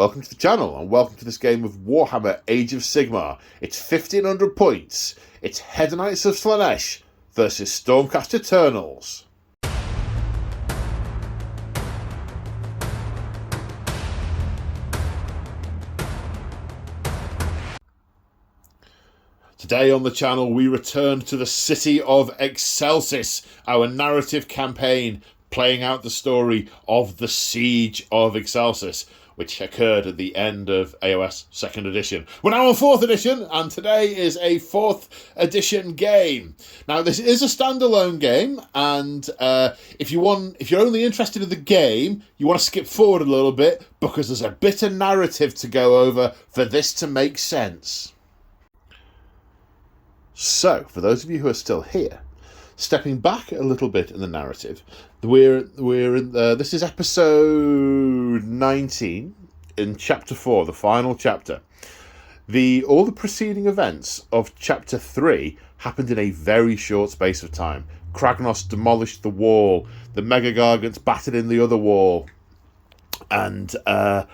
welcome to the channel and welcome to this game of Warhammer Age of Sigmar. It's 1500 points. It's Hedonites of Slaanesh versus Stormcast Eternals. Today on the channel we return to the city of Excelsis, our narrative campaign playing out the story of the Siege of Excelsis, which occurred at the end of AoS 2nd edition. We're now on 4th edition, and today is a 4th edition game. Now, this is a standalone game, and if you're only interested in the game, you want to skip forward a little bit, because there's a bit of narrative to go over for this to make sense. So, for those of you who are still here, stepping back a little bit in the narrative, this is episode 19 in chapter 4, the final chapter. All the preceding events of chapter 3 happened in a very short space of time. Kragnos demolished the wall, the Mega Gargants battered in the other wall, and the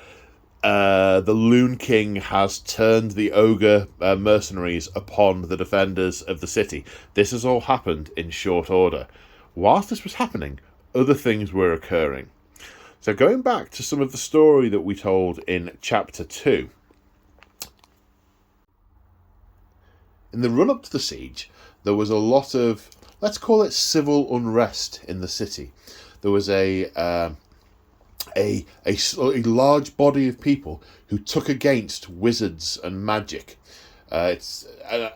Loon King has turned the ogre mercenaries upon the defenders of the city. This has all happened in short order. Whilst this was happening, other things were occurring. So going back to some of the story that we told in chapter 2. In the run-up to the siege, there was a lot of, let's call it civil unrest in the city. There was a large body of people who took against wizards and magic. It's a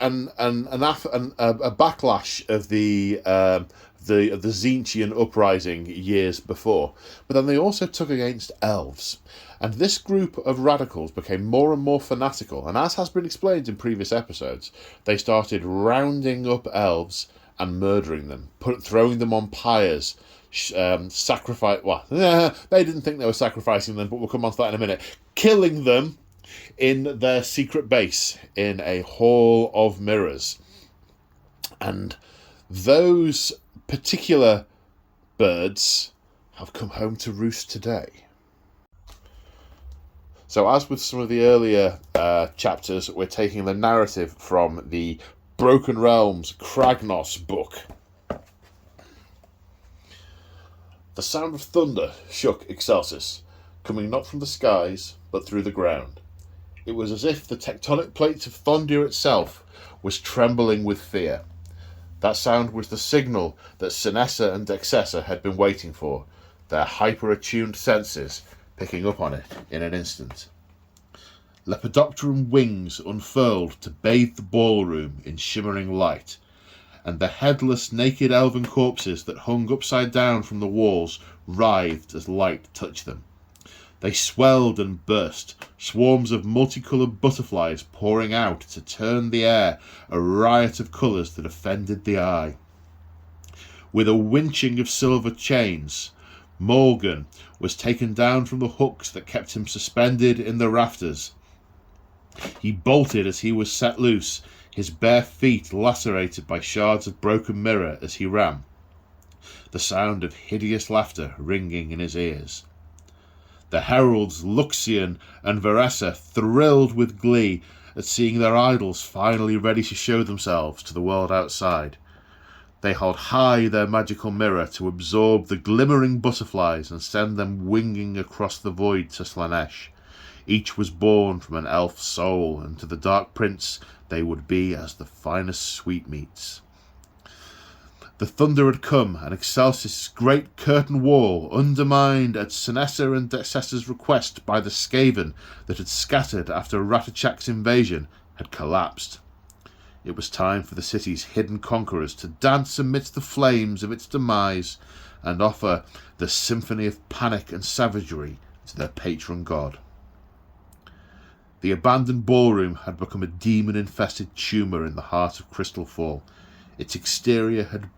backlash of the Tzeentchian uprising years before, but then they also took against elves. And this group of radicals became more and more fanatical, and as has been explained in previous episodes, they started rounding up elves and murdering them, throwing them on pyres, sacrifice. Well, they didn't think they were sacrificing them, but we'll come on to that in a minute. Killing them in their secret base in a hall of mirrors. And those particular birds have come home to roost today. So as with some of the earlier chapters, we're taking the narrative from the Broken Realms Kragnos book. The sound of thunder shook Excelsis, coming not from the skies, but through the ground. It was as if the tectonic plates of Thondir itself was trembling with fear. That sound was the signal that Sinessa and Dexessa had been waiting for, their hyper-attuned senses picking up on it in an instant. Lepidopteran wings unfurled to bathe the ballroom in shimmering light, and the headless, naked elven corpses that hung upside down from the walls writhed as light touched them. They swelled and burst, swarms of multicoloured butterflies pouring out to turn the air a riot of colours that offended the eye. With a winching of silver chains, Morgan was taken down from the hooks that kept him suspended in the rafters. He bolted as he was set loose, his bare feet lacerated by shards of broken mirror as he ran, the sound of hideous laughter ringing in his ears. The heralds Luxian and Veressa thrilled with glee at seeing their idols finally ready to show themselves to the world outside. They held high their magical mirror to absorb the glimmering butterflies and send them winging across the void to Slaanesh. Each was born from an elf soul, and to the Dark Prince they would be as the finest sweetmeats. The thunder had come, and Excelsis' great curtain wall, undermined at Sinessa and Dexessa's request by the Skaven that had scattered after Ratachak's invasion, had collapsed. It was time for the city's hidden conquerors to dance amidst the flames of its demise and offer the symphony of panic and savagery to their patron god. The abandoned ballroom had become a demon-infested tumour in the heart of Crystal Fall. Its exterior had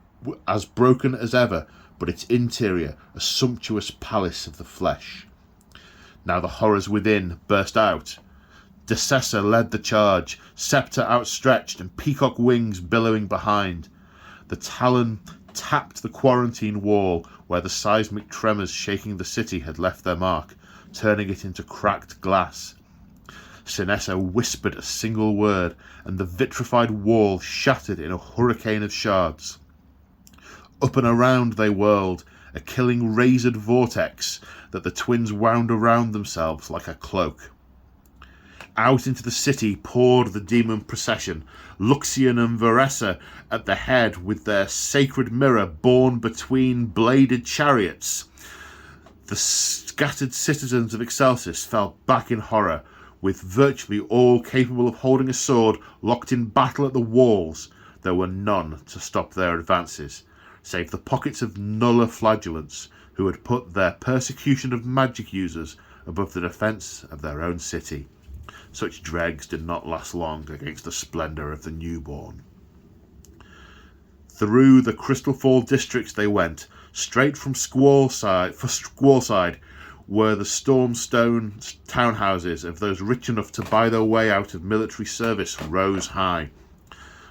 as broken as ever, but its interior a sumptuous palace of the flesh. Now the horrors within burst out. Dexessa led the charge, sceptre outstretched and peacock wings billowing behind. The talon tapped the quarantine wall where the seismic tremors shaking the city had left their mark, turning it into cracked glass. Sinessa whispered a single word, and the vitrified wall shattered in a hurricane of shards. Up and around they whirled, a killing razored vortex that the twins wound around themselves like a cloak. Out into the city poured the demon procession, Luxian and Varessa at the head with their sacred mirror borne between bladed chariots. The scattered citizens of Excelsis fell back in horror, with virtually all capable of holding a sword locked in battle at the walls. There were none to stop their advances, save the pockets of nuller flagellants who had put their persecution of magic users above the defence of their own city. Such dregs did not last long against the splendour of the newborn. Through the Crystal Fall districts they went. Straight from Squallside were the Stormstone townhouses of those rich enough to buy their way out of military service rose high.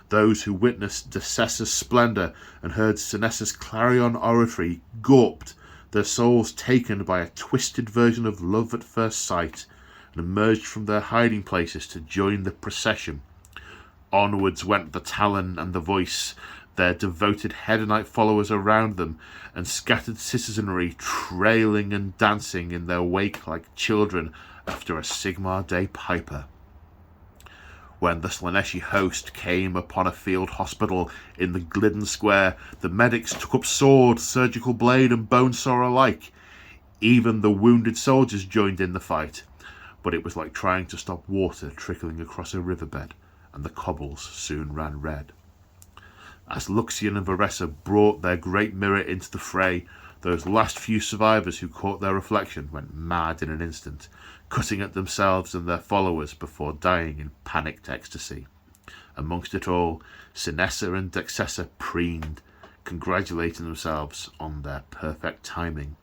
Those who witnessed Decessa's splendour and heard Sinessa's clarion oratory gawped, their souls taken by a twisted version of love at first sight, and emerged from their hiding places to join the procession. Onwards went the Talon and the Voice, their devoted Hedonite followers around them, and scattered citizenry trailing and dancing in their wake like children after a Sigmar Day piper. When the Slaaneshi host came upon a field hospital in the Glidden Square, the medics took up sword, surgical blade, and bone saw alike. Even the wounded soldiers joined in the fight, but it was like trying to stop water trickling across a riverbed, and the cobbles soon ran red. As Luxian and Varessa brought their great mirror into the fray, those last few survivors who caught their reflection went mad in an instant, cutting at themselves and their followers before dying in panicked ecstasy. Amongst it all, Sinessa and Excelsis preened, congratulating themselves on their perfect timing.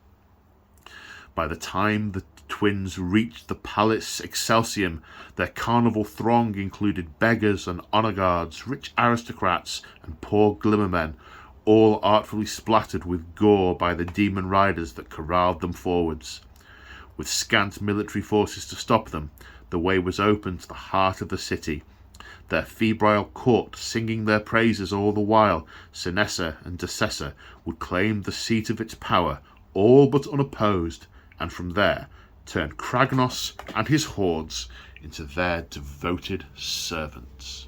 By the time the twins reached the Palace Excelsium, their carnival throng included beggars and honour guards, rich aristocrats and poor glimmermen, all artfully splattered with gore by the demon riders that corralled them forwards. With scant military forces to stop them, the way was open to the heart of the city. Their febrile court singing their praises all the while, Sinessa and Decessa would claim the seat of its power, all but unopposed, and from there turn Kragnos and his hordes into their devoted servants.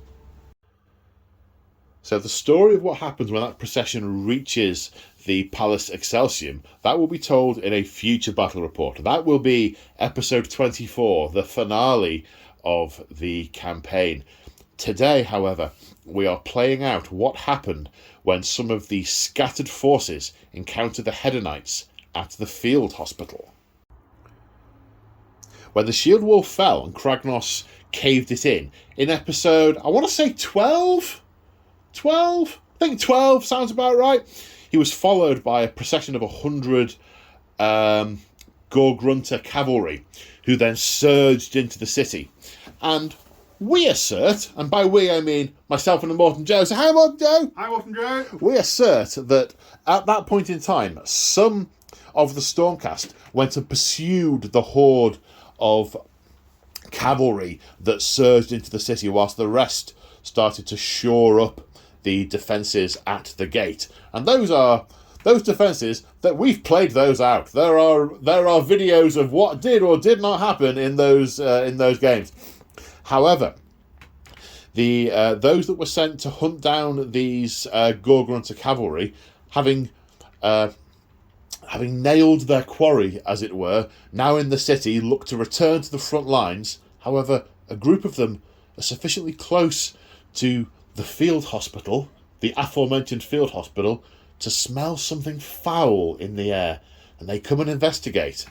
So the story of what happens when that procession reaches the Palace Excelsium, that will be told in a future battle report. That will be episode 24, the finale of the campaign. Today, however, we are playing out what happened when some of the scattered forces encountered the Hedonites at the field hospital. When the shield wall fell and Kragnos caved it in episode, I want to say 12? 12? I think 12 sounds about right. He was followed by a procession of 100 Gorgrunta cavalry, who then surged into the city. And we assert, and by we I mean myself and Morton Joe. So hi, Morton Joe. Hi, Morton Joe. We assert that at that point in time, some of the Stormcast went and pursued the horde of cavalry that surged into the city, whilst the rest started to shore up the defences at the gate. And those defences that we've played those out. There are videos of what did or did not happen in those games. However, those that were sent to hunt down these Gorgrunta cavalry, having nailed their quarry, as it were, now in the city, look to return to the front lines. However, a group of them are sufficiently close to the field hospital, the aforementioned field hospital, to smell something foul in the air, and they come and investigate.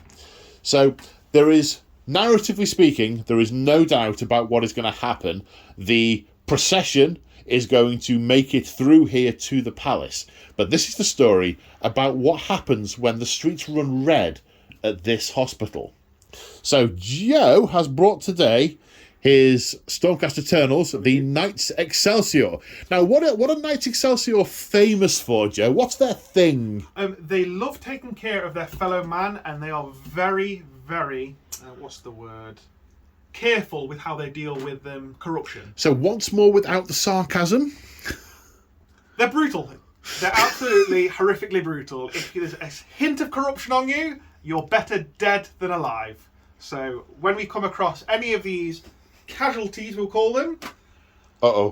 So there is, narratively speaking, there is no doubt about what is going to happen. The procession is going to make it through here to the palace. But this is the story about what happens when the streets run red at this hospital. So Joe has brought today his Stormcast Eternals, the Knights Excelsior. Now, what are Knights Excelsior famous for, Joe? What's their thing? They love taking care of their fellow man, and they are very, very, what's the word, careful with how they deal with corruption. So once more, without the sarcasm. They're brutal. They're absolutely horrifically brutal. If there's a hint of corruption on you, you're better dead than alive. So when we come across any of these casualties, we'll call them,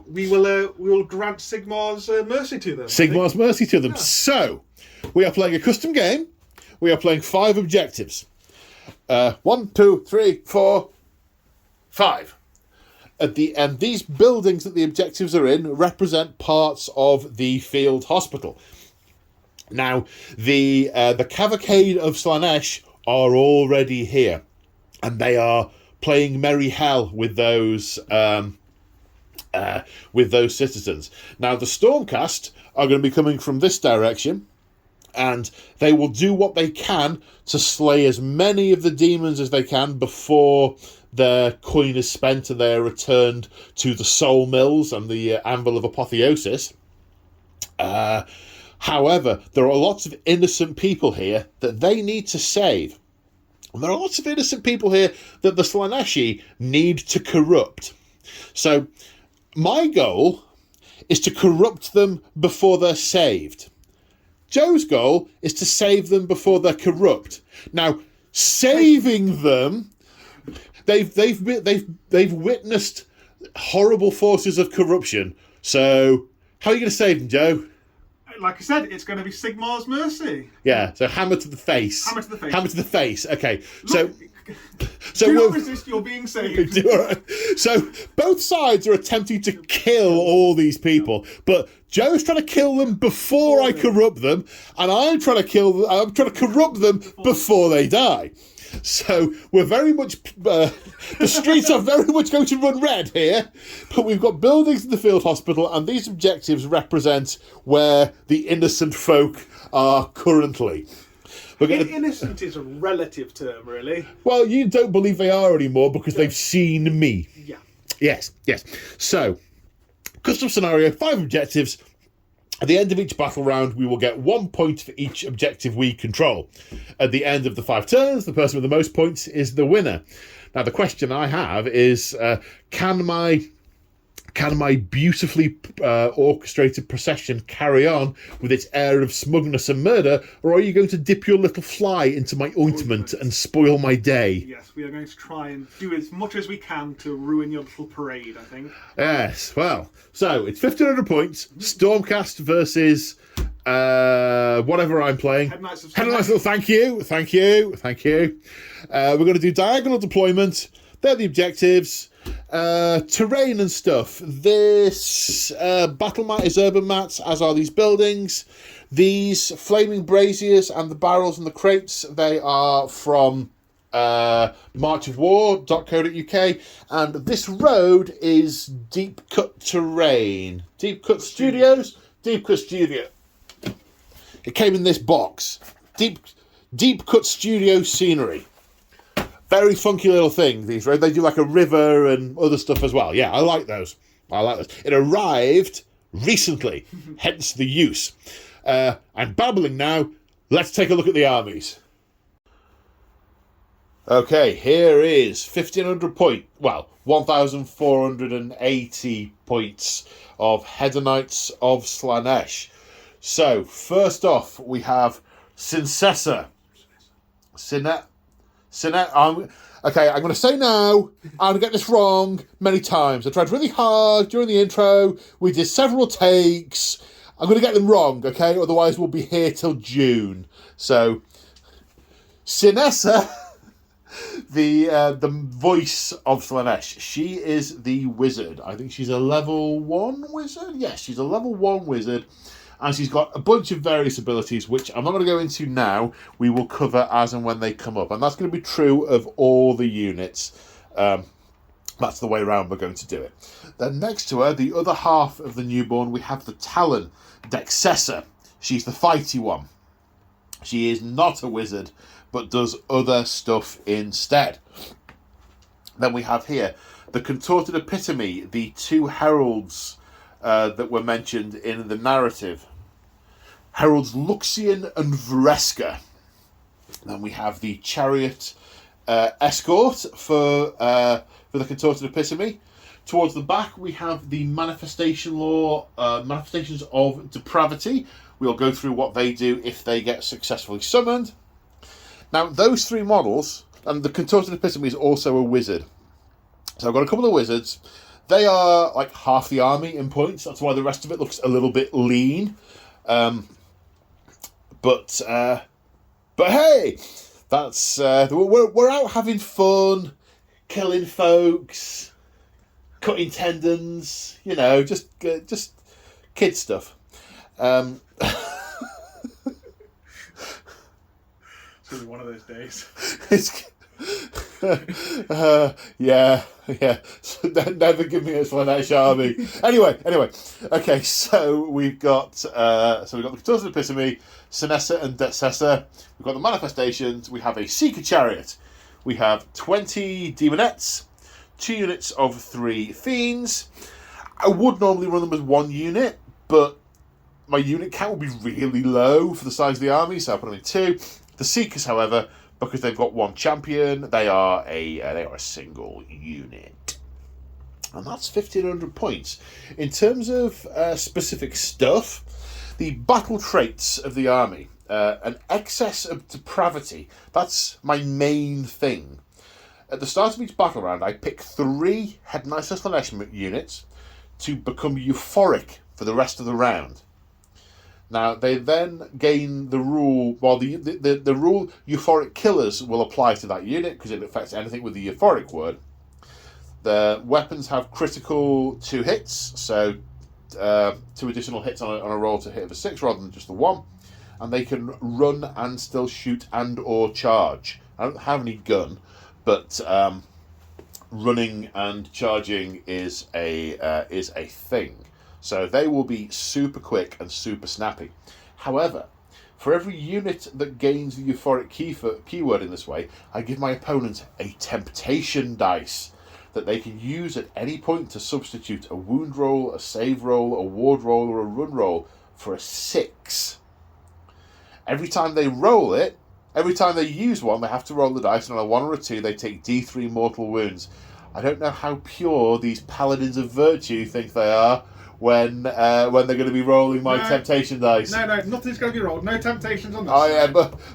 we will grant Sigmar's mercy to them. Sigmar's mercy to them. Yeah. So we are playing a custom game. We are playing 5 objectives. 1, 2, 3, 4, 5. At the end, these buildings that the objectives are in represent parts of the field hospital. Now, the cavalcade of Slaanesh are already here, and they are playing merry hell with those citizens. Now, the Stormcast are going to be coming from this direction, and they will do what they can to slay as many of the demons as they can before their coin is spent and they are returned to the soul mills and the anvil of apotheosis. However, there are lots of innocent people here that they need to save. And there are lots of innocent people here that the Slaaneshi need to corrupt. So my goal is to corrupt them before they're saved. Joe's goal is to save them before they're corrupt. Now, saving them, they've witnessed horrible forces of corruption. So how are you going to save them, Joe? Like I said, it's going to be Sigmar's mercy. Yeah, so hammer to the face. Hammer to the face. Hammer to the face. Okay, Look, so do not resist, you're being saved. So both sides are attempting to kill all these people, but Joe's trying to kill them before I corrupt them, and I'm trying to corrupt them before they die. So we're very much the streets are very much going to run red here, but we've got buildings in the field hospital, and these objectives represent where the innocent folk are currently. Innocent is a relative term, really. Well, you don't believe they are anymore because they've seen me. Yeah. Yes. So, custom scenario, 5 objectives. At the end of each battle round, we will get 1 point for each objective we control. At the end of the 5 turns, the person with the most points is the winner. Now, the question I have is, can my beautifully orchestrated procession carry on with its air of smugness and murder, or are you going to dip your little fly into my ointment and spoil my day? Yes, we are going to try and do as much as we can to ruin your little parade, I think. Yes, well, so it's 1,500 points, Stormcast versus whatever I'm playing. Hedonites. Thank you. We're going to do diagonal deployment. They're the objectives. Terrain and stuff. This battle mat is urban mats, as are these buildings. These flaming braziers and the barrels and the crates, they are from marchofwar.co.uk, and this road is Deep Cut Terrain. Deep Cut Studio. It came in this box. Deep Cut Studio scenery. Very funky little thing, these, right? They do like a river and other stuff as well. Yeah, I like those. It arrived recently, hence the use. I'm babbling now. Let's take a look at the armies. Okay, here is 1,480 points of Hedonites of Slaanesh. So, first off, we have Cincessa. I'm going to say now, I'm going to get this wrong many times. I tried really hard during the intro. We did several takes. I'm going to get them wrong, okay? Otherwise, we'll be here till June. So, Cincessa, the voice of Slaanesh, she is the wizard. I think she's a level 1 wizard? Yes, she's a level 1 wizard. And she's got a bunch of various abilities, which I'm not going to go into now. We will cover as and when they come up. And that's going to be true of all the units. That's the way around we're going to do it. Then next to her, the other half of the newborn, we have the Talon, Excelsis. She's the fighty one. She is not a wizard, but does other stuff instead. Then we have here the Contorted Epitome, the 2 heralds that were mentioned in the narrative. Heralds Luxian and Vreska. Then we have the Chariot escort for the contorted epitome. Towards the back, we have the manifestations of depravity. We'll go through what they do if they get successfully summoned. Now, those three models, and the contorted epitome is also a wizard. So I've got a couple of wizards. They are like half the army in points. That's why the rest of it looks a little bit lean. But hey, that's we're out having fun, killing folks, cutting tendons. You know, just kid stuff. It's gonna be one of those days. Yeah. Never give me a Slaanesh army. Anyway. Okay, so we've got the Contorted Epitome, Sinessa and Detsessa. We've got the manifestations. We have a Seeker Chariot. We have 20 Demonettes, 2 units of 3 Fiends. I would normally run them as 1 unit, but my unit count would be really low for the size of the army, so I put them in 2. The Seekers, however, because they've got 1 champion, they are a single unit. And that's 1,500 points. In terms of specific stuff, the battle traits of the army, an excess of depravity, that's my main thing. At the start of each battle round, I pick 3 Hedonites and Slaanesh units to become euphoric for the rest of the round. Now, they then gain the rule, the rule euphoric killers will apply to that unit because it affects anything with the euphoric word. The weapons have critical 2 hits, so 2 additional hits on a roll to hit of a 6 rather than just the 1. And they can run and still shoot and or charge. I don't have any gun, but running and charging is a thing. So they will be super quick and super snappy. However, for every unit that gains the euphoric keyword in this way, I give my opponent a temptation dice that they can use at any point to substitute a wound roll, a save roll, a ward roll, or a run roll for a 6. Every time they roll it, every time they use one, they have to roll the dice, and on a 1 or a 2, they take D3 mortal wounds. I don't know how pure these paladins of virtue think they are when they're going to be rolling my temptation dice. No, nothing's going to be rolled. No temptations on this. Oh yeah,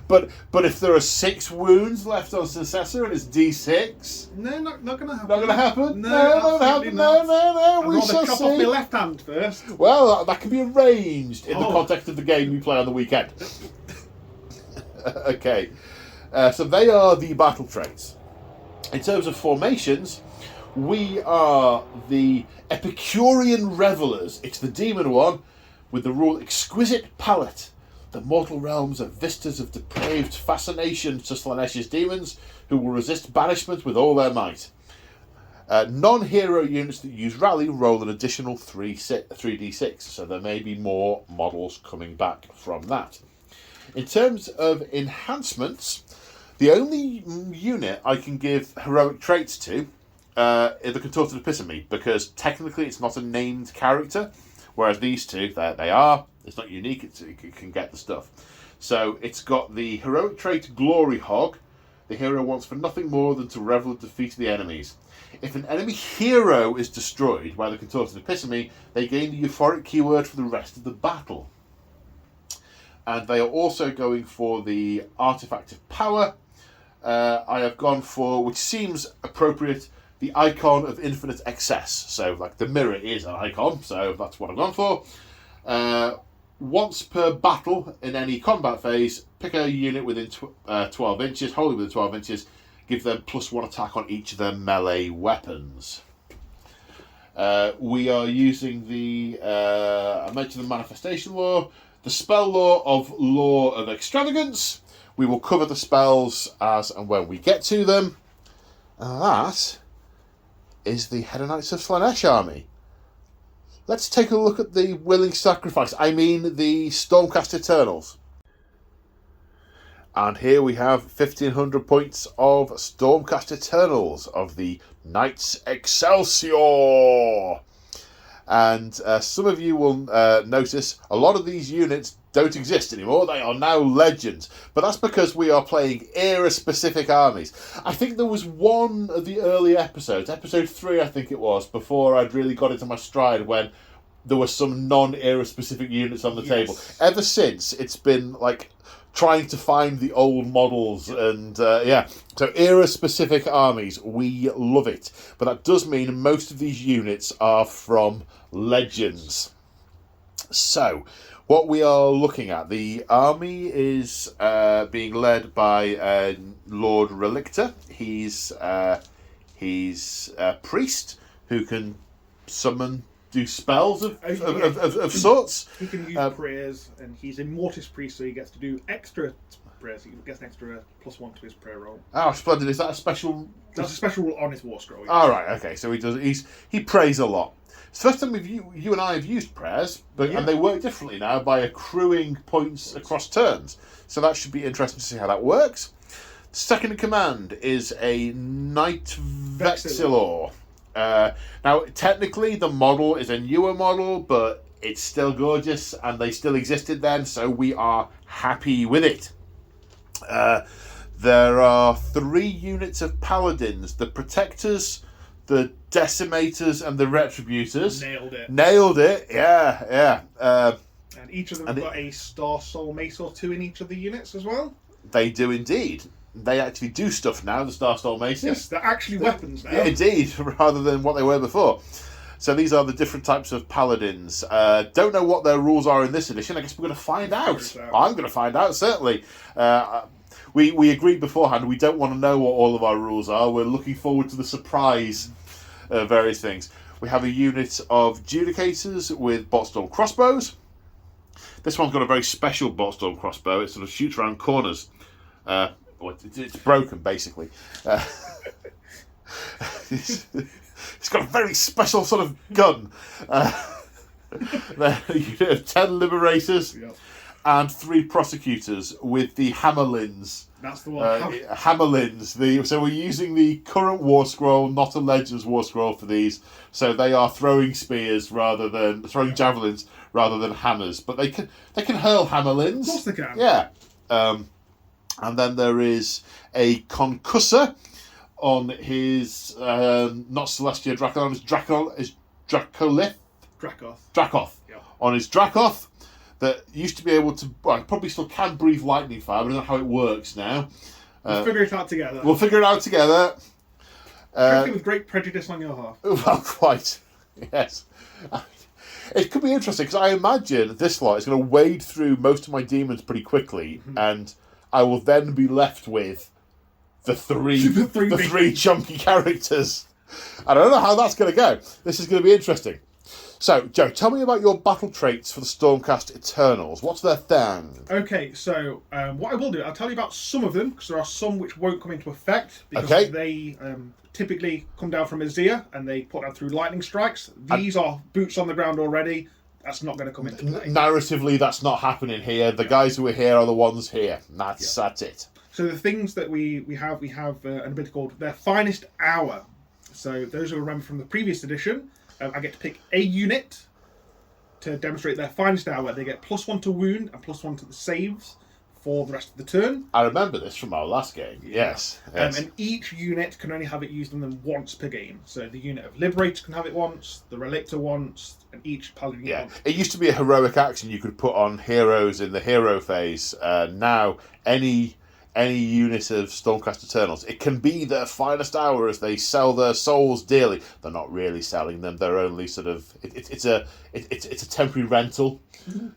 but if there are 6 wounds left on Successor and it's D6, no, not going to happen. Not going to happen. No, not going to happen. No. We shall chop off my left hand first. Well, that can be arranged in the context of the game we play on the weekend. Okay, so they are the battle traits. In terms of formations, we are the Epicurean Revelers. It's the demon one with the rule Exquisite Palate. The mortal realms are vistas of depraved fascination to Slaanesh's demons who will resist banishment with all their might. Non-hero units that use Rally roll an additional 3d6, so there may be more models coming back from that. In terms of enhancements, the only unit I can give heroic traits to is the Contorted Epitome, because technically it's not a named character, whereas these two, they are. It's not unique, it can get the stuff. So it's got the heroic trait Glory Hog. The hero wants for nothing more than to revel in defeat of the enemies. If an enemy hero is destroyed by the Contorted Epitome, they gain the euphoric keyword for the rest of the battle. And they are also going for the Artifact of Power. I have gone for, which seems appropriate, the icon of infinite excess. So, like, the mirror is an icon, so that's what I've gone for. Once per battle in any combat phase, pick a unit within 12 inches, wholly within 12 inches, give them +1 attack on each of their melee weapons. We are using the, I mentioned the manifestation law, the spell law of extravagance. We will cover the spells as and when we get to them. And that is the Hedonites of Slaanesh army. Let's take a look at the Willing Sacrifice. I mean the Stormcast Eternals. And here we have 1,500 points of Stormcast Eternals of the Knights Excelsior. And some of you will notice a lot of these units don't exist anymore. They are now legends. But that's because we are playing era-specific armies. I think there was one of the early episodes, episode 3 I think it was, before I'd really got into my stride, when there were some non-era specific units on the table. Ever since, it's been like trying to find the old models and so era specific armies, we love it, but that does mean most of these units are from legends. So what we are looking at, the army is being led by Lord Relictor. He's a priest who can do spells of sorts. He can use prayers, and he's a Mortis priest, so he gets to do extra prayers. He gets an extra +1 to his prayer roll. Oh, splendid! Is that a special? That's a special rule on his war scroll. All right, okay. So he prays a lot. It's the first time you and I have used prayers, and they work differently now by accruing points across turns. So that should be interesting to see how that works. Second in command is a Knight Vexillor. Now, technically, the model is a newer model, but it's still gorgeous, and they still existed then, so we are happy with it. There are 3 units of paladins: the Protectors, the Decimators, and the Retributors. Nailed it, yeah. And each of them have got a Star Soul Mace or 2 in each of the units as well. They do indeed. They actually do stuff now, the Starstall Maces. Yes, they're actually weapons now. Yeah, indeed, rather than what they were before. So these are the different types of paladins. Don't know what their rules are in this edition. I guess we're going to find out. I'm going to find out, certainly. We agreed beforehand we don't want to know what all of our rules are. We're looking forward to the surprise of various things. We have a unit of Judicators with Botstorm crossbows. This one's got a very special Botstorm crossbow. It sort of shoots around corners. It's broken, basically. It's got a very special sort of gun. You have 10 Liberators and 3 Prosecutors with the Hammerlins. That's the one. Hammerlins. So we're using the current War Scroll, not a Legends War Scroll for these. So they are throwing spears rather than throwing javelins rather than hammers. But they can hurl Hammerlins. Of course they can. Yeah. And then there is a Concussor on his not Celestia Dracoth. Is Dracolith? Dracoth. Yeah. On his Dracoth that used to be able to, probably still can breathe lightning fire, but I don't know how it works now. We'll figure it out together. Hopefully with great prejudice on your half. Well, quite. Yes. It could be interesting, because I imagine this lot is going to wade through most of my demons pretty quickly, and I will then be left with the three chunky characters. I don't know how that's going to go. This is going to be interesting. So, Joe, tell me about your battle traits for the Stormcast Eternals. What's their thing? Okay, so what I will do, I'll tell you about some of them, because there are some which won't come into effect, because they typically come down from Azir, and they put down through lightning strikes. These are boots on the ground already. That's not going to come into play. Narratively, that's not happening here. The guys who are here are the ones here. That's it. So the things that we have an ability called Their Finest Hour. So those who remember from the previous edition, I get to pick a unit to demonstrate their finest hour. They get +1 to wound and +1 to the saves for the rest of the turn. I remember this from our last game. Yes. And each unit can only have it used on them once per game. So the unit of Liberator can have it once, the Relictor once, and each Paladin once. It used to be a heroic action you could put on heroes in the hero phase. Now, any unit of Stormcast Eternals, it can be their finest hour as they sell their souls dearly. They're not really selling them. They're only sort of it's a temporary rental,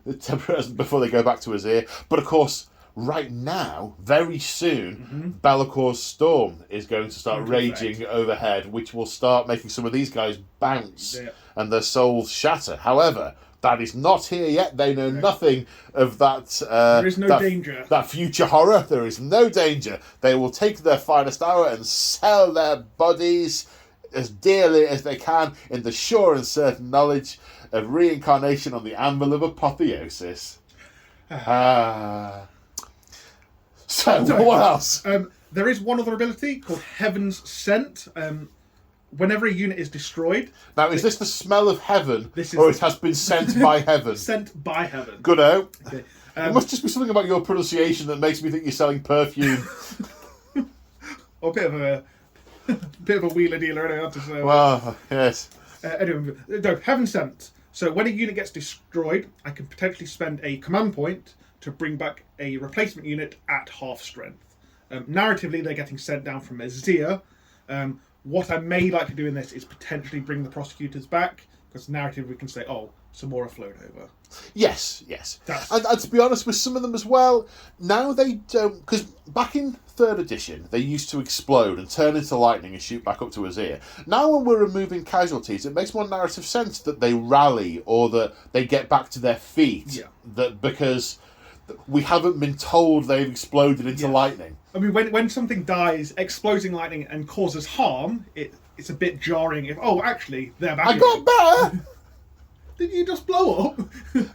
before they go back to Azir. But of course, right now, very soon, Bellacor's Storm is going to start raging overhead, which will start making some of these guys bounce and their souls shatter. However, that is not here yet. They know nothing of that. There is no danger. That future horror. There is no danger. They will take their finest hour and sell their bodies as dearly as they can in the sure and certain knowledge of reincarnation on the anvil of apotheosis. So, what else? There is one other ability called Heaven's Scent. Whenever a unit is destroyed... Now, is this the smell of heaven, or it has been sent by heaven? Sent by heaven. Good-o. Okay. It must just be something about your pronunciation that makes me think you're selling perfume. Or a bit of a wheeler dealer, anyway, I have to say. Well, yes. Anyway, no, Heaven Sent. So when a unit gets destroyed, I can potentially spend a command point to bring back a replacement unit at half strength. Narratively, they're getting sent down from Azir. What I may like to do in this is potentially bring the prosecutors back, because narratively we can say, oh, some more have flown over. Yes. And to be honest, with some of them as well, now they don't... Because back in 3rd edition, they used to explode and turn into lightning and shoot back up to Azir. Now when we're removing casualties, it makes more narrative sense that they rally or that they get back to their feet. Yeah. Because we haven't been told they've exploded into lightning. I mean, when something dies, exploding lightning and causes harm, it's a bit jarring if, oh, actually, they're back. I got better! Did you just blow up? No,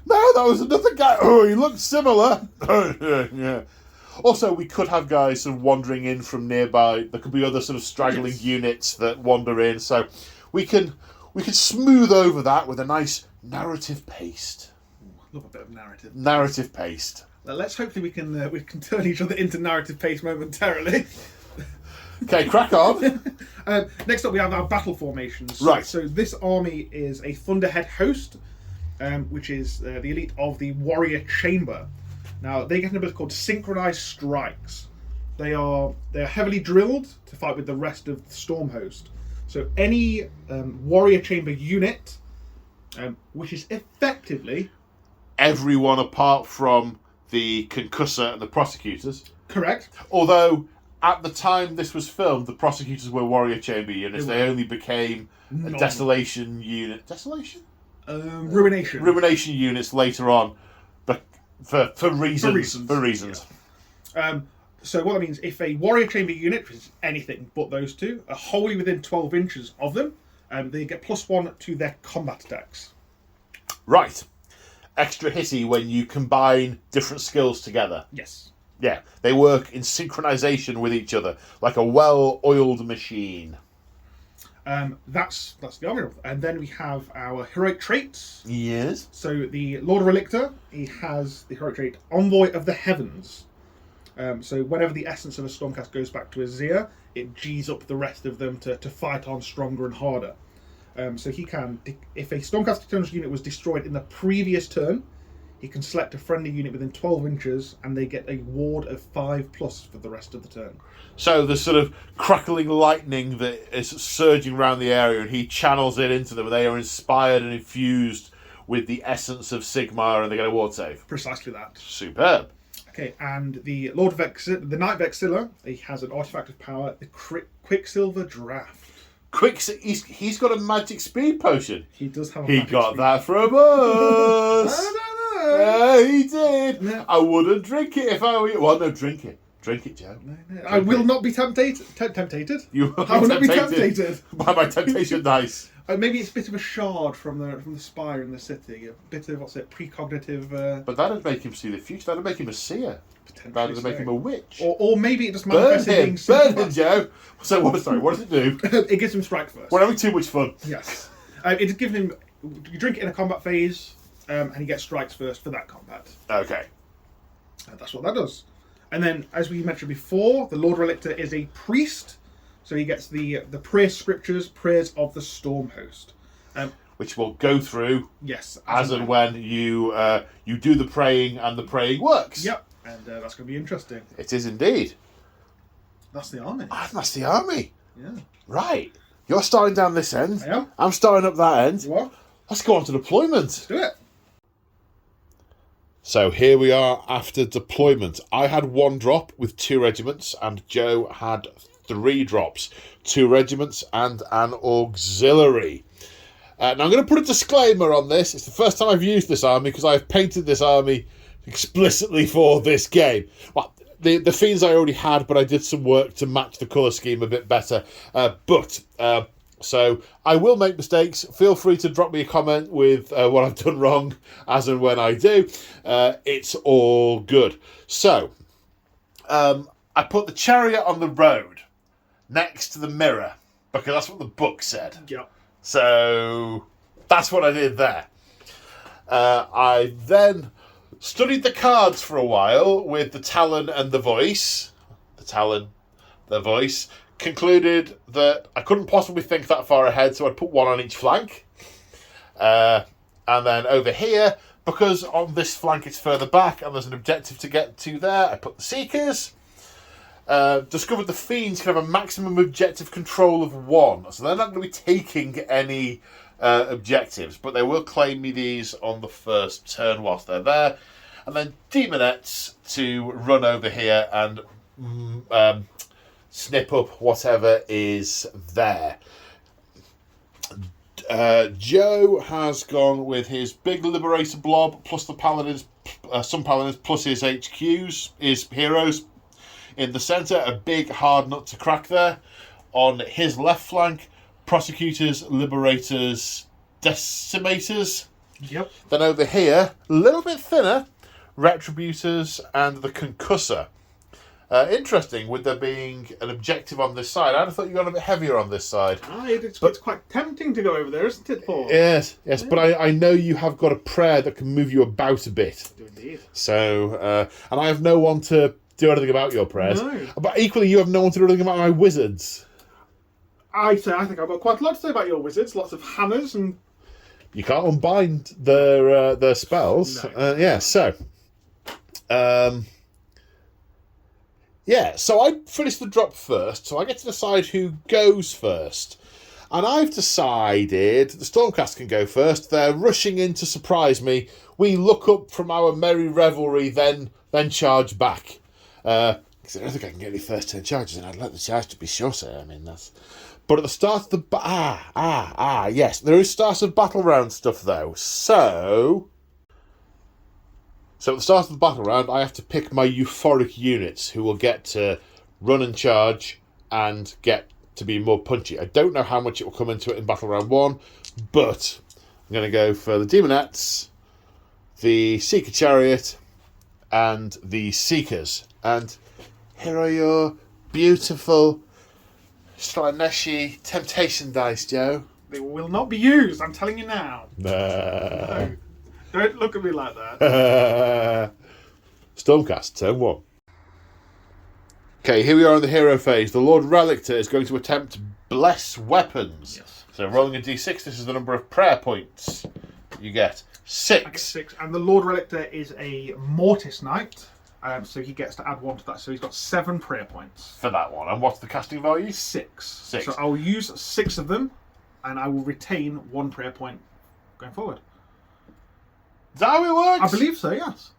that was another guy. Oh, he looked similar. Yeah. Also, we could have guys sort of wandering in from nearby. There could be other sort of straggling units that wander in. So we can smooth over that with a nice narrative paste. Love a bit of narrative. Narrative paste. Let's hopefully we can turn each other into narrative paste momentarily. Okay, crack on. Next up, we have our battle formations. Right. So this army is a Thunderhead host, which is the elite of the Warrior Chamber. Now they get an ability called Synchronized Strikes. They're heavily drilled to fight with the rest of the Storm host. So any Warrior Chamber unit, which is effectively everyone apart from the Concussor and the Prosecutors. Correct. Although, at the time this was filmed, the Prosecutors were Warrior Chamber units. They only became a Desolation unit. Desolation? Ruination. Ruination units later on, but for reasons. Yeah. So what that means, if a Warrior Chamber unit, which is anything but those two, are wholly within 12 inches of them, they get +1 to their combat attacks. Right. Extra hitty when you combine different skills together. Yes. Yeah, they work in synchronization with each other, like a well-oiled machine. That's the army. And then we have our heroic traits. Yes. So the Lord Relictor, he has the heroic trait Envoy of the Heavens. So whenever the essence of a Stormcast goes back to Azir, it G's up the rest of them to fight on stronger and harder. So he can, if a Stormcast Eternals unit was destroyed in the previous turn, he can select a friendly unit within 12 inches and they get a ward of 5+ for the rest of the turn. So the sort of crackling lightning that is surging around the area and he channels it into them. They are inspired and infused with the essence of Sigmar and they get a ward save. Precisely that. Superb. Okay, and the the Knight Vexilla, he has an artifact of power, the Quicksilver Draft. He's got a magic speed potion. He does have a He magic got speed. that from us. I don't know. Yeah, he did. No. I wouldn't drink it if I were you. Well, no, drink it. Drink it, Joe. No. I will not be tempted. You I will not be tempted. By my temptation dice. Maybe it's a bit of a shard from the spire in the city. A bit of, precognitive... But that'd make him see the future. That'd make him a seer. That'd make him a witch. Or maybe it just Burn manifests him. Burn him, Joe. So, what does it do? It gives him strike first. We're having too much fun. Yes. It just gives him... You drink it in a combat phase, and he gets strikes first for that combat. Okay. That's what that does. And then, as we mentioned before, the Lord Relictor is a priest, so he gets the prayer scriptures, prayers of the Storm host. Which we'll go through. Yes. As and when you do the praying and the praying works. Yep. And that's going to be interesting. It is indeed. That's the army. That's the army. Yeah. Right. You're starting down this end. I am. I'm starting up that end. You are? Let's go on to deployment. Do it. So here we are after deployment. I had 1 drop with 2 regiments and Joe had 3 drops. 2 regiments and an auxiliary. Now I'm going to put a disclaimer on this. It's the first time I've used this army because I've painted this army explicitly for this game. Well, the Fiends I already had, but I did some work to match the colour scheme a bit better. So I will make mistakes. Feel free to drop me a comment with what I've done wrong as and when I do. It's all good. So I put the chariot on the road next to the mirror because that's what the book said. Yep. So that's what I did there. I then Studied the cards for a while with the Talon and the Voice. The Talon, the Voice. Concluded that I couldn't possibly think that far ahead, so I'd put one on each flank. And then over here, because on this flank it's further back and there's an objective to get to there, I put the Seekers. Discovered the Fiends can have a maximum objective control of 1, so they're not going to be taking any objectives, but they will claim me these on the first turn whilst they're there. And then Demonettes to run over here and snip up whatever is there. Joe has gone with his big Liberator blob plus the Paladins, some Paladins plus his HQs, his heroes. In the centre, a big hard nut to crack there. On his left flank, Prosecutors, Liberators, Decimators. Yep. Then over here, a little bit thinner, Retributors and the Concussor. Interesting, with there being an objective on this side. I'd have thought you got a bit heavier on this side. It's quite tempting to go over there, isn't it, Paul? Yes, but I know you have got a prayer that can move you about a bit. I do indeed. So, and I have no one to do anything about your prayers. No. But equally, you have no one to do anything about my wizards. I think I've got quite a lot to say about your wizards. Lots of hammers and... You can't unbind their spells. No. So I finished the drop first, so I get to decide who goes first. And I've decided the Stormcast can go first. They're rushing in to surprise me. We look up from our merry revelry, then charge back. I don't think I can get any first turn charges, and I'd like the charge to be shorter. I mean, that's... But at the start of the... yes. There is start of battle round stuff, though. So at the start of the battle round, I have to pick my euphoric units who will get to run and charge and get to be more punchy. I don't know how much it will come into it in battle round 1, but I'm going to go for the Demonettes, the Seeker Chariot, and the Seekers. And here are your beautiful Slaanesh temptation dice, Joe. They will not be used, I'm telling you now. No. Don't look at me like that. Stormcast, turn 1. Okay, here we are in the hero phase. The Lord Relictor is going to attempt Bless Weapons. Yes. So rolling a d6, this is the number of prayer points you get. 6. I get 6. And the Lord Relictor is a Mortis Knight. So he gets to add 1 to that. So he's got 7 prayer points. For that one. And what's the casting value? 6. 6. So I'll use 6 of them, and I will retain 1 prayer point going forward. Is that how it works? I believe so, yes.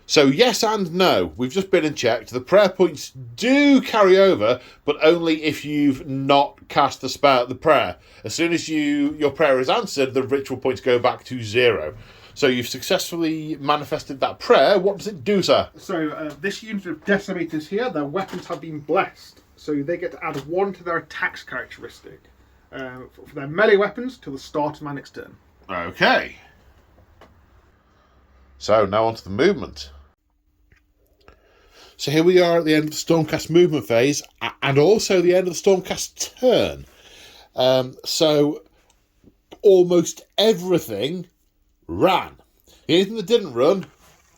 So yes and no. We've just been and checked. The prayer points do carry over, but only if you've not cast the prayer. As soon as your prayer is answered, the ritual points go back to 0. So you've successfully manifested that prayer. What does it do, sir? So this unit of Decimators here, their weapons have been blessed. So they get to add 1 to their attacks characteristic. For their melee weapons till the start of my next turn. Okay. So now on to the movement. So here we are at the end of the Stormcast movement phase, and also the end of the Stormcast turn. So almost everything ran. The only thing that didn't run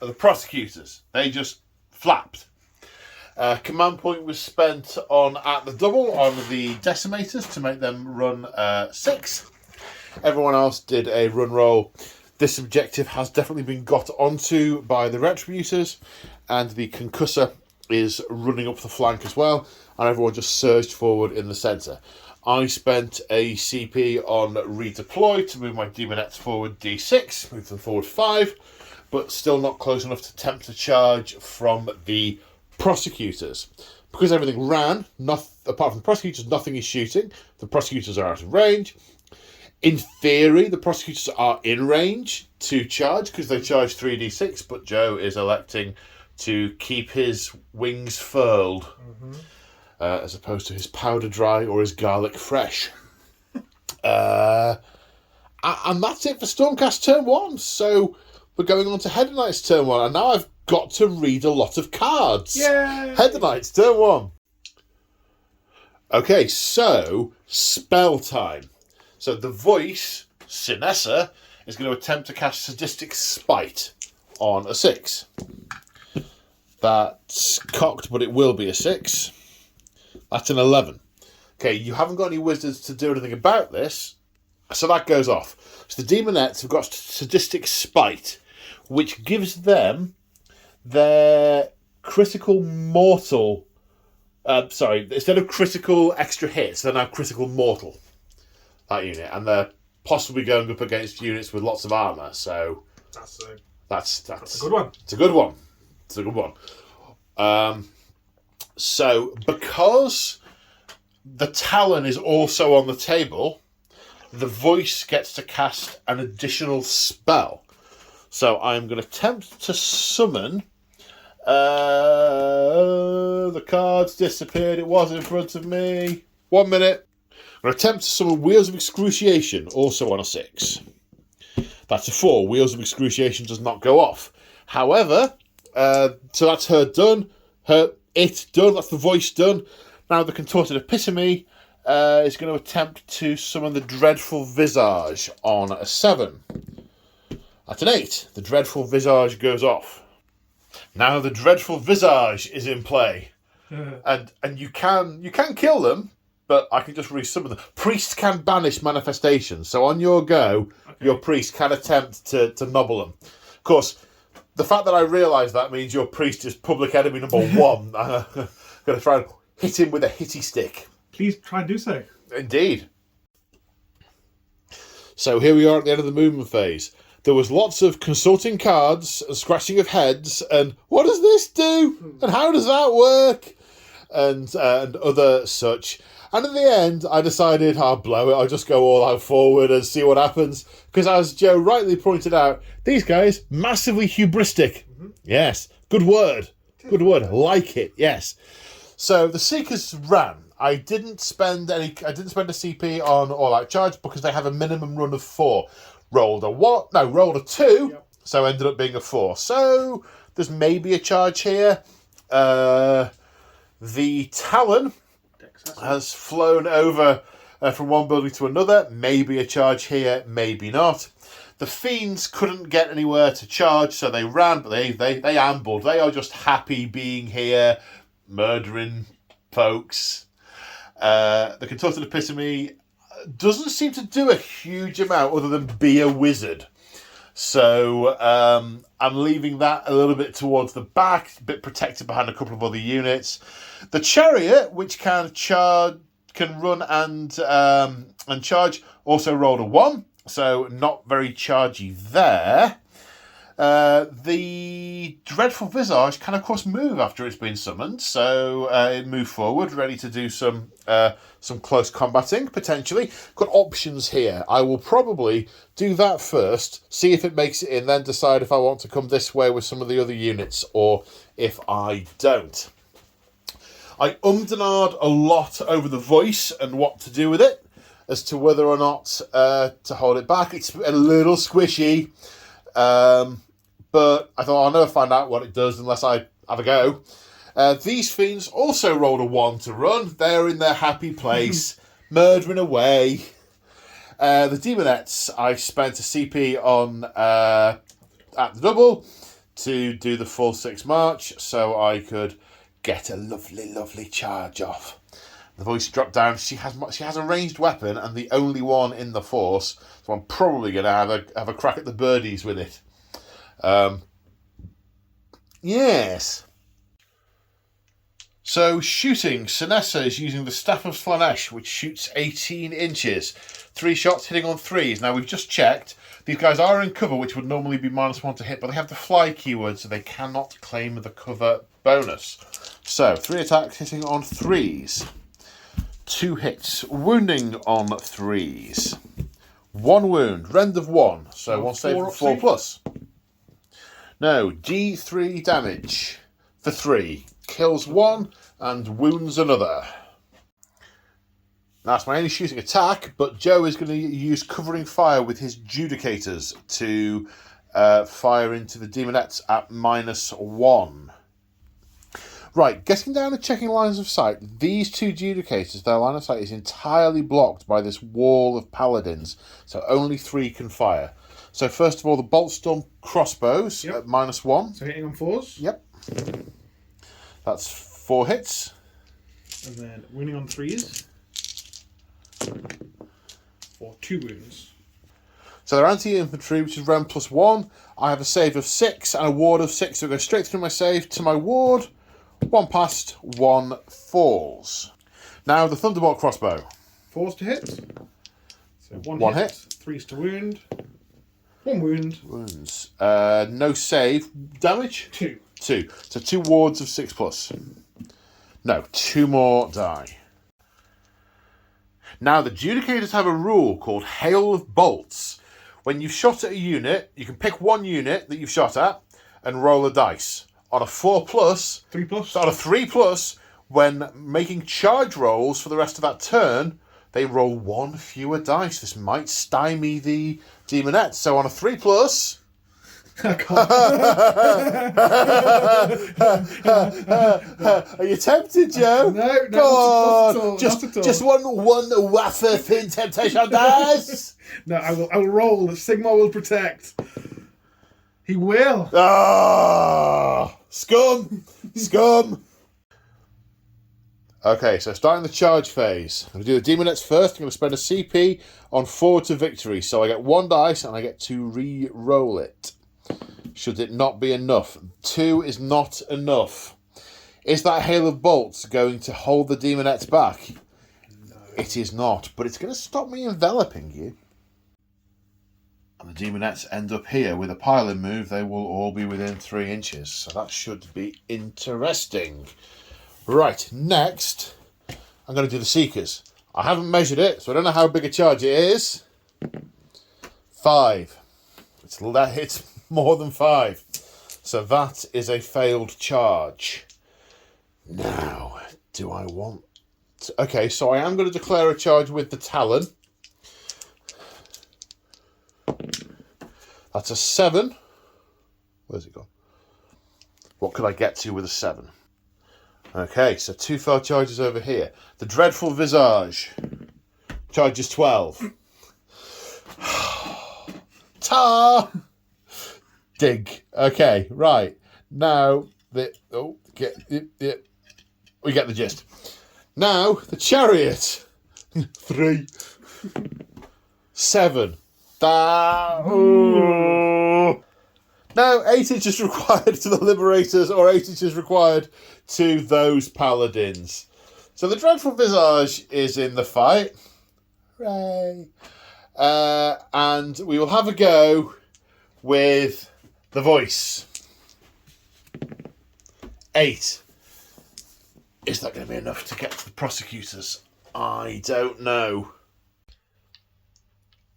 are the Prosecutors. They just flapped. Command point was spent at the double on the Decimators to make them run 6. Everyone else did a run roll. This objective has definitely been got onto by the Retributors, and the Concussor is running up the flank as well, and everyone just surged forward in the centre. I spent a CP on redeploy to move my Demonettes forward d6, move them forward 5, but still not close enough to tempt a charge from the Prosecutors. Because everything ran, apart from the Prosecutors, nothing is shooting. The Prosecutors are out of range. In theory, the Prosecutors are in range to charge because they charge 3d6, but Joe is electing to keep his wings furled as opposed to his powder dry or his garlic fresh. And that's it for Stormcast turn 1. So we're going on to Hedonites turn 1, and now I've got to read a lot of cards. Yay! Hedonites turn 1. Okay, so spell time. So the voice, Sinessa, is going to attempt to cast Sadistic Spite on a 6. That's cocked, but it will be a 6. That's an 11. Okay, you haven't got any wizards to do anything about this, so that goes off. So the Demonettes have got Sadistic Spite, which gives them their critical mortal... instead of critical extra hits, they're now critical mortal, that unit. And they're possibly going up against units with lots of armour, so... That's a good one. It's a good one. It's a good one. So, because the Talon is also on the table, the Voice gets to cast an additional spell. So I'm going to attempt to summon... the card's disappeared. It was in front of me. 1 minute. I'm going to attempt to summon Wheels of Excruciation, also on a 6. That's a 4. Wheels of Excruciation does not go off. However, so that's her done. It done. That's the Voice done. Now the Contorted Epitome is going to attempt to summon the Dreadful Visage on a 7. That's an 8. The Dreadful Visage goes off. Now the Dreadful Visage is in play. And you can kill them, but I can just resummon them. Priests can banish manifestations. So on your go, your priest can attempt to nobble them. Of course, the fact that I realise that means your priest is public enemy number 1. I'm going to try and hit him with a hitty stick. Please try and do so. Indeed. So here we are at the end of the movement phase. There was lots of consulting cards and scratching of heads and what does this do? And how does that work? And other such. And at the end, I decided I'll blow it. I'll just go all out forward and see what happens. Because as Joe rightly pointed out, these guys, massively hubristic. Mm-hmm. Yes. Good word. Good word. Like it. Yes. So the Seekers ran. I didn't spend a CP on All Out Charge because they have a minimum run of 4. Rolled a 2, yep. So ended up being a 4. So there's maybe a charge here. The Talon has flown over from one building to another. Maybe a charge here, maybe not. The Fiends couldn't get anywhere to charge, so they ran, but they ambled. They are just happy being here, murdering folks. The Contorted Epitome doesn't seem to do a huge amount other than be a wizard. So I'm leaving that a little bit towards the back, a bit protected behind a couple of other units. The Chariot, which can run and charge, also rolled a 1, so not very chargy there. The Dreadful Visage can, of course, move after it's been summoned, so it moved forward, ready to do some close combating, potentially. Got options here. I will probably do that first, see if it makes it in, then decide if I want to come this way with some of the other units, or if I don't. I ummed and ahed a lot over the Voice and what to do with it, as to whether or not to hold it back. It's a little squishy. But I thought I'll never find out what it does unless I have a go. These Fiends also rolled a 1 to run. They're in their happy place, murdering away. The Demonettes, I spent a CP on at the double to do the full 6 march, so I could get a lovely, lovely charge off. The Voice dropped down. She has a ranged weapon and the only one in the force, so I'm probably going to have a crack at the birdies with it. Yes. So shooting, Sinessa is using the Staff of Slaanesh, which shoots 18 inches. 3 shots hitting on 3s. Now we've just checked. These guys are in cover, which would normally be -1 to hit, but they have the fly keyword, so they cannot claim the cover bonus. So 3 attacks hitting on 3s. 2 hits, wounding on 3s. 1 wound, rend of 1, so 1 save for 4 plus. No, D3 damage for 3. Kills 1 and wounds another. That's my only shooting attack, but Joe is going to use covering fire with his Judicators to fire into the Demonettes at -1. Right, getting down and checking lines of sight. These 2 Judicators, their line of sight is entirely blocked by this wall of Paladins, so only 3 can fire. So first of all, the Bolt Storm crossbows Yep. at -1. So hitting on 4s. Yep. That's 4 hits. And then wounding on 3s. For 2 wounds. So they're anti-infantry, which is Rem +1. I have a save of 6 and a ward of 6, so it goes straight through my save to my ward. 1 passed, 1 falls. Now the Thunderbolt crossbow. 4s to hit. So 1 hit. 3s to wound. 1 wound. Wounds. No save. Damage? 2. 2. So 2 wards of 6+. No, 2 more die. Now the Judicators have a rule called Hail of Bolts. When you've shot at a unit, you can pick one unit that you've shot at and roll a dice. On a 4+, 3+. so on a 3+, when making charge rolls for the rest of that turn, they roll 1 fewer dice. This might stymie the Demonettes. So on a 3+, I can't. are you tempted, Joe? No, not Go on. at all. Just, Not at all. just one wafer thin temptation dice. No, I will roll. Sigmar will protect. He will. Ah, scum. Okay, so starting the charge phase. I'm going to do the Demonettes first. I'm going to spend a CP on Forward to Victory. So I get 1 dice and I get to re-roll it. Should it not be enough? 2 is not enough. Is that Hail of Bolts going to hold the Demonettes back? No. It is not, but it's going to stop me enveloping you. And the Demonettes end up here. With a piling move, they will all be within 3 inches. So that should be interesting. Right, next, I'm going to do the Seekers. I haven't measured it, so I don't know how big a charge it is. 5. It's more than 5. So that is a failed charge. Now, do I want... Okay, so I am going to declare a charge with the Talon. That's a 7. Where's it gone? What could I get to with a 7? Okay, so 2 failed charges over here. The Dreadful Visage. Charges 12. Ta! Dig. Okay, right. Now, we get the gist. Now, the Chariot. 3. 7. No, 8 inches required to the Liberators or 8 inches required to those Paladins. So the Dreadful Visage is in the fight. Hooray. And we will have a go with the Voice. 8. Is that going to be enough to get to the Prosecutors? I don't know.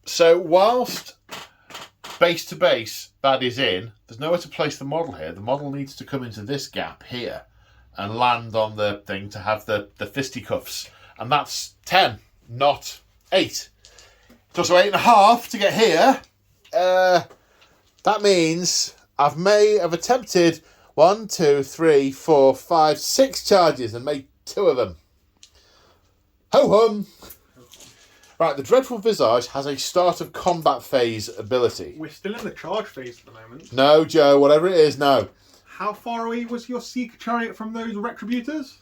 So whilst base to base that is in, there's nowhere to place the model here. The model needs to come into this gap here and land on the thing to have the fisticuffs. And that's 10, not 8. It's also 8.5 to get here. That means I've attempted 1, 2, 3, 4, 5, 6 charges and made 2 of them. Ho-hum! Right, the Dreadful Visage has a start of combat phase ability. We're still in the charge phase at the moment. No, Joe, whatever it is, no. How far away was your Seeker Chariot from those Retributors?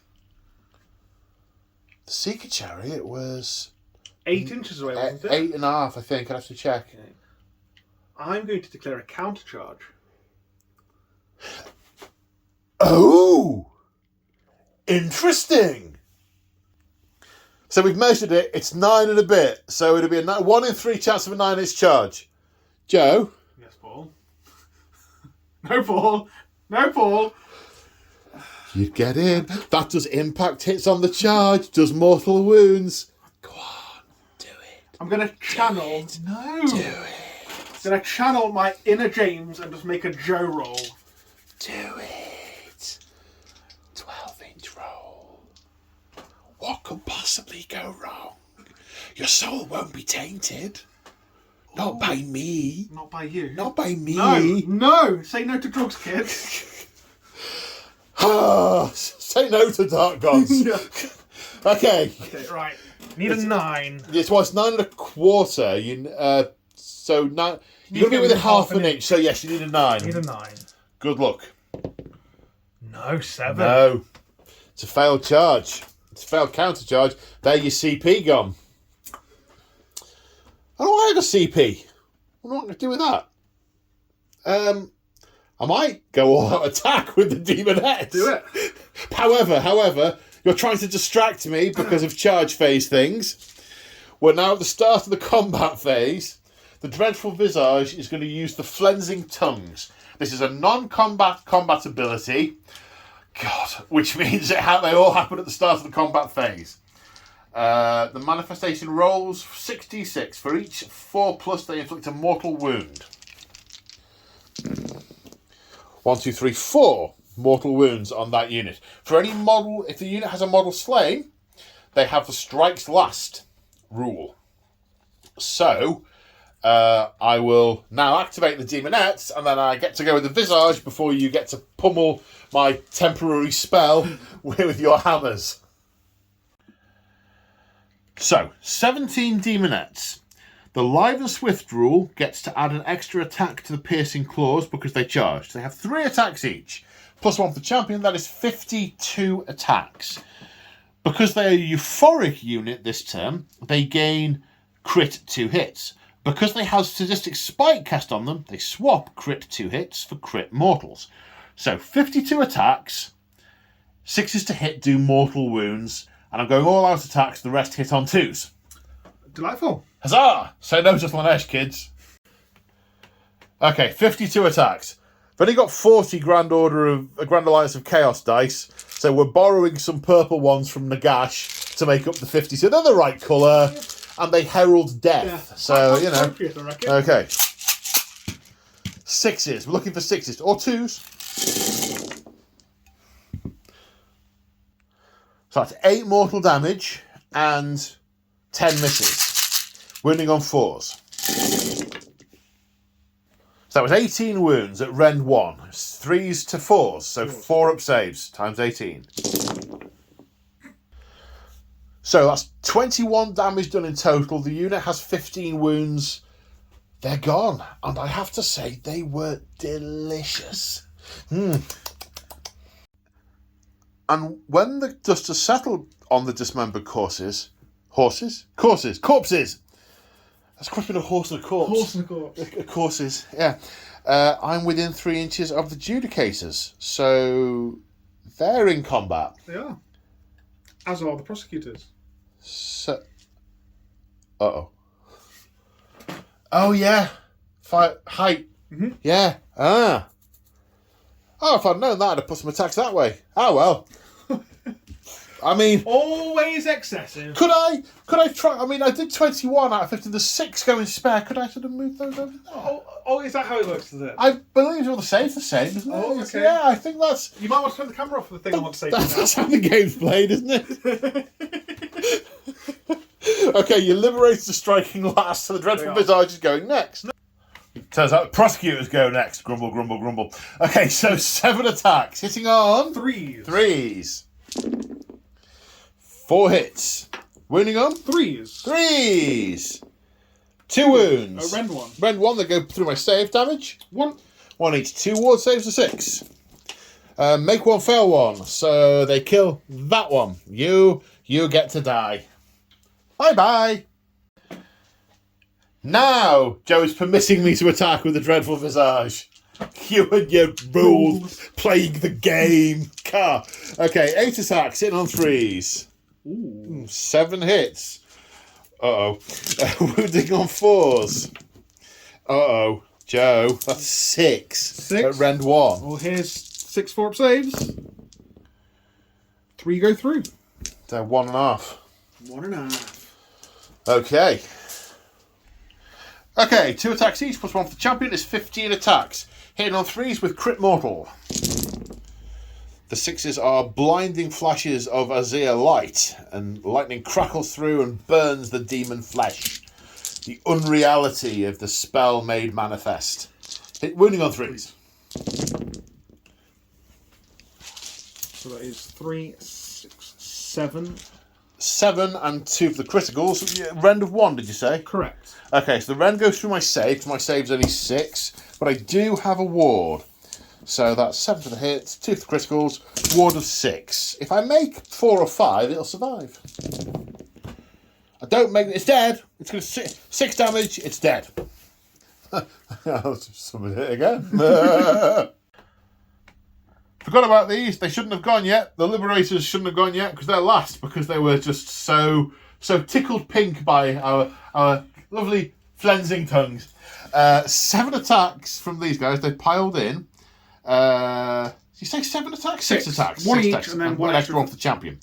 The Seeker Chariot was 8 inches away, wasn't it? 8.5, I think. I'd have to check. Okay. I'm going to declare a countercharge. Oh! Interesting! So we've measured it. It's 9 and a bit. So it'll be a 1 in 3 chance of a 9-inch charge. Joe? Yes, Paul. No, Paul. No, Paul. You get in. That does impact hits on the charge. Does mortal wounds. Go on. Do it. I'm going to channel... No. Do it. I'm going to channel my inner James and just make a Joe roll. Do it. 12-inch roll. What could possibly go wrong? Your soul won't be tainted. Not by me. Not by you. Not by me. No. Say no to drugs, kid. Say no to dark gods. Yeah. Okay. Okay, right. Need a 9. This was 9 1/4. So now You're going to be with half an inch, so yes, you need a 9. Need a 9. Good luck. No, 7. No. It's a failed charge. It's a failed counter charge. There your CP gone. I don't have a CP. What am I going to do with that? I might go all out attack with the Demonettes. Do it. However, you're trying to distract me because of charge phase things. We're now at the start of the combat phase. The Dreadful Visage is going to use the Flensing Tongues. This is a non-combat ability. God, which means they all happen at the start of the combat phase. The manifestation rolls 6d6. For each 4+, they inflict a mortal wound. 1, 2, 3, 4 mortal wounds on that unit. For any model, if the unit has a model slain, they have the strikes last rule. So, I will now activate the Demonettes, and then I get to go with the Visage before you get to pummel my temporary spell with your hammers. So, 17 Demonettes. The Live and Swift rule gets to add an extra attack to the Piercing Claws because they charge. They have 3 attacks each. +1 for the champion, that is 52 attacks. Because they're a euphoric unit this term, they gain crit 2 hits. Because they have Sadistic Spike cast on them, they swap crit 2 hits for crit mortals. So 52 attacks, 6s to hit do mortal wounds, and I'm going all out attacks, the rest hit on 2s. Delightful. Huzzah! Say no to Slaanesh, kids. Okay, 52 attacks. I've only got 40 Grand Alliance of Chaos dice, so we're borrowing some purple ones from Nagash to make up the 50. So they're the right colour, and they herald death. Yeah. So, you know. Okay. 6s. We're looking for 6s. Or 2s. So that's 8 mortal damage and 10 misses. Wounding on 4s. So that was 18 wounds at Rend 1. 3s to 4s, so 4 up saves times 18. So that's 21 damage done in total. The unit has 15 wounds. They're gone. And I have to say, they were delicious. And when the dust has settled on the dismembered corpses. That's crossed between a horse and a corpse. Horse and a corpse. Corpses, yeah. I'm within 3 inches of the Judicators, so they're in combat. They are. As are the prosecutors. So, oh yeah, height. Mm-hmm. Yeah. Oh, if I'd known that, I'd have put some attacks that way. Oh well. I mean, always excessive. Could I try? I mean, I did 21 out of 50. There's 6 going spare. Could I sort of move those over there? Oh, is that how it works? Is it? I believe all the save's the same, isn't it? Oh, okay. Yeah, I think that's. You might want to turn the camera off for the thing I want to say. That's how the game's played, isn't it? Okay, you liberated the striking last, so the Dreadful Visage is going next. Turns out prosecutors go next. Grumble, grumble, grumble. Okay, so 7 attacks, hitting on 3s. 4 hits. Wounding on 3s. 2 wounds. Rend 1. Rend 1, they go through my save damage. 1 each. 2 ward saves to 6. Make 1, fail 1. So they kill that one. You get to die. Bye-bye. Now, Joe's permitting me to attack with the Dreadful Visage. You and your rules playing the game. Car. Okay, 8 attacks, hitting on 3s. Ooh. 7 hits. Wounding on 4s. Joe, that's 6. At Rend 1. Well, here's 6 4-up saves. 3 go through. So 1.5. 1.5. Okay. 2 attacks each, +1 for the champion is 15 attacks. Hitting on 3s with crit mortal. The 6s are blinding flashes of Azir light, and lightning crackles through and burns the demon flesh. The unreality of the spell made manifest. Wounding on 3s. So that is 3, 6, 7. 7 and 2 for the criticals. Rend of 1, did you say? Correct. Okay, so the rend goes through my save, because my save's only 6, but I do have a ward. So that's 7 for the hit, 2 for the criticals, ward of 6. If I make 4 or 5, it'll survive. I don't make it. It's dead. It's going to 6 damage. It's dead. I'll just summon it again. Forgot about these. They shouldn't have gone yet. The Liberators shouldn't have gone yet because they're last, because they were just so tickled pink by our lovely flensing tongues. 7 attacks from these guys. They piled in. Did you say 7 attacks? 6 attacks. 1 6 each, attacks. and then one extra one for the champion.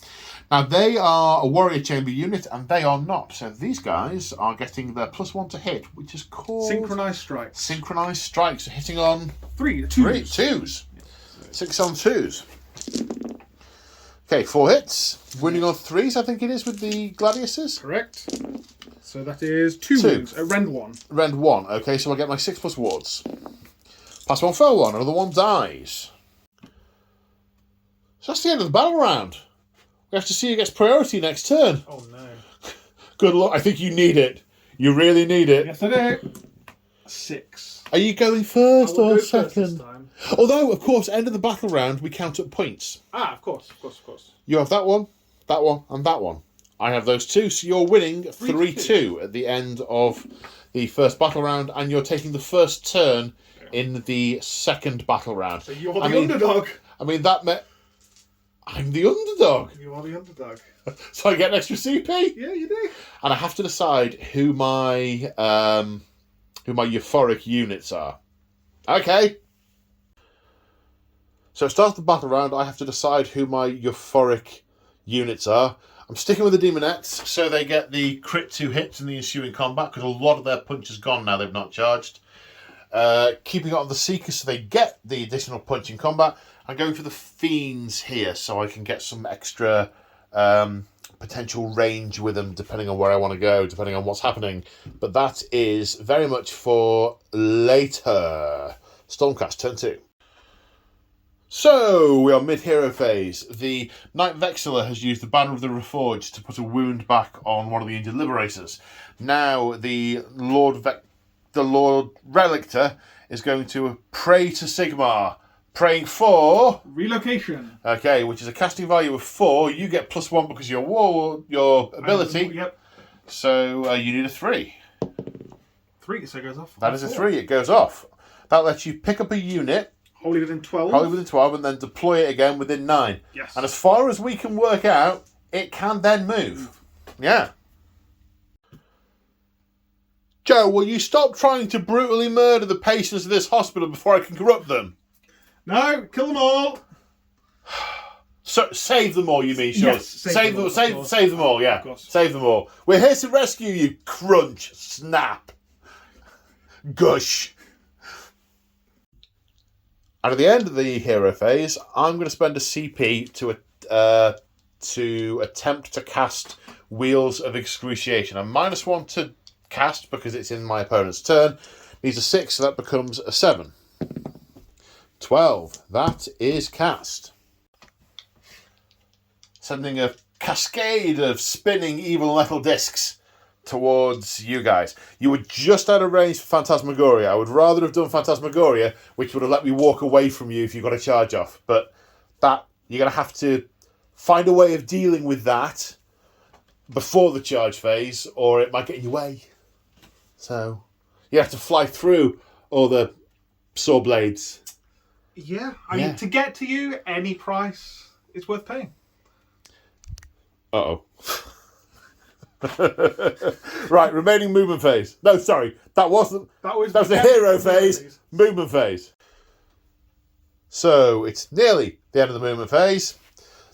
Now, they are a warrior chamber unit, and they are not. So these guys are getting their +1 to hit, which is called... Synchronized strikes. Synchronized strikes. Hitting on... 3, 2s. 6 on 2s. Okay, 4 hits. Winning on 3s, I think it is, with the Gladiuses. Correct. So that is 2 wounds. Rend 1. Rend 1. Okay, so I get my 6+ wards. Pass 1, fail 1. Another one dies. So that's the end of the battle round. We have to see who gets priority next turn. Oh no. Good luck. I think you need it. You really need it. Yes, I do. 6. Are you going first or First this second? time. Although, of course, end of the battle round, we count up points. Of course. You have that one, and that one. I have those 2, so you're winning 3-2 at the end of the first battle round, and you're taking the first turn in the second battle round. So you're the underdog. I mean, that meant I'm the underdog. You are the underdog. So I get an extra CP? Yeah, you do. And I have to decide who my euphoric units are. Okay. So it starts the battle round. I have to decide who my euphoric units are. I'm sticking with the Demonettes, so they get the crit 2 hits in the ensuing combat, because a lot of their punch is gone now they've not charged. Keeping it on the Seekers, so they get the additional punch in combat. I'm going for the Fiends here, so I can get some extra potential range with them, depending on where I want to go, depending on what's happening. But that is very much for later. Stormcast, turn 2. So, we are mid-hero phase. The Knight Vexilla has used the Banner of the Reforged to put a wound back on one of the injured Liberators. Now, the Lord Relictor is going to pray to Sigmar, praying for... Relocation. Okay, which is a casting value of 4. You get +1 because of your ability. Yep. So, you need a 3. 3, so it goes off. That is a 3, it goes off. That lets you pick up a unit... Wholly within 12. Wholly within 12, and then deploy it again within 9. Yes. And as far as we can work out, it can then move. Yeah. Joe, will you stop trying to brutally murder the patients of this hospital before I can corrupt them? No, kill them all. So, save them all, you mean, sure? Yes, save them all, yeah. Of course. Save them all. We're here to rescue you, crunch, snap, gush. And at the end of the hero phase, I'm going to spend a CP to attempt to cast Wheels of Excruciation. I'm -1 to cast because it's in my opponent's turn. Needs a 6, so that becomes a 7. 12. That is cast. Sending a cascade of spinning evil metal discs towards you guys. You were just out of range for Phantasmagoria. I would rather have done Phantasmagoria, which would have let me walk away from you if you got a charge off. But that, you're going to have to find a way of dealing with that before the charge phase, or it might get in your way. So you have to fly through all the saw blades. Yeah, I mean, to get to you, any price is worth paying. Uh-oh. Right, remaining movement phase. No, sorry, that was the hero phase. Movement phase. So it's nearly the end of the movement phase.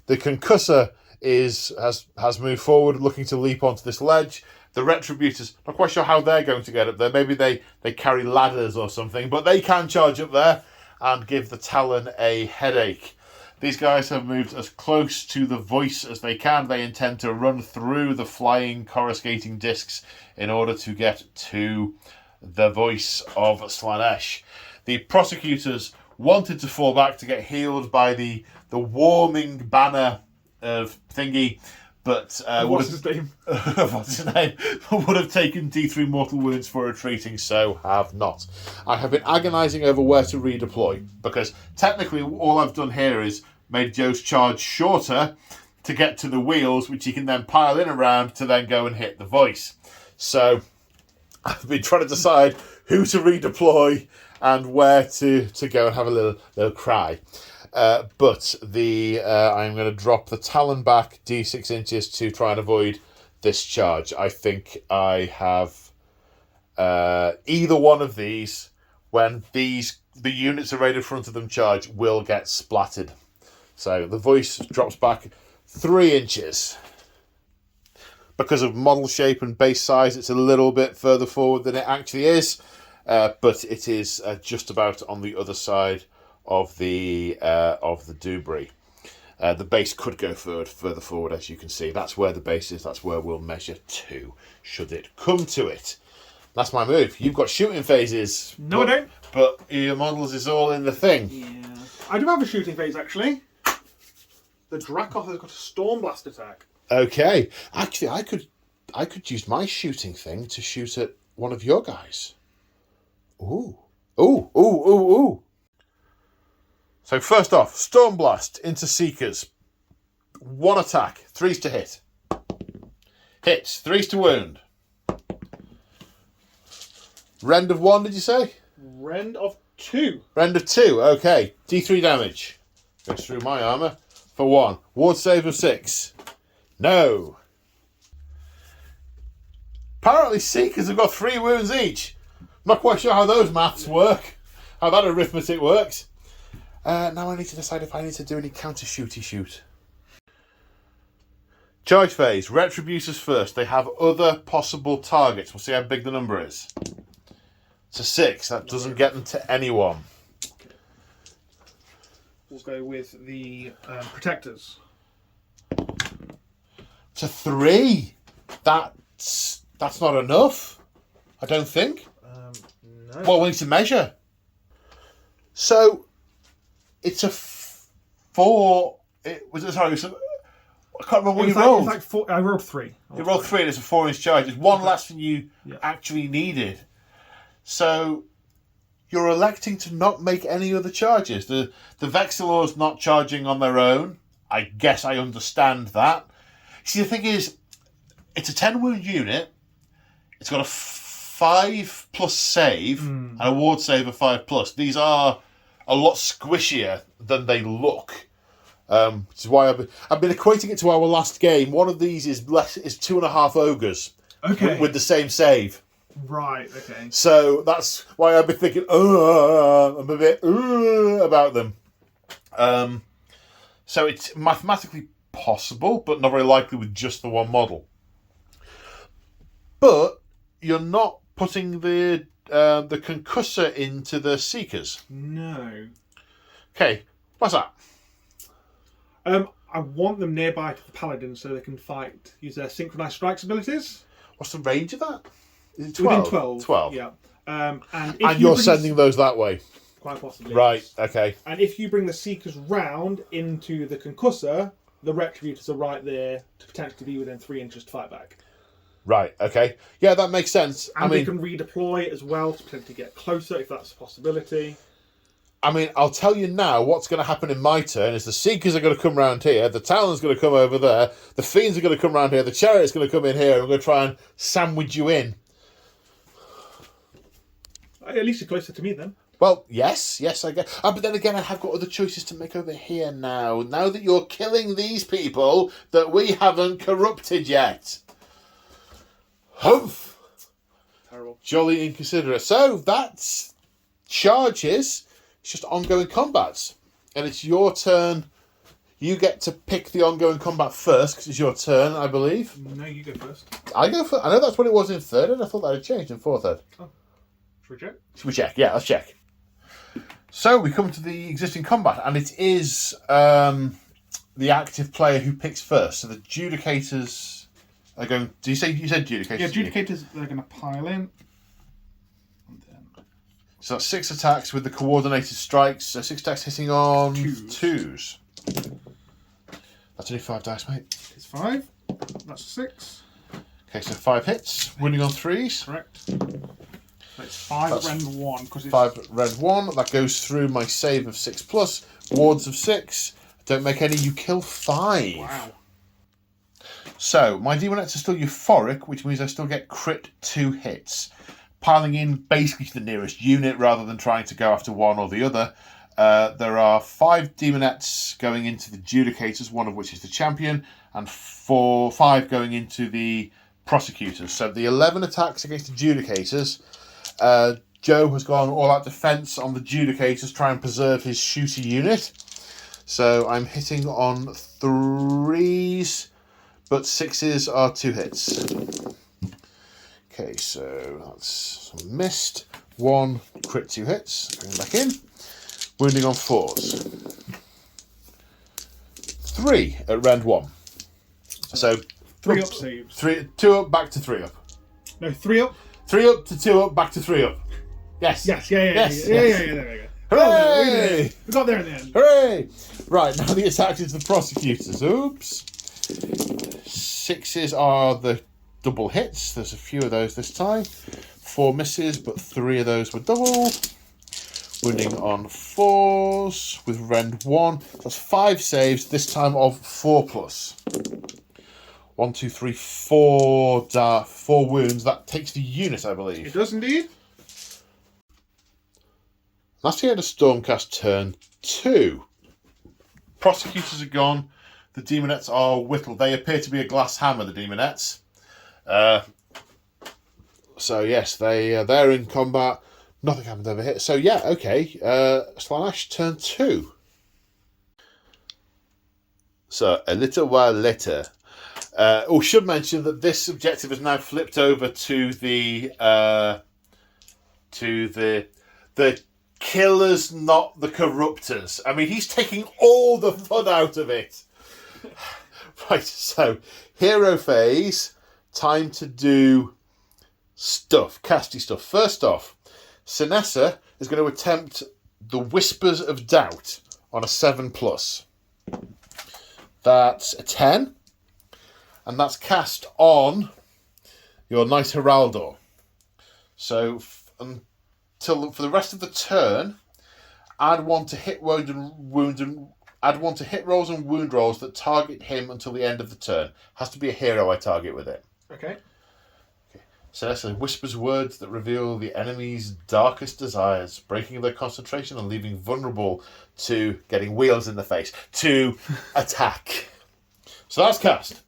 The concussor has moved forward, looking to leap onto this ledge. The retributors, not quite sure how they're going to get up there. Maybe they carry ladders or something, but they can charge up there and give the Talon a headache. These guys have moved as close to the voice as they can. They intend to run through the flying, coruscating discs in order to get to the voice of Slaanesh. The prosecutors wanted to fall back to get healed by the warming banner of thingy, but What's his name? what's his name? Would have taken D3 mortal wounds for retreating, so have not. I have been agonising over where to redeploy, because technically all I've done here is made Joe's charge shorter to get to the wheels, which he can then pile in around to then go and hit the voice. So I've been trying to decide who to redeploy and where to go and have a little cry. But I'm going to drop the Talon back D6 inches to try and avoid this charge. I think I have either one of these, when the units arrayed in front of them charge, will get splattered. So the voice drops back 3 inches. Because of model shape and base size, it's a little bit further forward than it actually is, but it is just about on the other side of the debris. The base could go further forward, as you can see. That's where the base is. That's where we'll measure to, should it come to it. That's my move. You've got shooting phases. No, I don't. But your models is all in the thing. Yeah. I do have a shooting phase, actually. The Dracoth has got a Stormblast attack. Okay. Actually, I could use my shooting thing to shoot at one of your guys. Ooh. Ooh, ooh, ooh, ooh. So first off, Stormblast into Seekers. 1 attack, 3s to hit. Hits, 3s to wound. Rend of 1, did you say? Rend of 2. Rend of 2, okay. D3 damage. Goes through my armour for 1. Ward save of 6. No. Apparently Seekers have got 3 wounds each. Not quite sure how those maths work. How that arithmetic works. Now I need to decide if I need to do any counter-shooty shoot. Charge phase. Retributors first. They have other possible targets. We'll see how big the number is. It's a 6. That doesn't get them to anyone. We'll go with the Protectors. It's a 3. That's not enough. I don't think. No. Well, we need to measure. So it's a 4. I can't remember what you rolled. It's like 4. I rolled 3. You rolled 3 and it's a 4-inch charge. It's one less than you actually needed. So you're electing to not make any other charges. The Vexillor's not charging on their own. I guess I understand that. See, the thing is, it's a 10 wound unit. It's got a 5+ save and a ward save of 5+. These are a lot squishier than they look. Which is why I've been equating it to our last game. One of these is 2.5 ogres. Okay. With the same save. Right, okay. So that's why I've been thinking, I'm a bit about them. So it's mathematically possible, but not very likely with just the one model. But you're not putting the concussor into the Seekers. No. Okay, what's that? I want them nearby to the Paladins so they can use their synchronized strikes abilities. What's the range of that? Is it 12? Within 12. 12. Yeah. And you're sending those that way? Quite possibly. Right, okay. And if you bring the Seekers round into the concussor, the Retributors are right there to potentially be within 3 inches to fight back. Right, okay. Yeah, that makes sense. And they can redeploy as well to potentially get closer if that's a possibility. I mean, I'll tell you now what's going to happen in my turn is the Seekers are going to come round here, the Talon's going to come over there, the Fiends are going to come round here, the Chariot's going to come in here, and we're going to try and sandwich you in. At least you're closer to me then. Well, yes, I guess. But then again, I have got other choices to make over here now. Now that you're killing these people that we haven't corrupted yet. Humph! Terrible. Jolly inconsiderate. So, that's charges. It's just ongoing combats. And it's your turn. You get to pick the ongoing combat first, because it's your turn, I believe. No, you go first. I go first. I know that's what it was in third, and I thought that had changed in fourth. Oh. Should we check? Should we check? Yeah, let's check. So we come to the existing combat, and it is the active player who picks first. So the Judicators are going. You said Judicators? Yeah, Judicators, they're going to pile in. And then... So that's 6 attacks with the coordinated strikes. So 6 attacks hitting on twos. That's only 5 dice, mate. It's 5. That's 6. Okay, so 5 hits. Wounding on 3s. Correct. So it's 5 rend 1. Because it's 5 rend 1. That goes through my save of 6+. Wards of 6. Don't make any. You kill 5. Wow. So, my Demonettes are still euphoric, which means I still get crit 2 hits. Piling in basically to the nearest unit rather than trying to go after one or the other. There are 5 Demonettes going into the Judicators, one of which is the champion, and 5 going into the Prosecutors. So the 11 attacks against the Judicators. Joe has gone all out defense on the Judicators, trying to preserve his shooter unit. So I'm hitting on 3s, but 6s are 2 hits. Okay, so that's missed. 1, crit 2 hits. Going back in. Wounding on 4s. 3 at rend 1. So 3 up saves. 2 up, back to 3 up. No, 3 up. 3 up to 2 up, back to 3 up. Yes. Yes, Yes, yeah, there we go. Hooray! We got there in the end. Hooray! Right, now the attack is the Prosecutors. Oops. 6s are the double hits. There's a few of those this time. 4 misses, but 3 of those were double. Wounding on 4s with rend 1. That's 5 saves, this time of 4+. 1, 2, 3, 4 wounds. That takes the unit, I believe. It does indeed. That's the end of Stormcast turn 2. Prosecutors are gone. The Demonettes are whittled. They appear to be a glass hammer, the Demonettes. So yes, they're in combat. Nothing happened over here. So yeah, okay. Slaanesh turn 2. So a little while later. Should mention that this objective is now flipped over to the killers, not the corruptors. I mean, he's taking all the fun out of it. Right, so hero phase. Time to do stuff, casty stuff. First off, Sinessa is going to attempt the Whispers of Doubt on a 7+. That's a 10. And that's cast on your Knight Heraldor. So for the rest of the turn, add 1 to hit add 1 to hit rolls and wound rolls that target him until the end of the turn. Has to be a hero I target with it. Okay. So that's whispers words that reveal the enemy's darkest desires, breaking their concentration and leaving vulnerable to getting wheels in the face, to attack. So that's cast.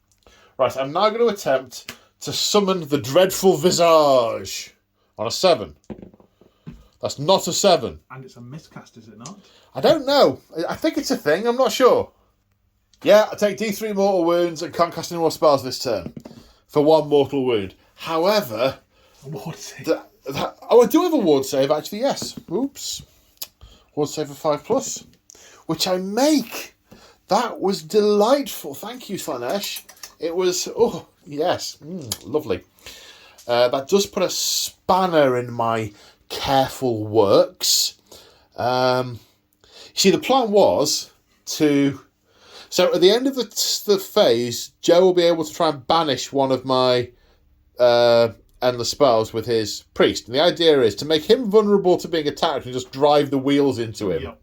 Right, I'm now going to attempt to summon the Dreadful Visage on a 7. That's not a 7. And it's a miscast, is it not? I don't know. I think it's a thing. I'm not sure. Yeah, I take D3 mortal wounds and can't cast any more spells this turn for 1 mortal wound. However, Ward save. I do have a ward save, actually, yes. Oops. Ward save of 5+, which I make. That was delightful. Thank you, Slaanesh. It was, oh, yes, lovely. That does put a spanner in my careful works. See, the plan was to... So at the end of the phase, Joe will be able to try and banish one of my endless spells with his priest. And the idea is to make him vulnerable to being attacked and just drive the wheels into him. Yep.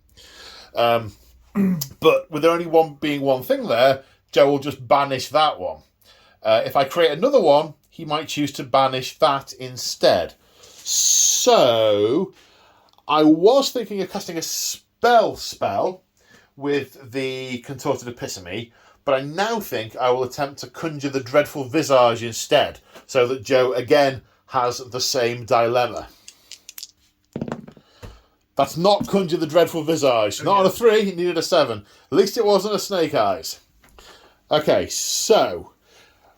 But with there only being one thing there, Joe will just banish that one. If I create another one, he might choose to banish that instead. So I was thinking of casting a spell with the Contorted Epitome, but I now think I will attempt to conjure the Dreadful Visage instead, so that Joe again has the same dilemma. That's not conjure the Dreadful Visage. Not on a 3, it needed a 7. At least it wasn't a Snake Eyes. Okay, so,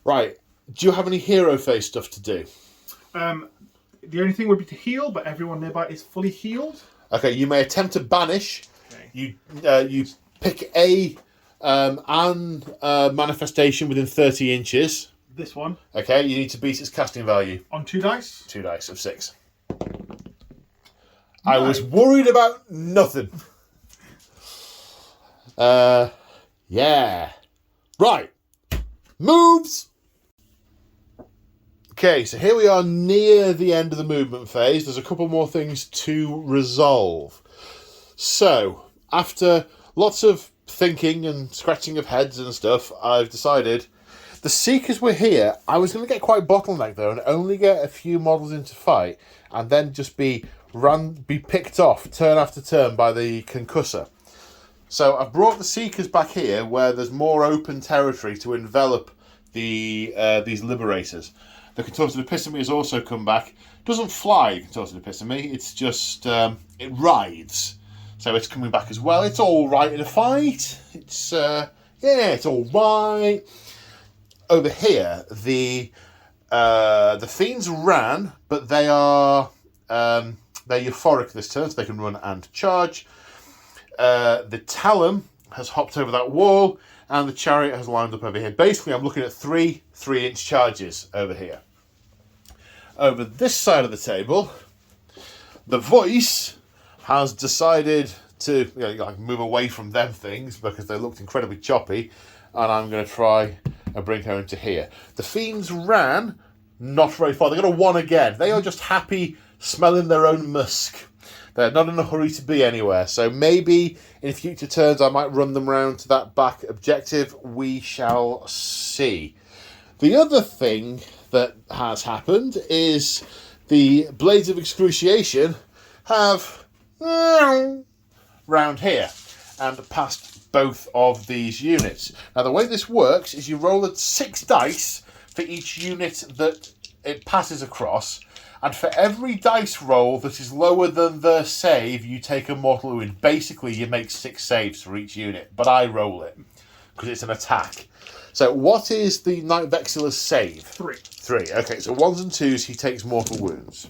right, do you have any hero phase stuff to do? The only thing would be to heal, but everyone nearby is fully healed. Okay, you may attempt to banish. Okay. You pick a manifestation within 30 inches. This one. Okay, you need to beat its casting value. On 2 dice? 2 dice of 6. No. I was worried about nothing. Yeah. Right. Moves! Okay, so here we are near the end of the movement phase. There's a couple more things to resolve. So, after lots of thinking and scratching of heads and stuff, I've decided the Seekers were here. I was going to get quite bottlenecked though and only get a few models into fight and then just be picked off turn after turn by the Concussor. So I've brought the Seekers back here where there's more open territory to envelop these Liberators. The Contorted Episteme has also come back. It doesn't fly, the Contorted Episteme, it's just, it rides. So it's coming back as well. It's all right in a fight. It's, it's all right. Over here, the Fiends ran, but they're euphoric this turn, so they can run and charge. The Talon has hopped over that wall, and the Chariot has lined up over here. Basically, I'm looking at 3 3-inch charges over here. Over this side of the table, the Voice has decided to move away from them things because they looked incredibly choppy, and I'm going to try and bring her into here. The Fiends ran not very far. They're going to 1 again. They are just happy smelling their own musk. They're not in a hurry to be anywhere. So maybe in future turns I might run them round to that back objective. We shall see. The other thing that has happened is the Blades of Excruciation have round here and past both of these units. Now the way this works is you roll 6 dice for each unit that it passes across, and for every dice roll that is lower than the save, you take a mortal wound. Basically, you make 6 saves for each unit, but I roll it because it's an attack. So what is the Knight Vexilla's save? 3. 3. Okay, so 1s and 2s, he takes mortal wounds.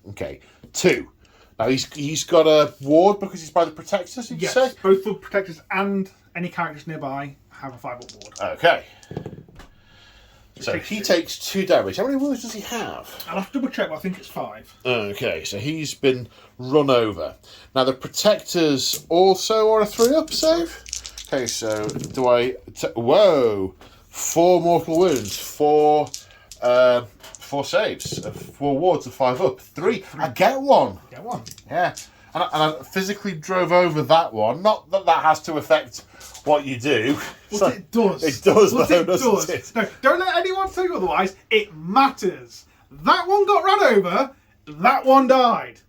Okay, 2. Now he's got a ward because he's by the Protectors, did you say? Yes, both the Protectors and any characters nearby have a 5-up ward. Okay. So he takes 2 damage. How many wounds does he have? I'll have to double check, but I think it's 5. Okay, so he's been run over. Now the Protectors also are a 3-up save? Okay, so do I... Whoa! 4 mortal wounds. 4 saves. 4 wards of 5-up. 3. I get 1. Get 1. Yeah. And I physically drove over that one. Not that that has to affect what you do. What it does. It does, though, doesn't it? No, don't let anyone tell you otherwise. It matters. That one got run over. That one died.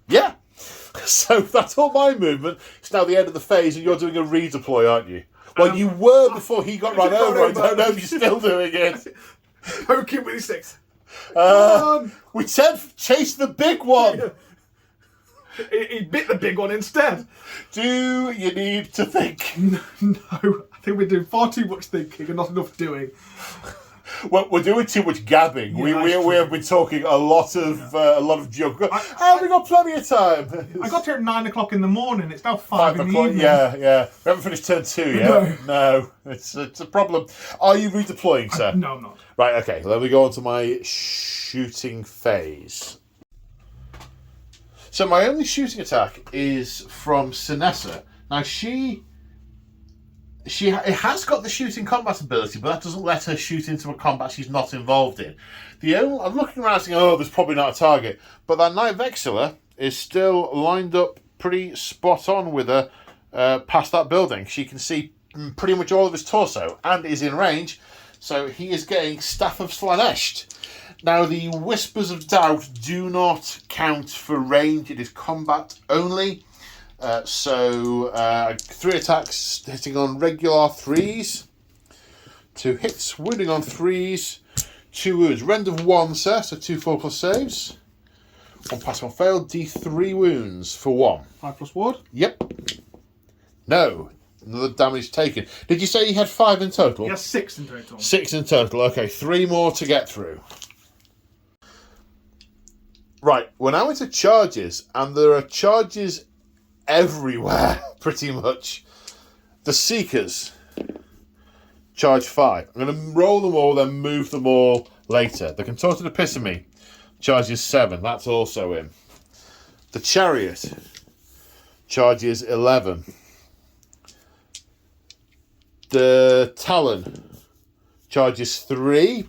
Yeah. So that's all my movement. It's now the end of the phase, and you're doing a redeploy, aren't you? Well, you were before he got run over. I don't know if you're still doing it. Poke him with his sticks. We said chase the big one. He bit the big one instead. Do you need to think? No, I think we're doing far too much thinking and not enough doing. Well, we're doing too much gabbing. Yeah, we have been talking a lot of junk. We got plenty of time. I got here at 9 o'clock in the morning. It's now 5 in the evening. Yeah. We haven't finished turn 2 yet. No. It's a problem. Are you redeploying, sir? No, I'm not. Right. Okay. Let me go on to my shooting phase. So my only shooting attack is from Sinessa. Now it has got the shooting combat ability, but that doesn't let her shoot into a combat she's not involved in. I'm looking around saying, there's probably not a target, but that Knight Vexilla is still lined up pretty spot on with her past that building. She can see pretty much all of his torso and is in range, so he is getting Staff of Slaanesh. Now, the Whispers of Doubt do not count for range. It is combat only. 3 attacks hitting on regular 3s. 2 hits, wounding on 3s. 2 wounds. Rend of 1, sir, so 2 4+ saves. 1 pass, 1 failed. D3 wounds for 1. 5+ ward? Yep. No. Another damage taken. Did you say he had 5 in total? He has 6 in total. 6 in total. Okay, 3 more to get through. Right, we're now into charges, and there are charges everywhere, pretty much. The Seekers, charge 5. I'm going to roll them all, then move them all later. The Contorted Episteme, charges 7. That's also in. The Chariot, charges 11. The Talon charges 3.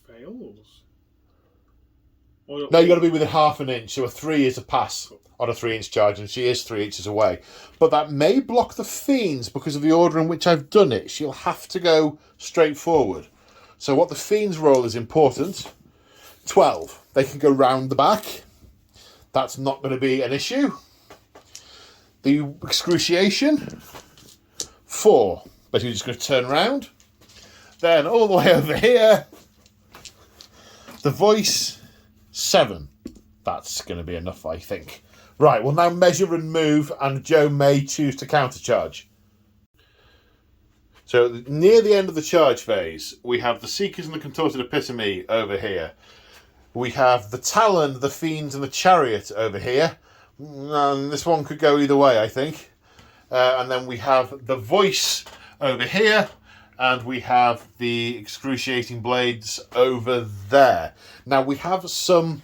Fails. No, you got to be within half an inch, so a 3 is a pass on a 3-inch charge, and she is 3 inches away. But that may block the Fiends because of the order in which I've done it. She'll have to go straight forward. So what the Fiends roll is important. 12. They can go round the back. That's not going to be an issue. The Excruciation, 4. Basically just going to turn around. Then all the way over here, the Voice, 7. That's going to be enough, I think. Right, we'll now measure and move, and Joe may choose to countercharge. So near the end of the charge phase, we have the Seekers and the Contorted Epitome over here. We have the Talon, the Fiends, and the Chariot over here. And this one could go either way, I think. And then we have the Voice over here, and we have the Excruciating Blades over there. Now we have some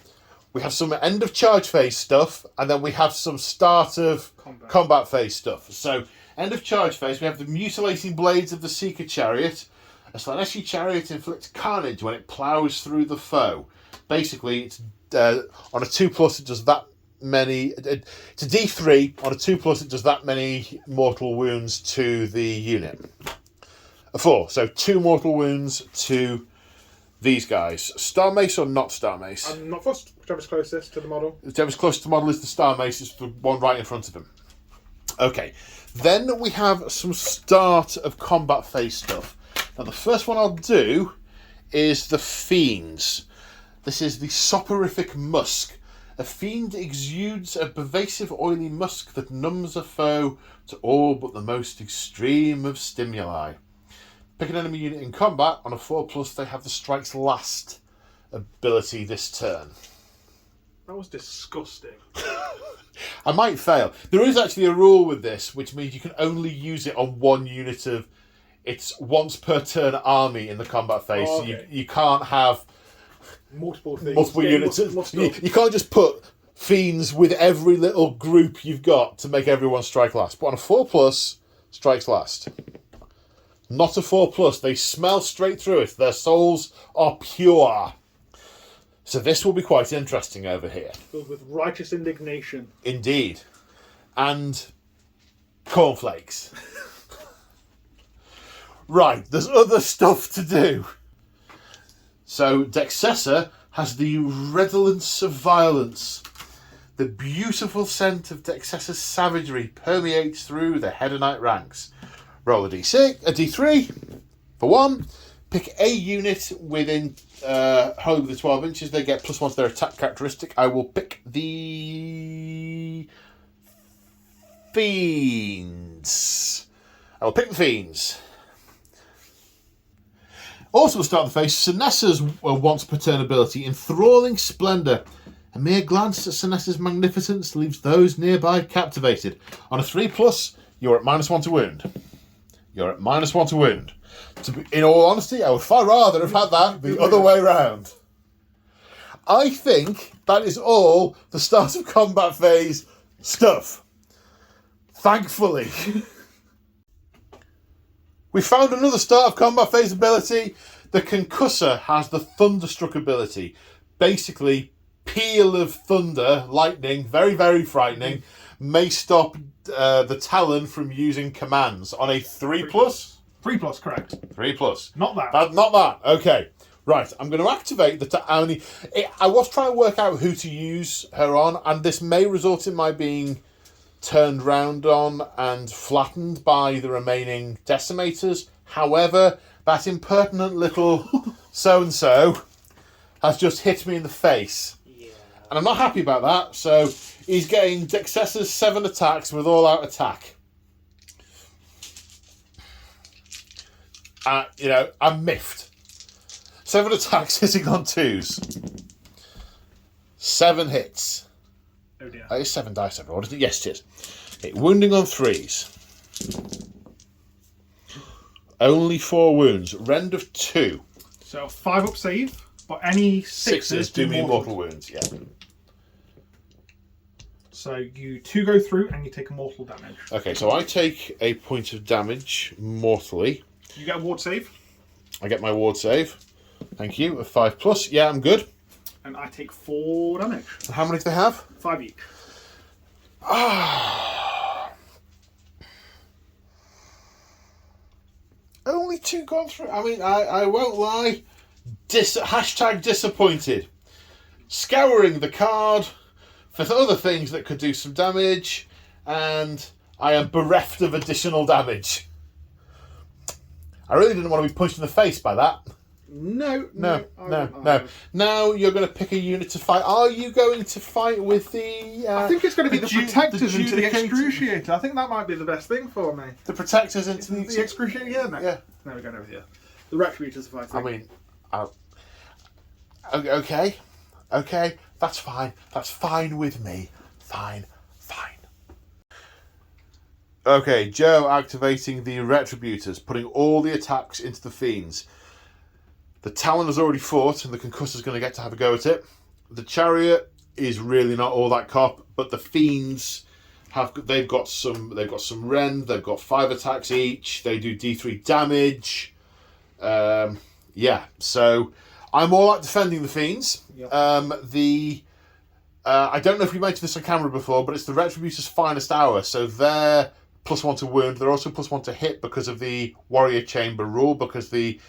end of charge phase stuff, and then we have some start of combat phase stuff. So end of charge phase, we have the Mutilating Blades of the Seeker Chariot. A Slaanesh chariot inflicts carnage when it ploughs through the foe. Basically, it's on a 2+, it does that many. It's a D3 on a 2+. It does that many mortal wounds to the unit. A 4, so 2 mortal wounds to these guys. Star Mace or not Star Mace? I'm not fussed. Whichever's closest to the model. Whichever's closest to the model is the Star Mace. It's the one right in front of him. Okay, then we have some start of combat phase stuff. Now the first one I'll do is the Fiends. This is the Soporific Musk. A fiend exudes a pervasive oily musk that numbs a foe to all but the most extreme of stimuli. Pick an enemy unit in combat. On a 4+, they have the Strikes Last ability this turn. That was disgusting. I might fail. There is actually a rule with this, which means you can only use it on one unit of... It's once per turn army in the combat phase, Oh, so okay. you can't have... Multiple things. Multiple units. Multiple You can't just put Fiends with every little group you've got to make everyone strike last. But on a 4+, strikes last. Not a 4+. They smell straight through it. Their souls are pure. So this will be quite interesting over here. Filled with righteous indignation. Indeed. And cornflakes. Right, there's other stuff to do. So Dexessa has the redolence of violence. The beautiful scent of Dexessa's savagery permeates through the Hedonite ranks. Roll a D3 for 1. Pick a unit within over the 12 inches. They get +1 to their attack characteristic. I will pick the Fiends. I will pick the Fiends. Also, to start the phase, Sinessa's once per turn ability, Enthralling Splendour. A mere glance at Sinessa's magnificence leaves those nearby captivated. On a 3+, you're at -1 to wound. You're at -1 to wound. In all honesty, I would far rather have had that the other way round. I think that is all the start of combat phase stuff. Thankfully. We found another start of combat phase ability. The Concussor has the Thunderstruck ability. Basically, peal of thunder, lightning, very, very frightening, may stop the Talon from using commands. On a 3+? 3+, correct. 3+. Not that. Not that. Okay. Right, I'm going to activate the... I was trying to work out who to use her on, and this may result in my being turned round on and flattened by the remaining decimators. However, that impertinent little so-and-so has just hit me in the face. Yeah. And I'm not happy about that, so he's getting Dexessa's 7 attacks with all-out attack. I'm miffed. 7 attacks hitting on 2s. 7 hits. Oh dear. That is 7 dice overall, isn't it? Yes, it is. Okay, wounding on 3s. Only 4 wounds. Rend of 2. So 5 up save, but any 6s do me mortal wounds, yeah. So you 2 go through and you take a mortal damage. Okay, so I take a point of damage mortally. You get a ward save. I get my ward save. Thank you. A 5+. Yeah, I'm good. And I take 4 damage. So how many do they have? 5 each. Only 2 gone through. I mean, I won't lie. Hashtag disappointed. Scouring the card for other things that could do some damage, and I am bereft of additional damage. I really didn't want to be punched in the face by that. No. Now you're going to pick a unit to fight. Are you going to fight with the... I think it's going to be the Protectors into the Judicator? Excruciator. I think that might be the best thing for me. The Protectors into The Excruciator, yeah, no. Yeah. No, we're going over here. The Retributors, if I think. I mean... Okay. That's fine. That's fine with me. Fine. Okay, Joe activating the Retributors, putting all the attacks into the Fiends. The Talon has already fought, and the Concussor's going to get to have a go at it. The Chariot is really not all that cop, but the Fiends they've got some rend. They've got 5 attacks each. They do D3 damage. Yeah, so I'm all out defending the Fiends. Yep. I don't know if we mentioned this on camera before, but it's the Retributor's finest hour. So they're +1 to wound. They're also +1 to hit because of the Warrior Chamber rule, because the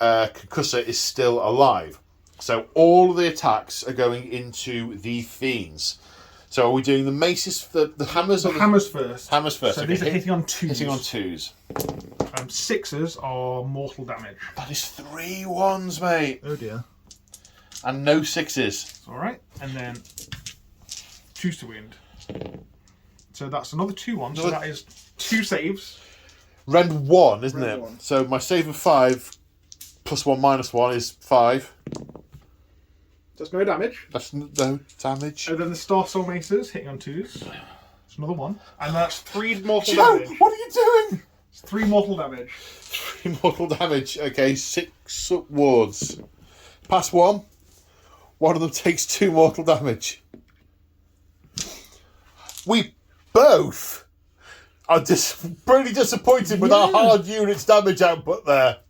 Concussor is still alive. So all of the attacks are going into the Fiends. So are we doing the maces, the hammers? Or Hammers first. Hammers first. So okay. these are hitting on 2s. Hitting on 2s. 6s are mortal damage. That is 3 1s, mate. Oh dear. And no 6s. Alright, and then 2s to wound. So that's another 2 1s, so that is 2 saves. Rend 1, isn't Rend it? 1. So my save of 5 +1 -1 is 5. That's no damage. That's no damage. And then the Star Soul Maces hitting on 2s. That's another 1. And that's 3 mortal Joe, damage. what are you doing? It's 3 mortal damage. 3 mortal damage. Okay, 6 wards. Pass 1. One of them takes 2 mortal damage. We both are pretty disappointed with our hard units damage output there.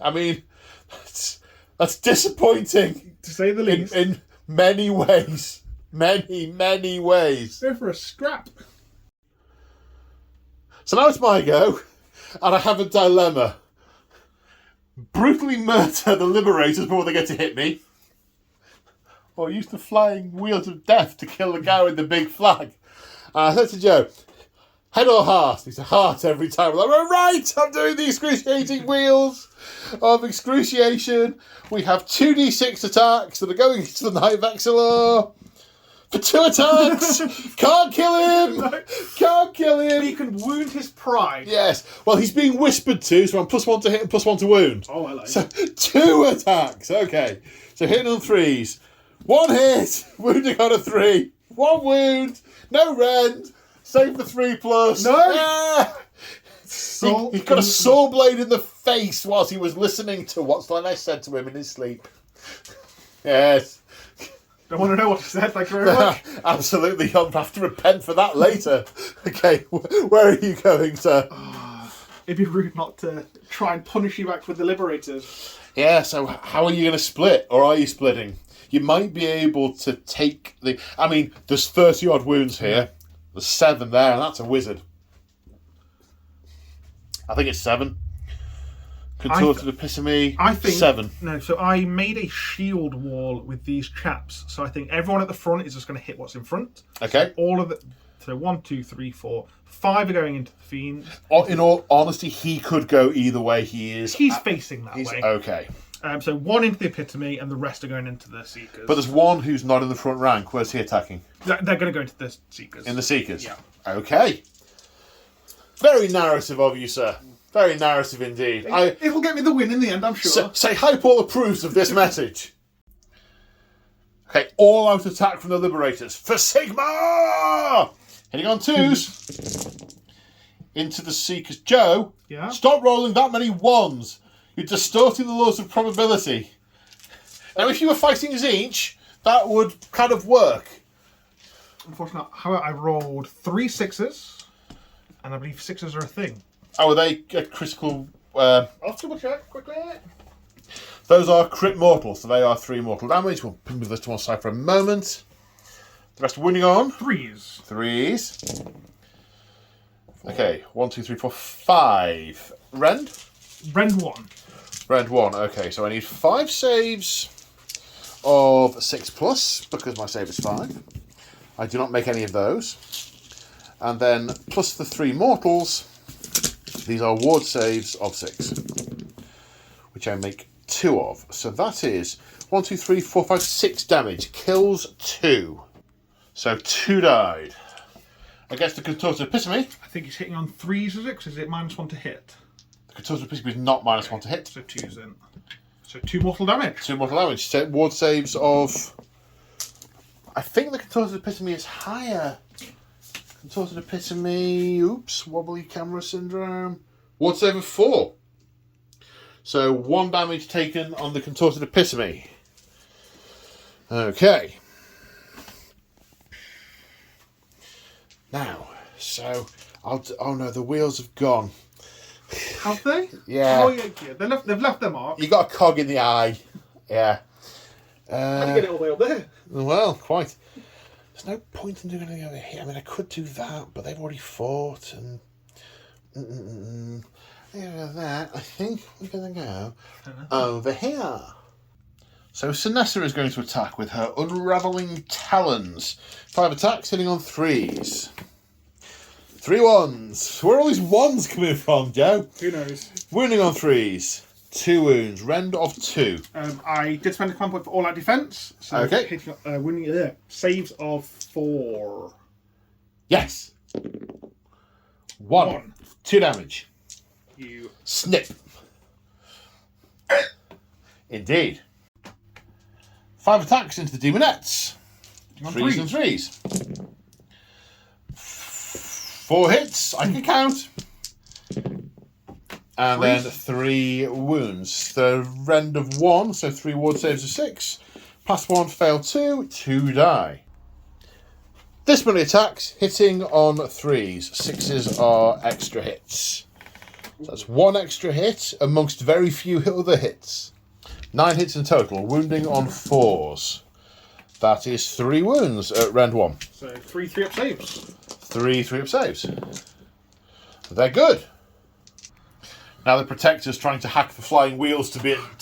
I mean, that's disappointing. To say the least. In many ways. Many ways. Go for a scrap. So now it's my go, and I have a dilemma. Brutally murder the Liberators before they get to hit me, or use the flying wheels of death to kill the guy with the big flag. I said to Joe, head or heart? He said, heart every time. I'm like, right, I'm doing the excruciating wheels of excruciation. We have 2d6 attacks that are going into the Knight of Excelsis for 2 attacks. Can't kill him. Can't kill him. You can wound his pride. Yes. Well, he's being whispered to, so I'm +1 to hit and +1 to wound. Oh, I like So 2 attacks. Okay. So hitting on 3s. 1 hit. Wounding on a 3. 1 wound. No rend. Save the 3+. No. Yeah. He got a saw blade in the face whilst he was listening to what Slaanesh said to him in his sleep. Yes. Don't want to know what he said, thank you very much. Absolutely. I'll have to repent for that later. Okay. Where are you going, sir? It'd be rude not to try and punish you back with the Liberators. Yeah, so how are you going to split? Or are you splitting? You might be able to take the... I mean, there's 30 odd wounds here. There's 7 there, and that's a wizard. I think it's 7. Contorted Epitome, I think 7. No, so I made a shield wall with these chaps. So I think everyone at the front is just going to hit what's in front. Okay. So all of the... So 1, 2, 3, 4, 5 are going into the Fiends. In all honesty, he could go either way. He's facing that way. Okay. So 1 into the Epitome, and the rest are going into the Seekers. But there's 1 who's not in the front rank. Where's he attacking? They're going to go into the Seekers. In the Seekers? Yeah. Okay. Very narrative of you, sir. Very narrative indeed. It will get me the win in the end, I'm sure. Say hi, Paul approves of this message. Okay, all out attack from the Liberators. For Sigma! Hitting on 2s. Into the Seekers. Joe, Yeah? stop rolling that many 1s. You're distorting the laws of probability. Now, if you were fighting Zinch, that would kind of work. Unfortunately, however, I rolled 3 6s, and I believe 6s are a thing. Oh, are they critical? I'll double check quickly. Those are crit mortal, so they are 3 mortal damage. We'll move this to one side for a moment. The rest wounding on. 3s. 3s. Okay, 1, 2, 3, 4, 5. Rend? Rend 1. Rend 1, okay, so I need 5 saves of 6+, because my save is 5. I do not make any of those. And then, plus the 3 mortals, these are ward saves of 6, which I make 2 of. So that is 1, 2, 3, 4, 5, 6 damage. Kills 2. So 2 died. Against the Contorted Epitome. I think he's hitting on 3s, is it? Because is it -1 to hit? The Contorted Epitome is not -1 to hit. So 2s then. So 2 mortal damage. 2 mortal damage. Ward saves of... I think the Contorted Epitome is higher. Contorted Epitome... Oops. Wobbly camera syndrome. Ward save of 4. So 1 damage taken on the Contorted Epitome. Okay. Now, so... oh no, the wheels have gone. Have they? Yeah. Oh, yeah. They've left their mark. You got a cog in the eye. Yeah. How do you get it all the way up there? Well, quite. There's no point in doing anything over here. I mean, I could do that, but they've already fought, and... Yeah, that, I think we're going to go over here. So Slaanesh is going to attack with her Unraveling Talons. 5 attacks, hitting on 3s. 3 1s. Where are all these 1s coming from, Joe? Who knows? Wounding on 3s. 2 wounds. Rend of 2. I did spend a command point for all-out defense. So Okay. hitting, wounding, saves of 4. Yes. 1. 2 damage. You Snip. Indeed. 5 attacks into the demonettes. on 3s and 3s. 4 hits, I can count. And then 3 wounds. The rend of 1, so 3 ward saves of 6. Pass 1, fail 2, 2 die. This many attacks, hitting on 3s. 6s are extra hits. So that's 1 extra hit amongst very few other hits. 9 hits in total, wounding on 4s. That is 3 wounds at rend 1. So 3 3-up saves. 3 3-up saves. They're good. Now the Protector's trying to hack the flying wheels to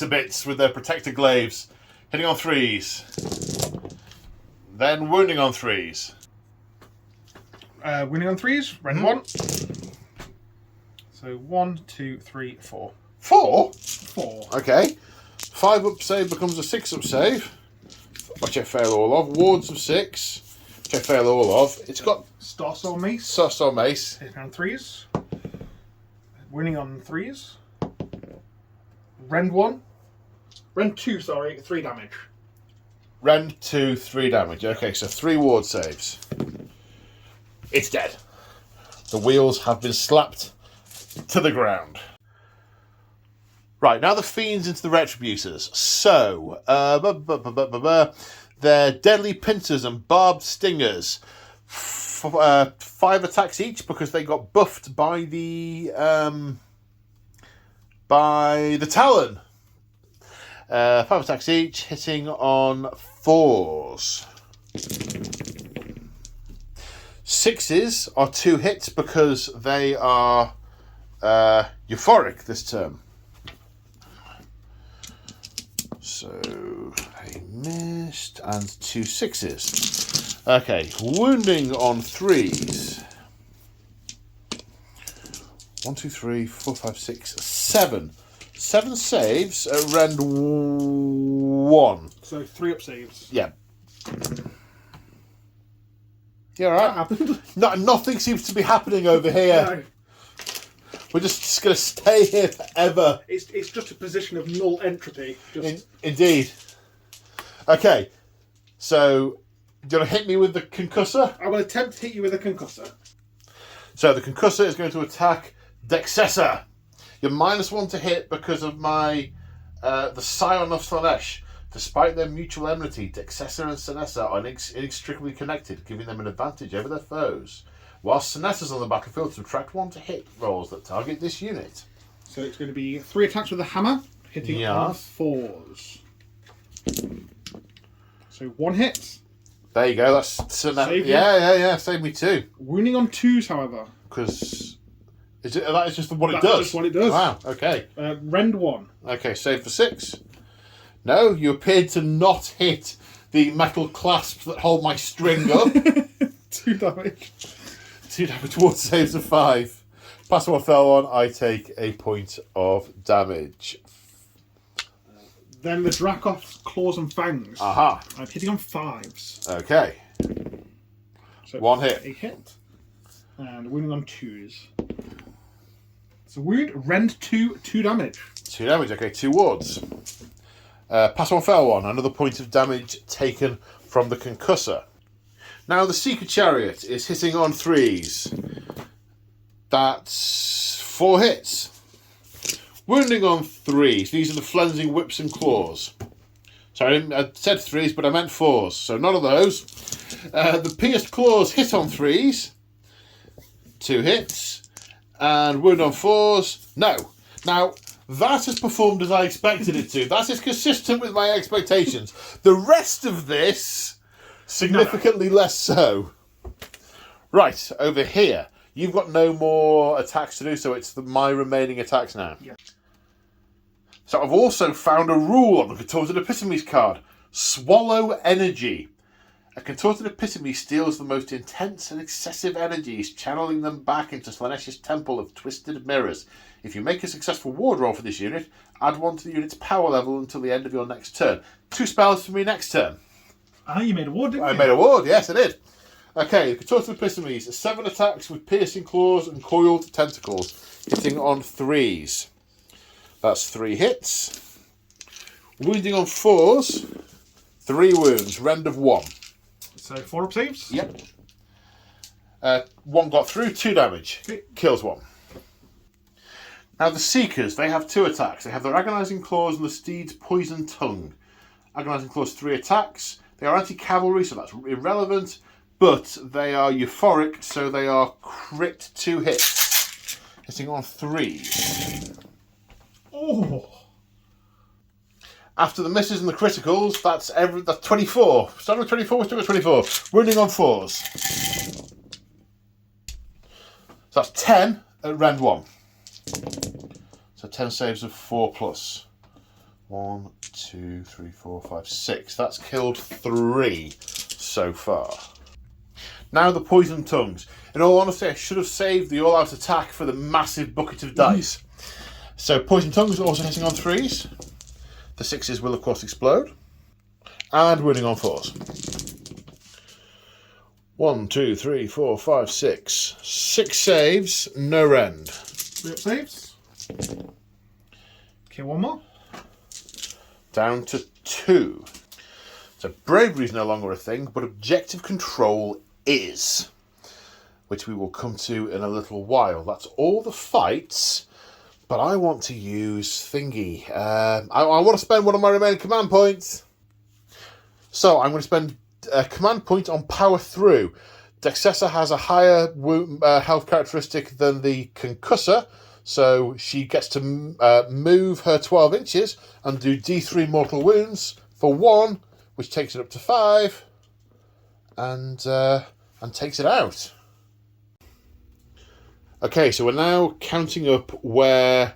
bits with their Protector glaives. Hitting on 3s. Then wounding on 3s. Wounding on 3s. Rend 1. So 1, 2, 3, 4. 4? 4. Okay. 5-up save becomes a 6-up save, which I fail all of. Wards of 6, which I fail all of. It's got Star Soul Mace. Star Mace. Hitting on 3s. Winning on 3s. Rend 1. Rend 2, sorry. 3 damage. Rend 2, 3 damage. Okay, so 3 ward saves. It's dead. The wheels have been slapped to the ground. Right, now the fiends into the retributors. So, they're deadly pincers and barbed stingers. 5 attacks each because they got buffed by the talon. 5 attacks each, hitting on 4s. 6s are 2 hits because they are euphoric this term. So, I missed, and 2 6s. Okay, wounding on 3s. 1, 2, 3, 4, 5, 6, 7. 7 saves at rend 1. So 3-up saves. Yeah. You alright? Happened. Nothing seems to be happening over here. No, We're just going to stay here forever. It's just a position of null entropy. Just Indeed. Okay, so do you want to hit me with the concussor? I will attempt to hit you with a concussor. So the concussor is going to attack Dexessa. You're -1 to hit because of my the Scion of Slaanesh. Despite their mutual enmity, Excelsis and Slaanesh are inextricably connected, giving them an advantage over their foes. While Slaanesh is on the battlefield, subtract 1 to hit rolls that target this unit. So it's going to be 3 attacks with a hammer, hitting on 4s. So 1 hit. There you go. That's Save you. yeah. Save me 2. Wounding on 2s, however. Because that is just what it That's does. just what it does. Wow. Okay. Rend 1. Okay. Save for 6. No, you appeared to not hit the metal clasps that hold my string up. 2 damage. 2 damage towards saves of 5. Pass one fell on. I take a point of damage. Then the Dracoth's claws and fangs. Aha. I'm hitting on 5s. Okay. So 1 hit. A hit. And wounding on 2s. So wound, rend 2, 2 damage. 2 damage. Okay, 2 wards. Pass one fell one. Another point of damage taken from the concussor. Now the Seeker Chariot is hitting on 3s. That's 4 hits. Wounding on 3s. These are the flensing whips and claws. Sorry, I said 3s, but I meant 4s. So none of those. The pierced claws hit on 3s. 2 hits. And wound on 4s. No. Now, that has performed as I expected it to. That is consistent with my expectations. The rest of this, significantly less so. Right, over here. You've got no more attacks to do, so it's my remaining attacks now. Yeah. So I've also found a rule on the Contorted Epitomes card. Swallow energy. A Contorted Epitome steals the most intense and excessive energies, channeling them back into Slaanesh's Temple of Twisted Mirrors. If you make a successful ward roll for this unit, add 1 to the unit's power level until the end of your next turn. 2 spells for me next turn. Ah, you made a ward, didn't you? I made a ward, yes I did. Okay, the Contorted Epitomes, 7 attacks with piercing claws and coiled tentacles, hitting on 3s. That's 3 hits. Wounding on 4s, 3 wounds, rend of 1. So 4 up saves? Yep. 1 got through, 2 damage. Okay. Kills 1. Now the Seekers, they have 2 attacks. They have their Agonizing Claws and the Steed's Poison Tongue. Agonizing Claws, 3 attacks. They are anti-cavalry, so that's irrelevant. But they are euphoric, so they are crit 2 hits. Hitting on 3s. Oh! After the misses and the criticals, that's 24. Starting with 24, we're still at 24. Wounding on 4s. So that's 10 at rend 1. So 10 saves of 4 plus. 1, 2, 3, 4, 5, 6. That's killed 3 so far. Now the Poison Tongues. In all honesty, I should have saved the all-out attack for the massive bucket of dice. So Poison Tongues are also hitting on 3s. The 6s will of course explode. And wounding on 4s. 1, 2, 3, 4, 5, 6. 6 saves, no rend. 3 up saves. Okay, 1 more. Down to 2. So bravery is no longer a thing, but objective control is. Which we will come to in a little while. That's all the fights. But I want to use thingy. I want to spend one of my remaining command points. So I'm going to spend a command point on Power Through. Excelsis has a higher health characteristic than the concussor, so she gets to move her 12 inches and do D3 mortal wounds for 1, which takes it up to 5, and takes it out. Okay, so we're now counting up where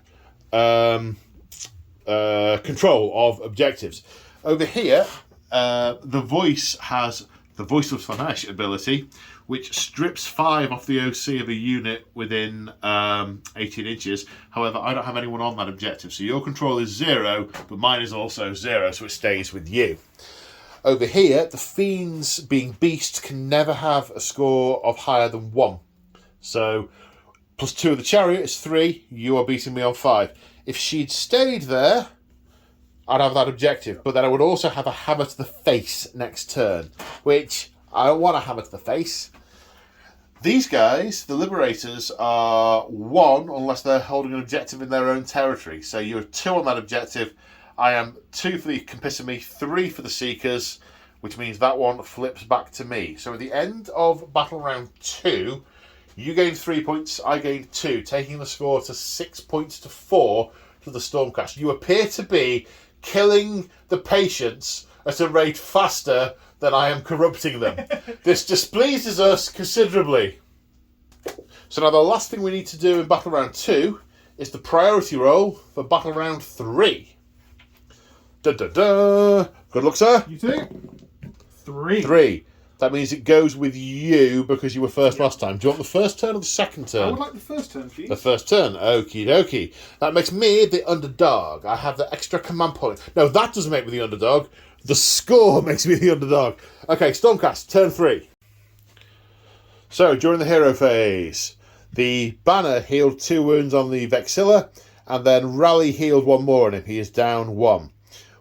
control of objectives. Over here, the voice has the Voice of Slaanesh ability, which strips 5 off the OC of a unit within 18 inches. However, I don't have anyone on that objective, so your control is 0, but mine is also 0, so it stays with you. Over here, the Fiends, being beasts, can never have a score of higher than 1. So plus 2 of the chariot is 3. You are beating me on 5. If she'd stayed there, I'd have that objective. But then I would also have a hammer to the face next turn, which I don't want a hammer to the face. These guys, the Liberators, are 1 unless they're holding an objective in their own territory. So you're 2 on that objective, I am 2 for the Compissimi, 3 for the Seekers, which means that one flips back to me. So at the end of battle round 2, you gained 3 points, I gained 2, taking the score to 6 points to 4 to the Stormcast. You appear to be killing the patients at a rate faster than I am corrupting them. This displeases us considerably. So now the last thing we need to do in battle round 2 is the priority roll for battle round 3. Da da da. Good luck, sir. You too. 3. 3. That means it goes with you because you were first last time. Do you want the first turn or the second turn? I would like the first turn, please. The first turn. Okie dokie. That makes me the underdog. I have the extra command point. No, that doesn't make me the underdog. The score makes me the underdog. Okay, Stormcast, turn 3. So, during the hero phase, the banner healed 2 wounds on the Vexilla, and then Rally healed 1 more on him. He is down 1.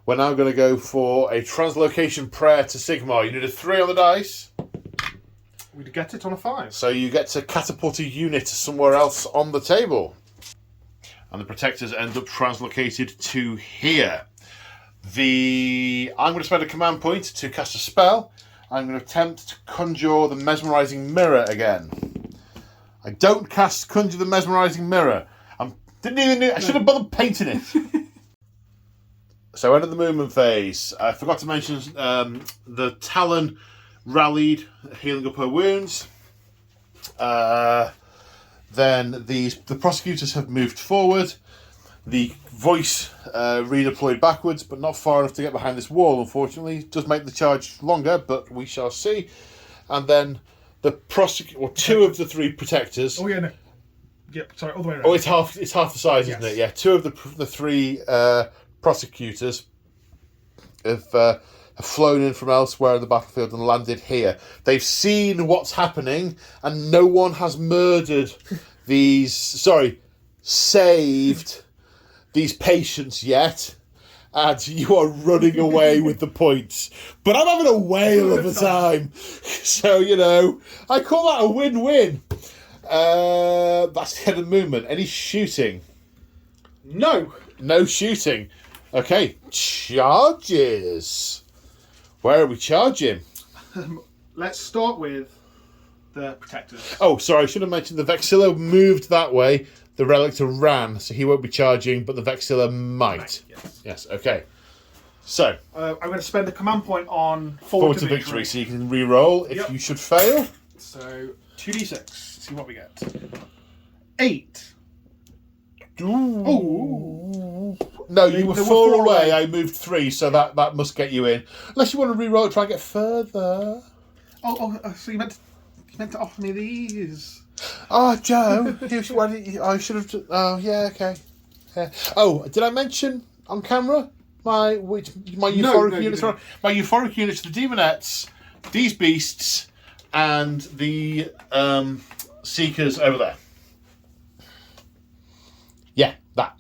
We're now going to go for a translocation prayer to Sigmar. You need a 3 on the dice. We'd get it on a 5. So you get to catapult a unit somewhere else on the table. And the protectors end up translocated to here. I'm going to spend a command point to cast a spell. I'm going to attempt to conjure the mesmerizing mirror again. I don't conjure the mesmerizing mirror. I should have bothered painting it. So end of the movement phase. I forgot to mention the Talon rallied, healing up her wounds. Then the prosecutors have moved forward. The voice redeployed backwards, but not far enough to get behind this wall, unfortunately. It does make the charge longer, but we shall see. And then the 2 of the 3 protectors. Oh, yeah, no. Yep, sorry, all the way around. Oh, it's half the size, Yes. isn't it? Yeah, 2 of the 3 prosecutors have flown in from elsewhere in the battlefield and landed here. They've seen what's happening, and no one has saved these patients yet, and you are running away with the points. But I'm having a whale of a time. So, I call that a win-win. That's the end of the movement. Any shooting? No. No shooting. Okay, charges. Where are we charging? Let's start with the protectors. Oh, sorry, I should have mentioned the Vexilla moved that way. The Relictor ran, so he won't be charging, but the Vexilla might. Yes, okay. So, I'm going to spend a command point on forward to victory, so you can re-roll if you should fail. So, 2d6. See what we get. 8. Ooh. No, you were 4 away. I moved 3, so that must get you in. Unless you want to re-roll it, try and get further. So you meant to offer me these? Oh, Joe, I should have. Oh, yeah, okay. Yeah. Oh, did I mention on camera my euphoric units? My euphoric units, the demonettes, these beasts, and the seekers over there. Yeah, that.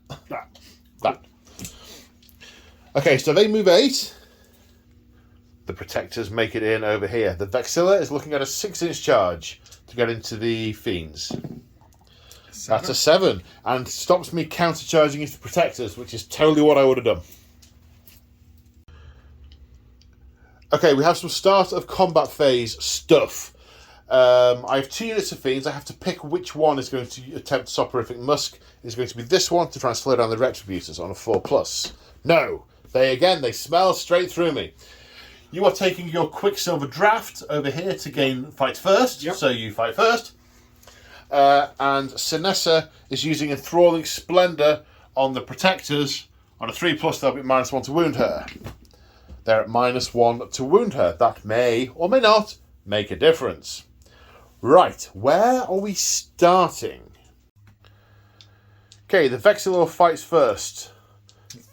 Okay, so they move 8. The protectors make it in over here. The Vexilla is looking at a 6-inch charge to get into the fiends. That's a 7, and stops me counter-charging into the protectors, which is totally what I would have done. Okay, we have some start of combat phase stuff. I have 2 units of fiends. I have to pick which one is going to attempt Soporific Musk. It's going to be this one to try and slow down the Retributors on a 4+. No, they smell straight through me. You are taking your Quicksilver draft over here to gain fight first, so you fight first. And Sinessa is using Enthralling Splendor on the Protectors. On a 3+, they'll be -1 to wound her. They're at -1 to wound her. That may or may not make a difference. Right, where are we starting? Okay, the Vexillor fights first.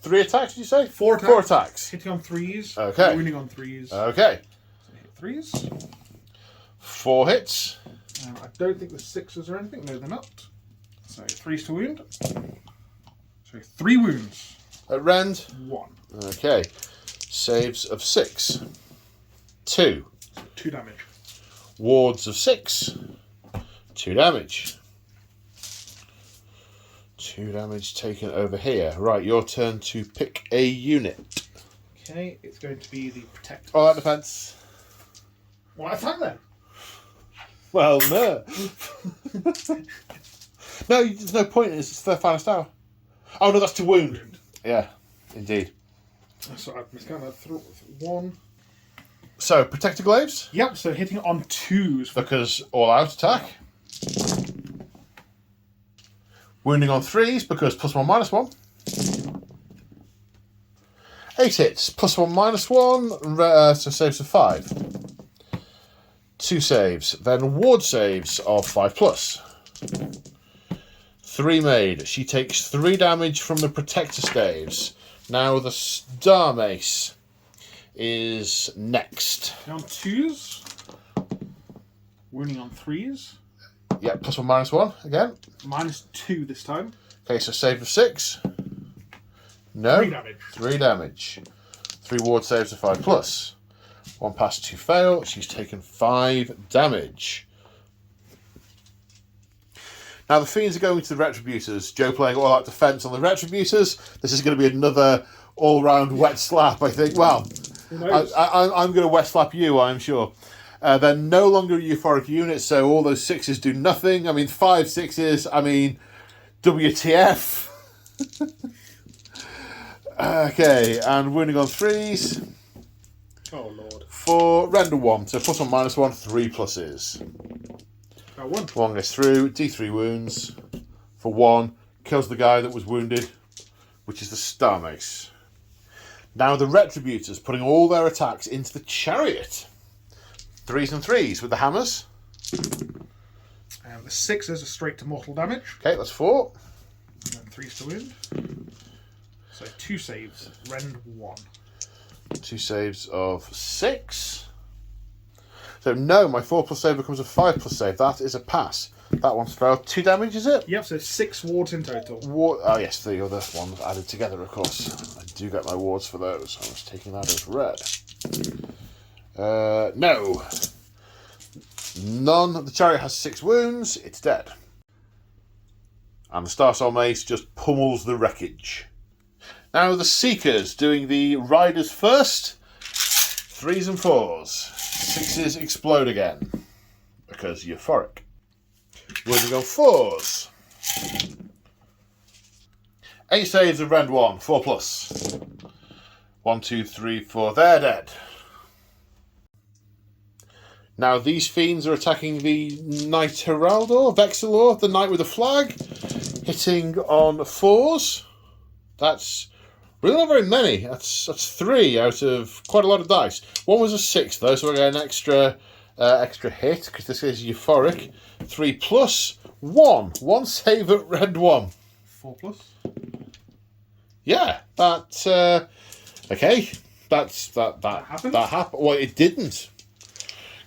3 attacks, did you say? 4 attacks. 4 attacks. Hitting on 3s. Okay. Wounding on 3s. Okay. So hit 3s. 4 hits. I don't think the 6s or anything. No, they're not. So 3s to wound. So 3 wounds. At rend. 1. Okay. Saves of 6. 2. So 2 damage. Wards of 6. 2 damage. 2 damage taken over here. Right, your turn to pick a unit. Okay, it's going to be the Protector. All out defense. Well, attack then. Well, no. No, there's no point. It's their finest hour. Oh, no, that's to wound. Yeah, indeed. So I've miscounted that. 1. So, Protector Glaives. Yep, so hitting on 2s. Because all out attack. Wounding on 3s because +1, -1. 8 hits, +1, -1, so saves of 5. 2 saves, then ward saves of 5+. 3 made. She takes 3 damage from the Protector Staves. Now the Star Mace is next. On 2s. Wounding on 3s. Yeah, +1, -1 again. -2 this time. Okay, so save of 6. No. 3 damage. 3 damage. 3 ward saves of 5+. 1 pass, 2 fail. She's taken 5 damage. Now the Fiends are going to the Retributors. Joe playing all out defense on the Retributors. This is going to be another all-round wet slap, I think. Well, I'm going to wet slap you, I'm sure. They're no longer a euphoric unit, so all those 6s do nothing. I mean, 5 6s, I mean, WTF. Okay, and wounding on 3s. Oh, Lord. For render 1, so +1, -1, 3 pluses. 1. 1 goes through, D3 wounds. For 1, kills the guy that was wounded, which is the Star Mace. Now the Retributors, putting all their attacks into the Chariot. 3s and 3s with the hammers. And the 6s are straight to mortal damage. Okay, that's 4. And 3s to wound. So 2 saves, rend 1. 2 saves of 6. So no, my 4+ save becomes a 5+ save. That is a pass. That one's failed. 2 damage, is it? Yep, so 6 wards in total. Oh yes, the other ones added together, of course. I do get my wards for those. I was taking that as red. No. None. The Chariot has 6 wounds. It's dead. And the Star Soul Mace just pummels the wreckage. Now the Seekers, doing the Riders first. 3s and 4s. 6s explode again. Because euphoric. Wounding on 4s. 8 saves of rend 1. 4+. 1, 2, 3, 4. They're dead. Now these fiends are attacking the Knight Heraldor, Vexilor, the Knight with the flag, hitting on 4s. That's really not very many. That's 3 out of quite a lot of dice. 1 was a 6 though, so I get an extra hit because this is euphoric. 3+, 1. 1 save at red 1. 4+. Yeah, that okay. That happened. That happened. Well, it didn't.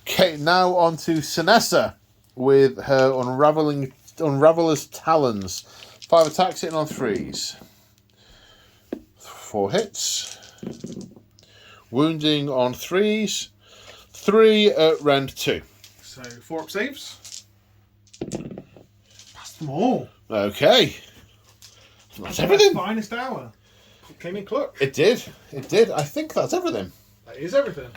Okay, now on to Sinessa with her Unraveler's Talons. 5 attacks hitting on 3s. 4 hits. Wounding on 3s. 3 at rend 2. So 4 up saves. Passed them all. Okay. That's everything. Finest hour. Came in clutch. It did. It did. I think that's everything. That is everything.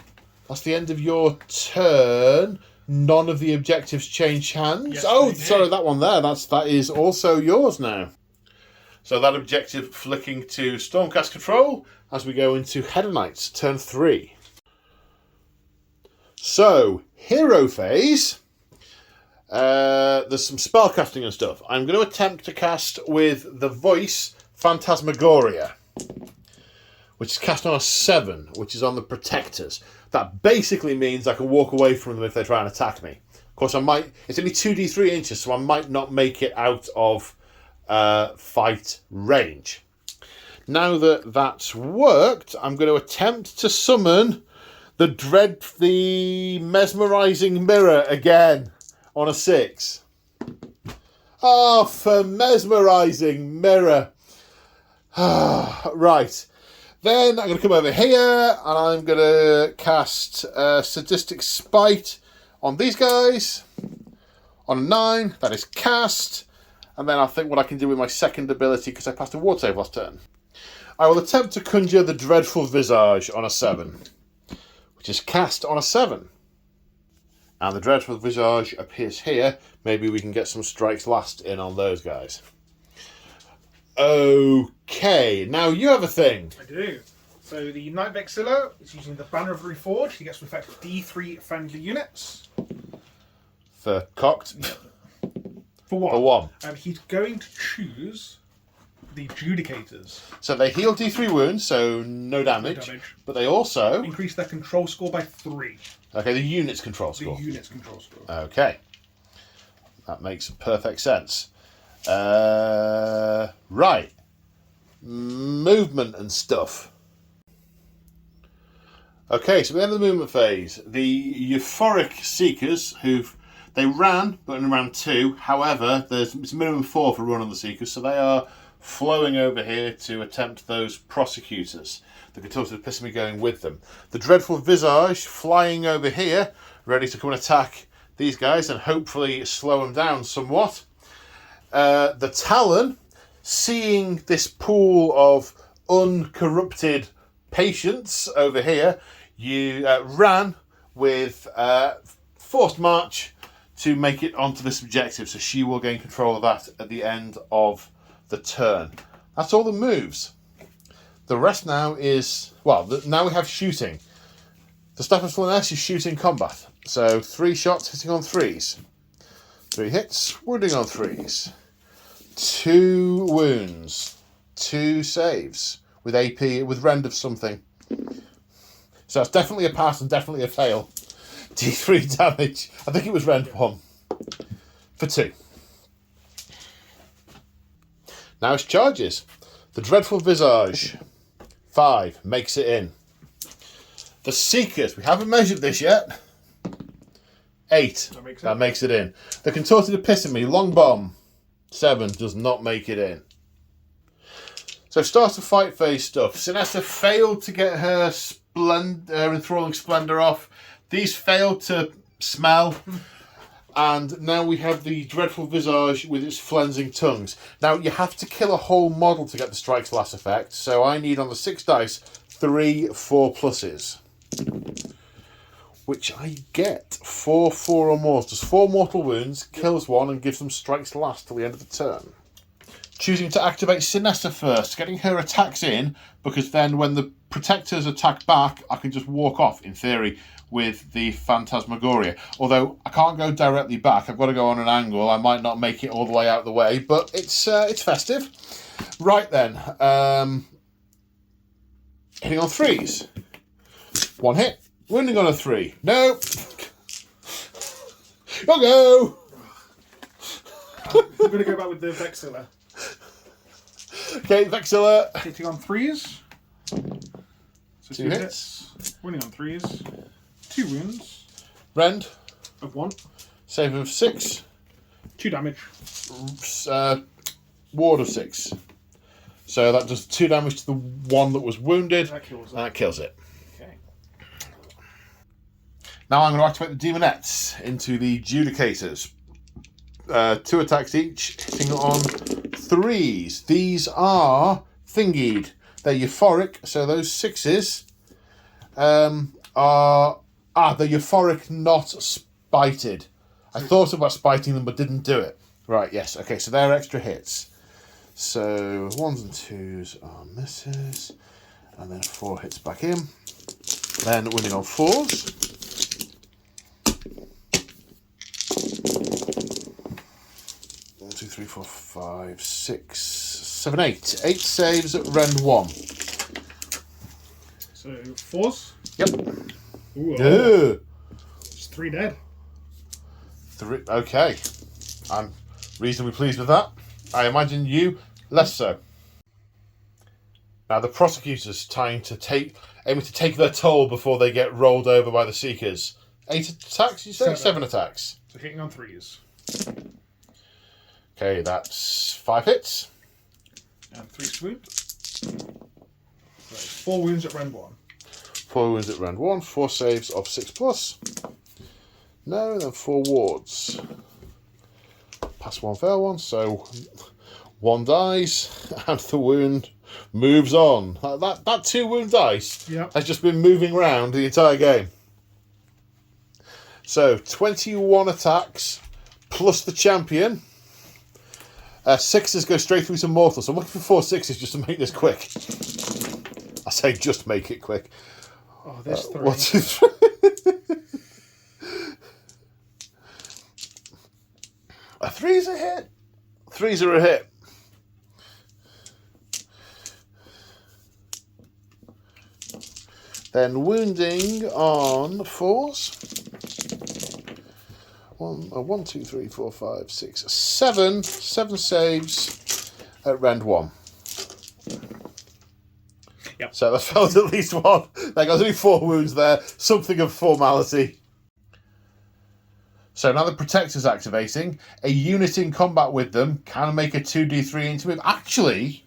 That's the end of your turn. None of the objectives change hands. Yes, Oh, they did. sorry, that one there. That is also yours now. So that objective flicking to Stormcast Control as we go into Hedonites, turn 3. So, hero phase. There's some spellcasting and stuff. I'm going to attempt to cast with the voice Phantasmagoria, which is cast on a 7, which is on the Protectors. That basically means I can walk away from them if they try and attack me. Of course, I might. It's only 2d3 inches, so I might not make it out of fight range. Now that that's worked, I'm going to attempt to summon the mesmerizing mirror again on a 6. Oh, for mesmerizing mirror. Right. Then I'm going to come over here and I'm going to cast Sadistic Spite on these guys. On a 9, that is cast. And then I'll think what I can do with my second ability because I passed a ward save last turn. I will attempt to conjure the Dreadful Visage on a 7, which is cast on a 7. And the Dreadful Visage appears here. Maybe we can get some strikes last in on those guys. Okay, now you have a thing. I do. So the Knight Vexilla is using the Banner of the Reforged. He gets to affect D3 friendly units. For cocked? For one. For one. And he's going to choose the Judicators. So they heal D3 wounds, so no damage. But they also... increase their control score by 3. Okay, the unit's control score. The unit's control score. Okay. That makes perfect sense. Right. Movement and stuff. Okay, so we end the movement phase. The Euphoric Seekers, they ran, but in round 2. However, it's minimum 4 for run on the Seekers, so they are flowing over here to attempt those Prosecutors. The Contorted Epistemy going with them. The Dreadful Visage flying over here, ready to come and attack these guys and hopefully slow them down somewhat. The Talon, seeing this pool of uncorrupted patients over here, you ran with forced march to make it onto this objective, so she will gain control of that at the end of the turn. That's all the moves. The rest now is, well, now we have shooting. The Staff of Slaanesh is shooting combat, so 3 shots hitting on 3s, 3 hits, wounding on 3s, 2 wounds, 2 saves with AP, with rend of something. So that's definitely a pass and definitely a fail. D3 damage. I think it was rend 1 for 2. Now it's charges. The Dreadful Visage, 5, makes it in. The Seekers, we haven't measured this yet. 8, that makes it in. The Contorted Epistemy, Long Bomb, 7, does not make it in. So start of fight phase stuff. Sinessa failed to get her enthralling splendor off. These failed to smell. And now we have the Dreadful Visage with its flensing tongues. Now you have to kill a whole model to get the Strike's Last effect. So I need on the 6 dice 3 4+, which I get 4 or more. Does 4 mortal wounds, kills 1 and gives them Strike's Last till the end of the turn. Choosing to activate Sinessa first, getting her attacks in, because then when the protectors attack back, I can just walk off, in theory, with the Phantasmagoria. Although I can't go directly back, I've got to go on an angle. I might not make it all the way out the way, but it's festive. Right then, hitting on 3s. 1 hit, wounding on a 3. Nope. You'll go. I'm going to go back with the Vexilla. Okay, Vexilla. Hitting on 3s. So 2 hits. Winning on 3s. 2 wounds. Rend. Of 1. Save of 6. 2 damage. Ward of 6. So that does 2 damage to the one that was wounded. That kills it. Okay. Now I'm going to activate the Demonettes into the Judicators. 2 attacks each, hitting on 3s. These are thingied. They're euphoric, so those 6s are... they're euphoric, not spited. I thought about spiting them, but didn't do it. Right, yes. Okay, so they're extra hits. So 1s and 2s are misses. And then 4 hits back in. Then winning on 4s. 1, 2, 3, 4, 5, 6, 7, 8. 8 saves at rend 1. So 4s? Yep. Ooh, it's 3 dead. 3. Okay. I'm reasonably pleased with that. I imagine you less so. Now the Prosecutors aiming to take their toll before they get rolled over by the Seekers. 8 attacks, you say? 7 attacks. So hitting on 3s. Okay, that's 5 hits. And 3 wounds. So 4 wounds at round 1. 4 wounds at round 1. 4 saves of 6+. No, then 4 wards. pass one, fail one, so one dies, and the wound moves on. That 2 wound dice has just been moving around the entire game. So 21 attacks plus the champion. 6s go straight through to mortal. So I'm looking for 4 6s just to make this quick. I say just make it quick. Oh, there's 3. 1, 2, 3. A 3's a hit. 3s are a hit. Then wounding on 4s. 1, 2, 3, 4, 5, 6, 7. 7 saves at rend 1. Yep. So that failed at least one. There goes only 4 wounds there. Something of formality. So now the Protector's activating. A unit in combat with them can make a 2d3 inch move. Actually,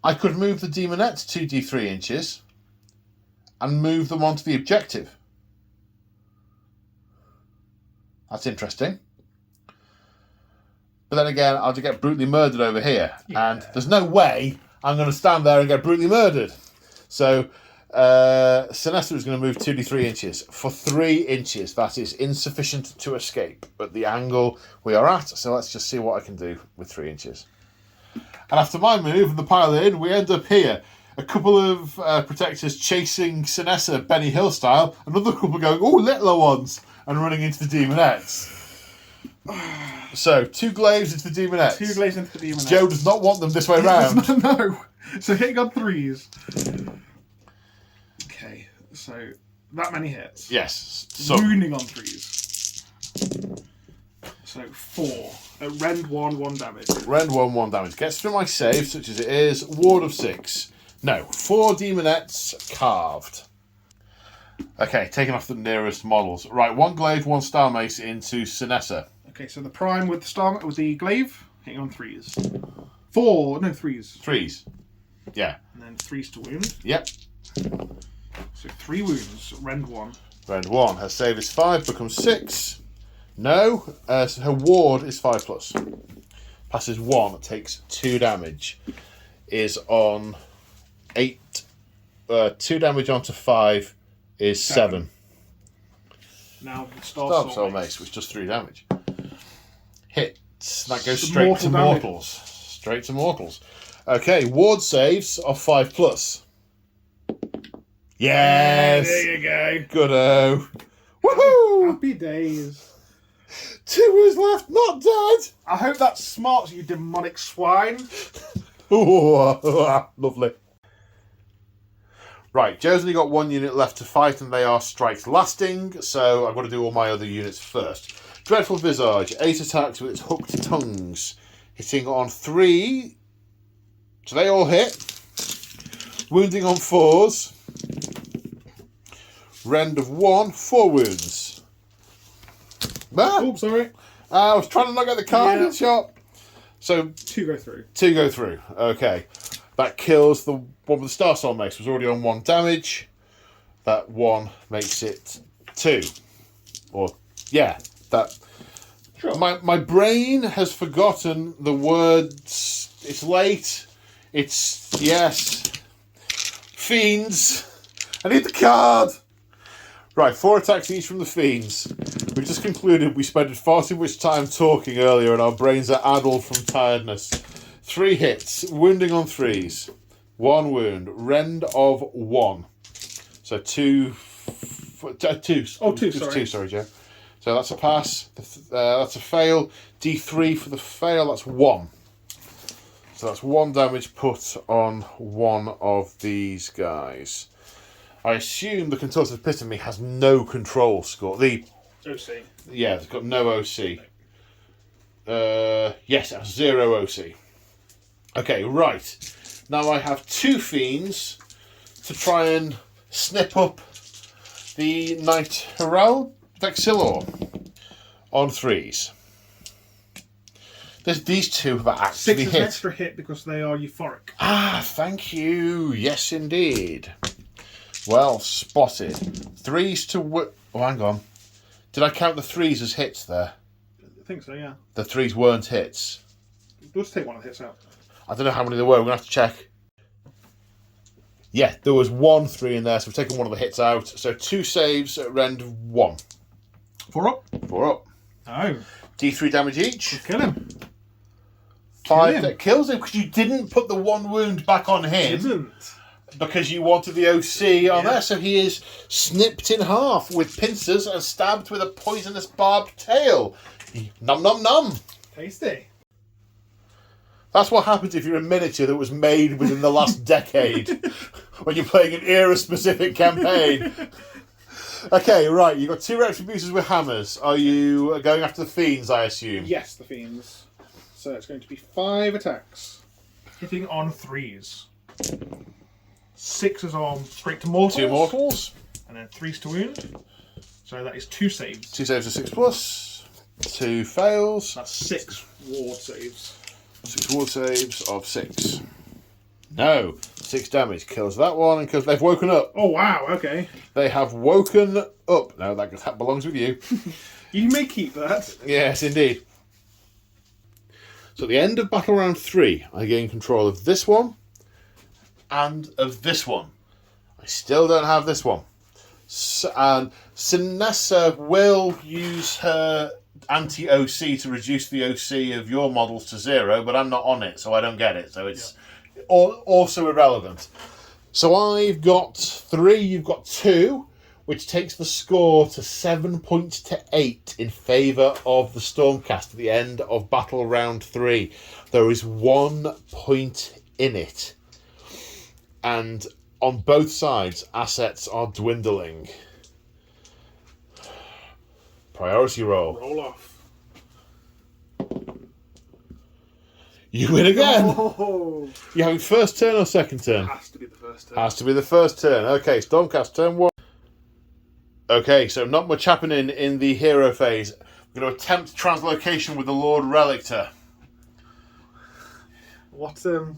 I could move the Demonettes 2d3 inches and move them onto the objective. That's interesting. But then again, I'll just get brutally murdered over here. Yeah. And there's no way I'm going to stand there and get brutally murdered. So Sinestha is going to move 2d3 inches. For 3 inches, that is insufficient to escape at the angle we are at. So let's just see what I can do with 3 inches. And after my move and the pile in, we end up here. A couple of protectors chasing Sinestha Benny Hill style. Another couple going, oh, littler ones, and running into the Demonettes. So, 2 glaives into the Demonettes. 2 glaives into the Demonettes. Joe does not want them this way round. No. So hitting on 3s. Okay, so that many hits. Yes. Wounding on 3s. So 4. Rend 1, 1 damage. Rend 1, 1 damage. Gets through my save, such as it is. Ward of 6. No, 4 Demonettes carved. Okay, taking off the nearest models. Right, 1 glaive, 1 star mace into Sinestha. Okay, so the prime with the glaive, hitting on 3s. 3s. 3s. Yeah. And then 3s to wound. Yep. So 3 wounds, rend 1. Rend 1. Her save is 5, becomes 6. No, so her ward is 5+. Passes 1, takes 2 damage. Is on 8. 2 damage onto 5 is 7. Now the Star Soul Mace, which does 3 damage. Hits. That goes The straight to mortal mortals. Straight to mortals. Okay, ward saves of 5+. Yes! There you go. Good-o. Woohoo! Happy days. 2 was left, not dead! I hope that smarts you, demonic swine. Ooh, lovely. Right, Joe's only got 1 unit left to fight, and they are strikes lasting, so I've got to do all my other units first. Dreadful Visage, 8 attacks with its hooked tongues, hitting on 3. So they all hit. Wounding on 4s. Rend of 1, 4 wounds. Ah, Oh, sorry. I was trying to not get the card in shot. So 2 go through. 2 go through. Okay. That kills the one with the Star Soul Mace. Was already on 1 damage. That 1 makes it 2. Or, yeah. That. Sure. My brain has forgotten the words. It's late. It's, yes. Fiends. I need the card. Right, 4 attacks each from the Fiends. We just concluded we spent far too much time talking earlier and our brains are addled from tiredness. 3 hits, wounding on 3s. 1 wound, rend of 1. So 2. Oh, 2, sorry. 2, sorry, Joe. So that's a pass. That's a fail. D3 for the fail, that's 1. So that's 1 damage put on 1 of these guys. I assume the Contorted Epitome has no control score. The OC. Yeah, it's got no OC. Yes, it has 0 OC. Okay, right. Now I have 2 Fiends to try and snip up the Knight Herald Vexillor on 3s. These 2 have actually 6 is hit. an extra hit because they are euphoric. Ah, thank you. Yes, indeed. Well spotted. 3s to... Oh, hang on. Did I count the 3s as hits there? think so, yeah. The 3s weren't hits. We'll just take one of the hits out. I don't know how many there were. We're going to have to check. Yeah, there was 1 3 in there, so we've taken one of the hits out. So 2 saves at rend 1. 4 up. 4 up. Oh. D3 damage each. Kill him. 5 that kills him because you didn't put the 1 wound back on him. Didn't. Because you wanted the OC on there. So he is snipped in half with pincers and stabbed with a poisonous barbed tail. Nom nom nom. Tasty. That's what happens if you're a miniature that was made within the last decade when you're playing an era-specific campaign. Okay, right, you've got 2 retributors with hammers. Are you going after the fiends, I assume? Yes, the fiends. So it's going to be 5 attacks. Hitting on 3s. 6 on straight to mortals. 2 mortals. And then 3s to wound. So that is 2 saves. 2 saves of 6+. 2 fails. That's 6 ward saves. 6 ward saves of 6. No. 6 damage. Kills that one because they've woken up. Oh, wow, okay. They have woken up. No, that belongs with you. You may keep that. Yes, indeed. So at the end of battle round 3, I gain control of this one and of this one. I still don't have this one. And Sinessa will use her anti-OC to reduce the OC of your models to 0, but I'm not on it, so I don't get it. So it's also irrelevant. So I've got 3, you've got 2, which takes the score to 7 points to 8 in favour of the Stormcast at the end of battle round 3. There is 1 point in it. And on both sides, assets are dwindling. Priority roll. Roll off. You win again. Oh. You're having first turn or second turn? Has to be the first turn. Has to be the first turn. Okay, Stormcast turn 1. Okay, so not much happening in the hero phase. We're going to attempt translocation with the Lord Relictor. What can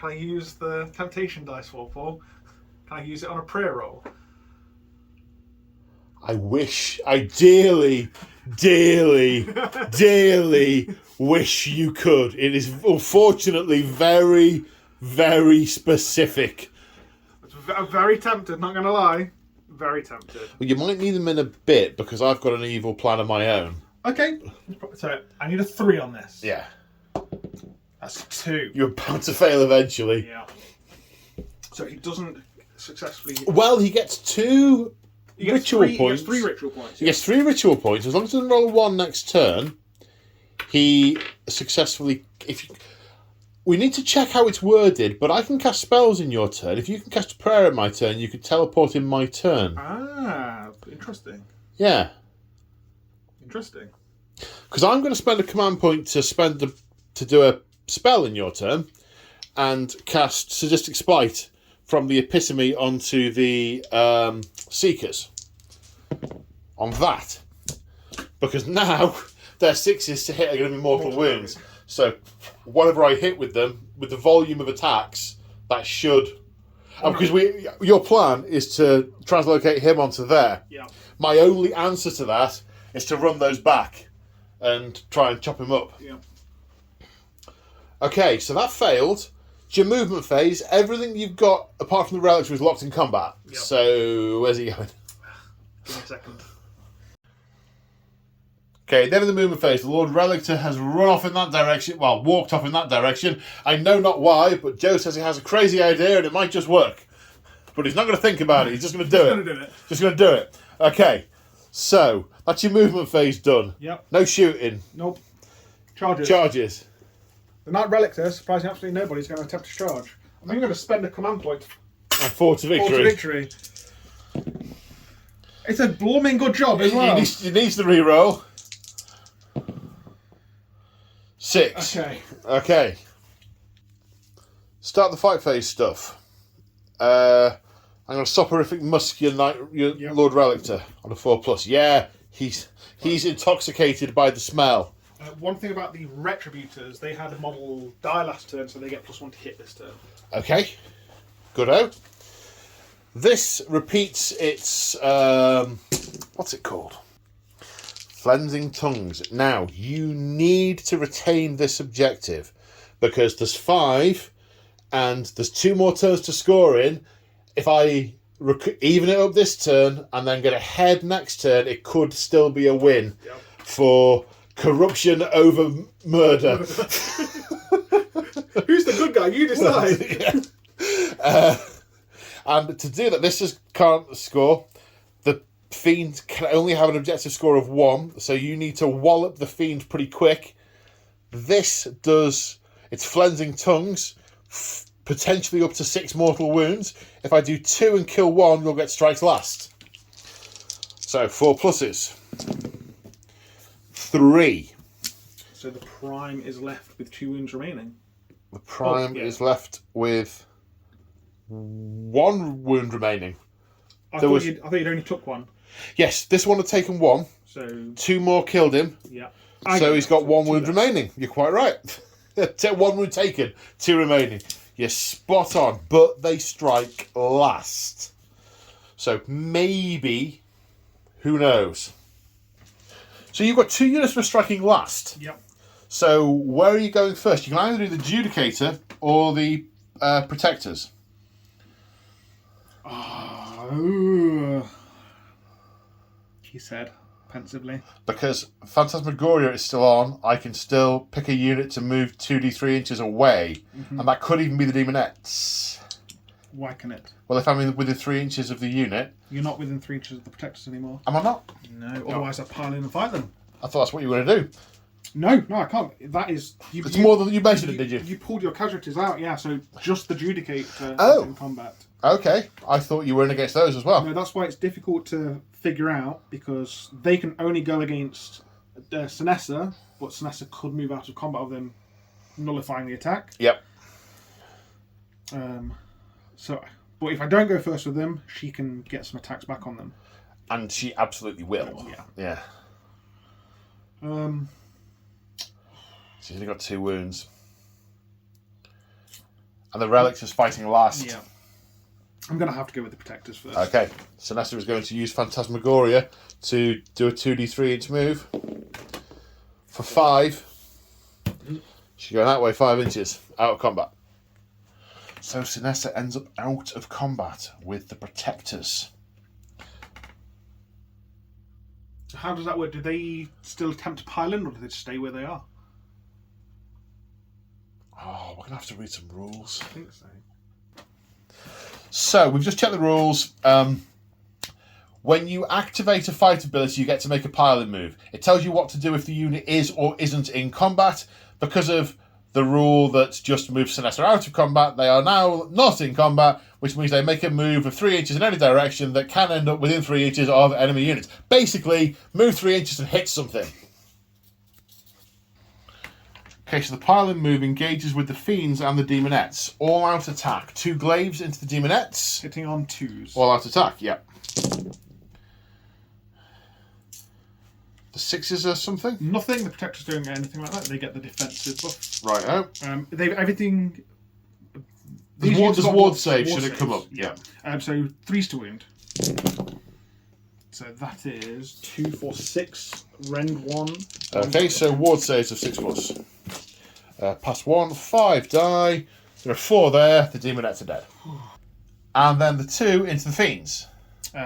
I use the temptation dice for, Paul? Can I use it on a prayer roll? I wish, I dearly, dearly, dearly wish you could. It is unfortunately very, very specific. I'm very tempted, not going to lie. Very tempted. Well, you might need them in a bit because I've got an evil plan of my own. Okay. So I need a 3 on this. Yeah. That's 2. You're bound to fail eventually. Yeah. So he doesn't successfully... Well, he gets 2 ritual points. He gets 3 ritual points. He gets 3 ritual points. As long as he doesn't roll a 1 next turn, he successfully... We need to check how it's worded, but I can cast spells in your turn. If you can cast a prayer in my turn, you could teleport in my turn. Ah, interesting. Yeah. Interesting. Because I'm going to spend a command point to do a spell in your turn and cast Sadistic Spite from the Epitome onto the Seekers. On that. Because now their 6s to hit are going to be mortal wounds. So whatever I hit with them, with the volume of attacks, that should... because your plan is to translocate him onto there. Yeah. My only answer to that is to run those back and try and chop him up. Yeah. Okay, so that failed. It's your movement phase. Everything you've got, apart from the relics, was locked in combat. Yep. So where's he going? Give me a second. Okay, then in the movement phase, the Lord Relictor has run off in that direction. Well, walked off in that direction. I know not why, but Joe says he has a crazy idea and it might just work. But he's not going to think about it. He's just going to do it. Just going to do it. Okay, so that's your movement phase done. Yep. No shooting. Nope. Charges. Charges. The Knight Relictor, surprising absolutely nobody's going to attempt to charge. I'm even going to spend a command point. And 4 to victory. 4 to victory. It's a blooming good job as well. He needs the reroll. 6. Okay. Start the fight phase stuff. I'm going to soporific musk your Lord Relictor on a 4+. Yeah, he's intoxicated by the smell. One thing about the Retributors, they had a model die last turn, so they get +1 to hit this turn. Okay. Good-o. This repeats its... what's it called? Flensing Tongues. Now, you need to retain this objective because there's 5 and there's 2 more turns to score in. If I even it up this turn and then get ahead next turn, it could still be a win for corruption over murder. Who's the good guy? You decide. And to do that, this is current score. The Fiend can only have an objective score of 1, so you need to wallop the Fiend pretty quick. This does... It's Flensing Tongues, potentially up to 6 mortal wounds. If I do 2 and kill 1, you'll get strikes last. So 4 pluses. 3. So the Prime is left with 2 wounds remaining. The Prime is left with 1 wound remaining. I thought you'd only took 1. Yes, this one had taken 1. So 2 more killed him. Yeah. So he's got 1 wound remaining. You're quite right. 1 wound taken, 2 remaining. You're spot on, but they strike last. So maybe, who knows? So you've got 2 units for striking last. Yep. So where are you going first? You can either do the Judicator or the Protectors. He said pensively. Because Phantasmagoria is still on, I can still pick a unit to move 2d3 inches away, and that could even be the Demonettes. Why can it? Well, if I'm within 3 inches of the unit... You're not within 3 inches of the Protectors anymore. Am I not? No, otherwise I pile in and fight them. I thought that's what you were going to do. No, I can't. That is... It's more than you mentioned it, did you? You pulled your casualties out, yeah, so just the Judicator is in combat. Okay, I thought you were in against those as well. No, that's why it's difficult to figure out, because they can only go against Sinessa, but Sinessa could move out of combat with them, nullifying the attack. Yep. But if I don't go first with them, she can get some attacks back on them. And she absolutely will. Yeah. She's only got 2 wounds. And the Relics is fighting last. Yeah. I'm going to have to go with the Protectors first. Okay. Sinessa is going to use Phantasmagoria to do a 2d3 inch move. For 5. She's going that way 5 inches. Out of combat. So Sinessa ends up out of combat with the Protectors. How does that work? Do they still attempt to pile in, or do they just stay where they are? Oh, we're going to have to read some rules. I think so. So, we've just checked the rules. When you activate a fight ability, you get to make a pile-in move. It tells you what to do if the unit is or isn't in combat. Because of the rule that just moves Sinessa out of combat, they are now not in combat, which means they make a move of 3 inches in any direction that can end up within 3 inches of enemy units. Basically, move 3 inches and hit something. Okay, so the pile-in move engages with the Fiends and the Demonettes. All-out attack. 2 glaives into the Demonettes. Hitting on 2s. All-out attack, yep. The 6s or something? Nothing. The Protectors don't get anything like that. They get the defensive buff. Right, They've everything... There's ward save, should it come up? Yeah. So 3s to wound. So that is 2, 4, 6. Rend 1. Okay, so ward saves of 6+. Pass 1, 5 die. There are 4 there. The Demonettes are dead. And then the 2 into the Fiends.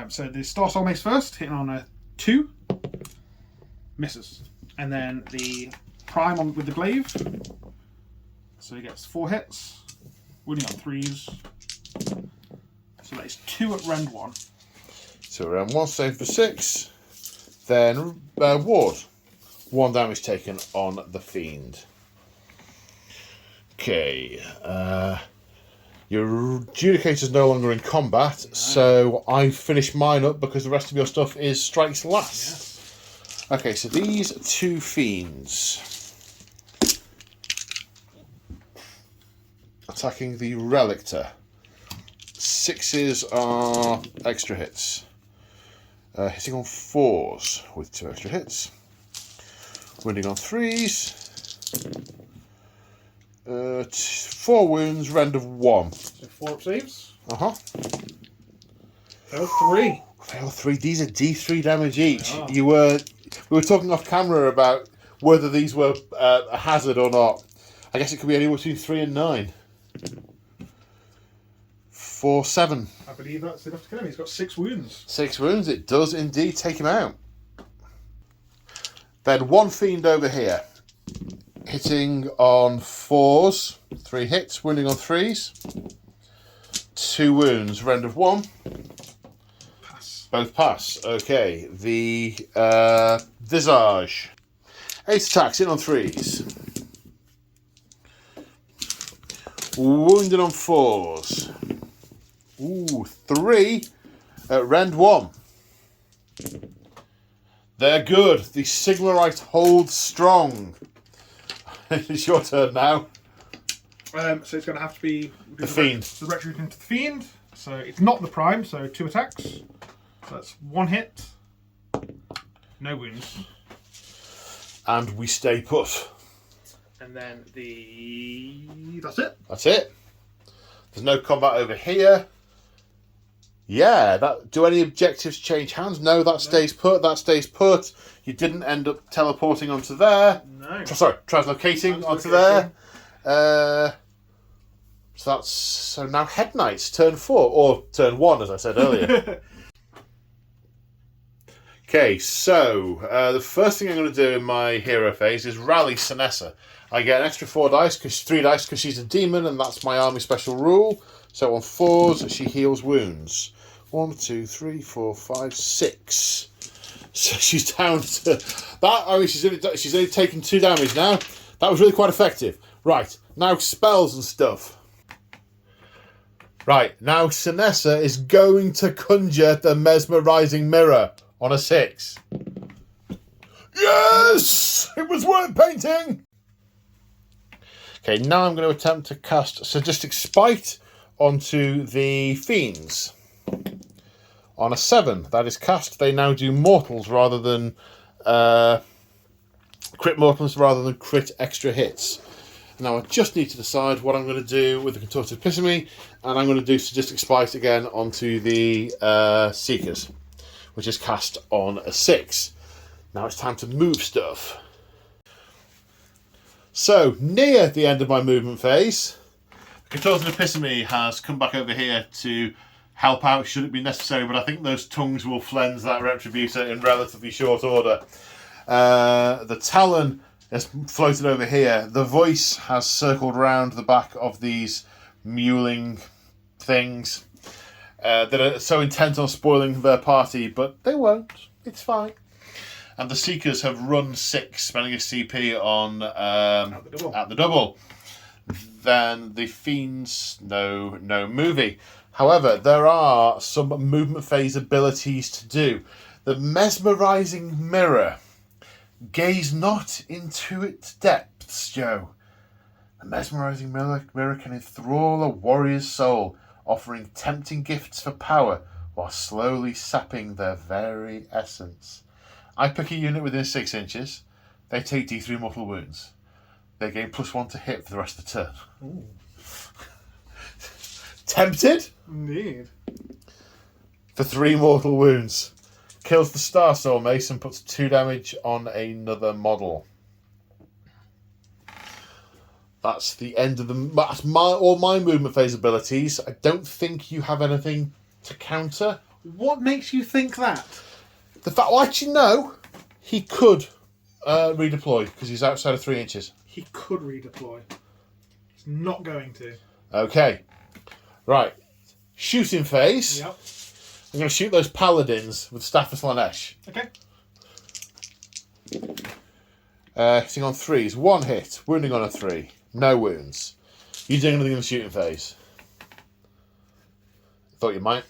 So the Star Soul Mace first, hitting on a 2. Misses. And then the Prime on with the Glaive. So he gets 4 hits. Wounding on 3s. So that is 2 at Rend 1. So round 1 save for 6. Then ward. 1 damage taken on the Fiend. Okay. Your Judicator's no longer in combat, so I finished mine up because the rest of your stuff is strikes last. Yes. Okay, so these 2 Fiends attacking the Relictor. 6s are extra hits. Hitting on 4s with 2 extra hits. Wounding on 3s. 4 wounds, rend of 1. So 4 up saves. Fail 3. Fail 3. These are D3 damage each. Oh. You were We were talking off camera about whether these were a hazard or not. I guess it could be anywhere between 3 and 9. 4, 7. I believe that's enough to kill him. He's got 6 wounds. 6 wounds. It does indeed take him out. Then one fiend over here. Hitting on 4s. 3 hits. Wounding on 3s. 2 wounds. Rend of 1. Pass. Both pass. Okay. The Visage. 8 attacks. In on 3s. Wounded on 4s. Ooh, 3. Rend 1. They're good. The Sigmarite holds strong. It's your turn now. So it's going to have to be The Fiend. The Retribution into the Fiend. So it's not the Prime, so 2 attacks. So that's 1 hit. No wounds. And we stay put. And then that's it. That's it. There's no combat over here. Yeah, do any objectives change hands? No, that stays put. That stays put. You didn't end up teleporting onto there. No. Sorry, translocating onto there. So now Hedonites, turn 4, or turn 1, as I said earlier. Okay, so the first thing I'm going to do in my hero phase is rally Slaanesh. I get an extra 3 dice because she's a demon, and that's my army special rule. So on 4s, she heals wounds. 1, 2, 3, 4, 5, 6. So she's down to that. I mean, she's only taken 2 damage now. That was really quite effective. Right, now spells and stuff. Right, now Slaanesh is going to conjure the mesmerizing mirror on a 6. Yes! It was worth painting! Okay, now I'm going to attempt to cast Sadistic Spite onto the Fiends. On a 7, that is cast. They now do mortals rather than crit mortals rather than crit extra hits. Now I just need to decide what I'm going to do with the Contorted Epitome, and I'm going to do Sadistic Spite again onto the Seekers, which is cast on a 6. Now it's time to move stuff. So, near the end of my movement phase, the Contorted Epitome has come back over here to help out should it be necessary, but I think those tongues will cleanse that Retributor in relatively short order. The Talon has floated over here. The Voice has circled round the back of these mewling things that are so intent on spoiling their party, but they won't. It's fine. And the Seekers have run 6, spending a CP on at the double. Then the Fiends, no movie. However, there are some movement phase abilities to do. The Mesmerizing Mirror. Gaze not into its depths, Joe. The Mesmerizing mirror can enthrall a warrior's soul, offering tempting gifts for power while slowly sapping their very essence. I pick a unit within 6 inches. They take D3 mortal wounds. They gain +1 to hit for the rest of the turn. Ooh. Tempted? Indeed. For 3 mortal wounds. Kills the Star Soul Mace and puts 2 damage on another model. That's the end of all my movement phase abilities. I don't think you have anything to counter. What makes you think that? The fact, well, actually, no. He could redeploy because he's outside of 3 inches. He could redeploy. He's not going to. Okay. Right. Shooting phase. Yep. I'm going to shoot those paladins with Staff of Slaanesh. Okay. Hitting on 3s. 1 hit. Wounding on a 3. No wounds. You doing anything in the shooting phase? Thought you might.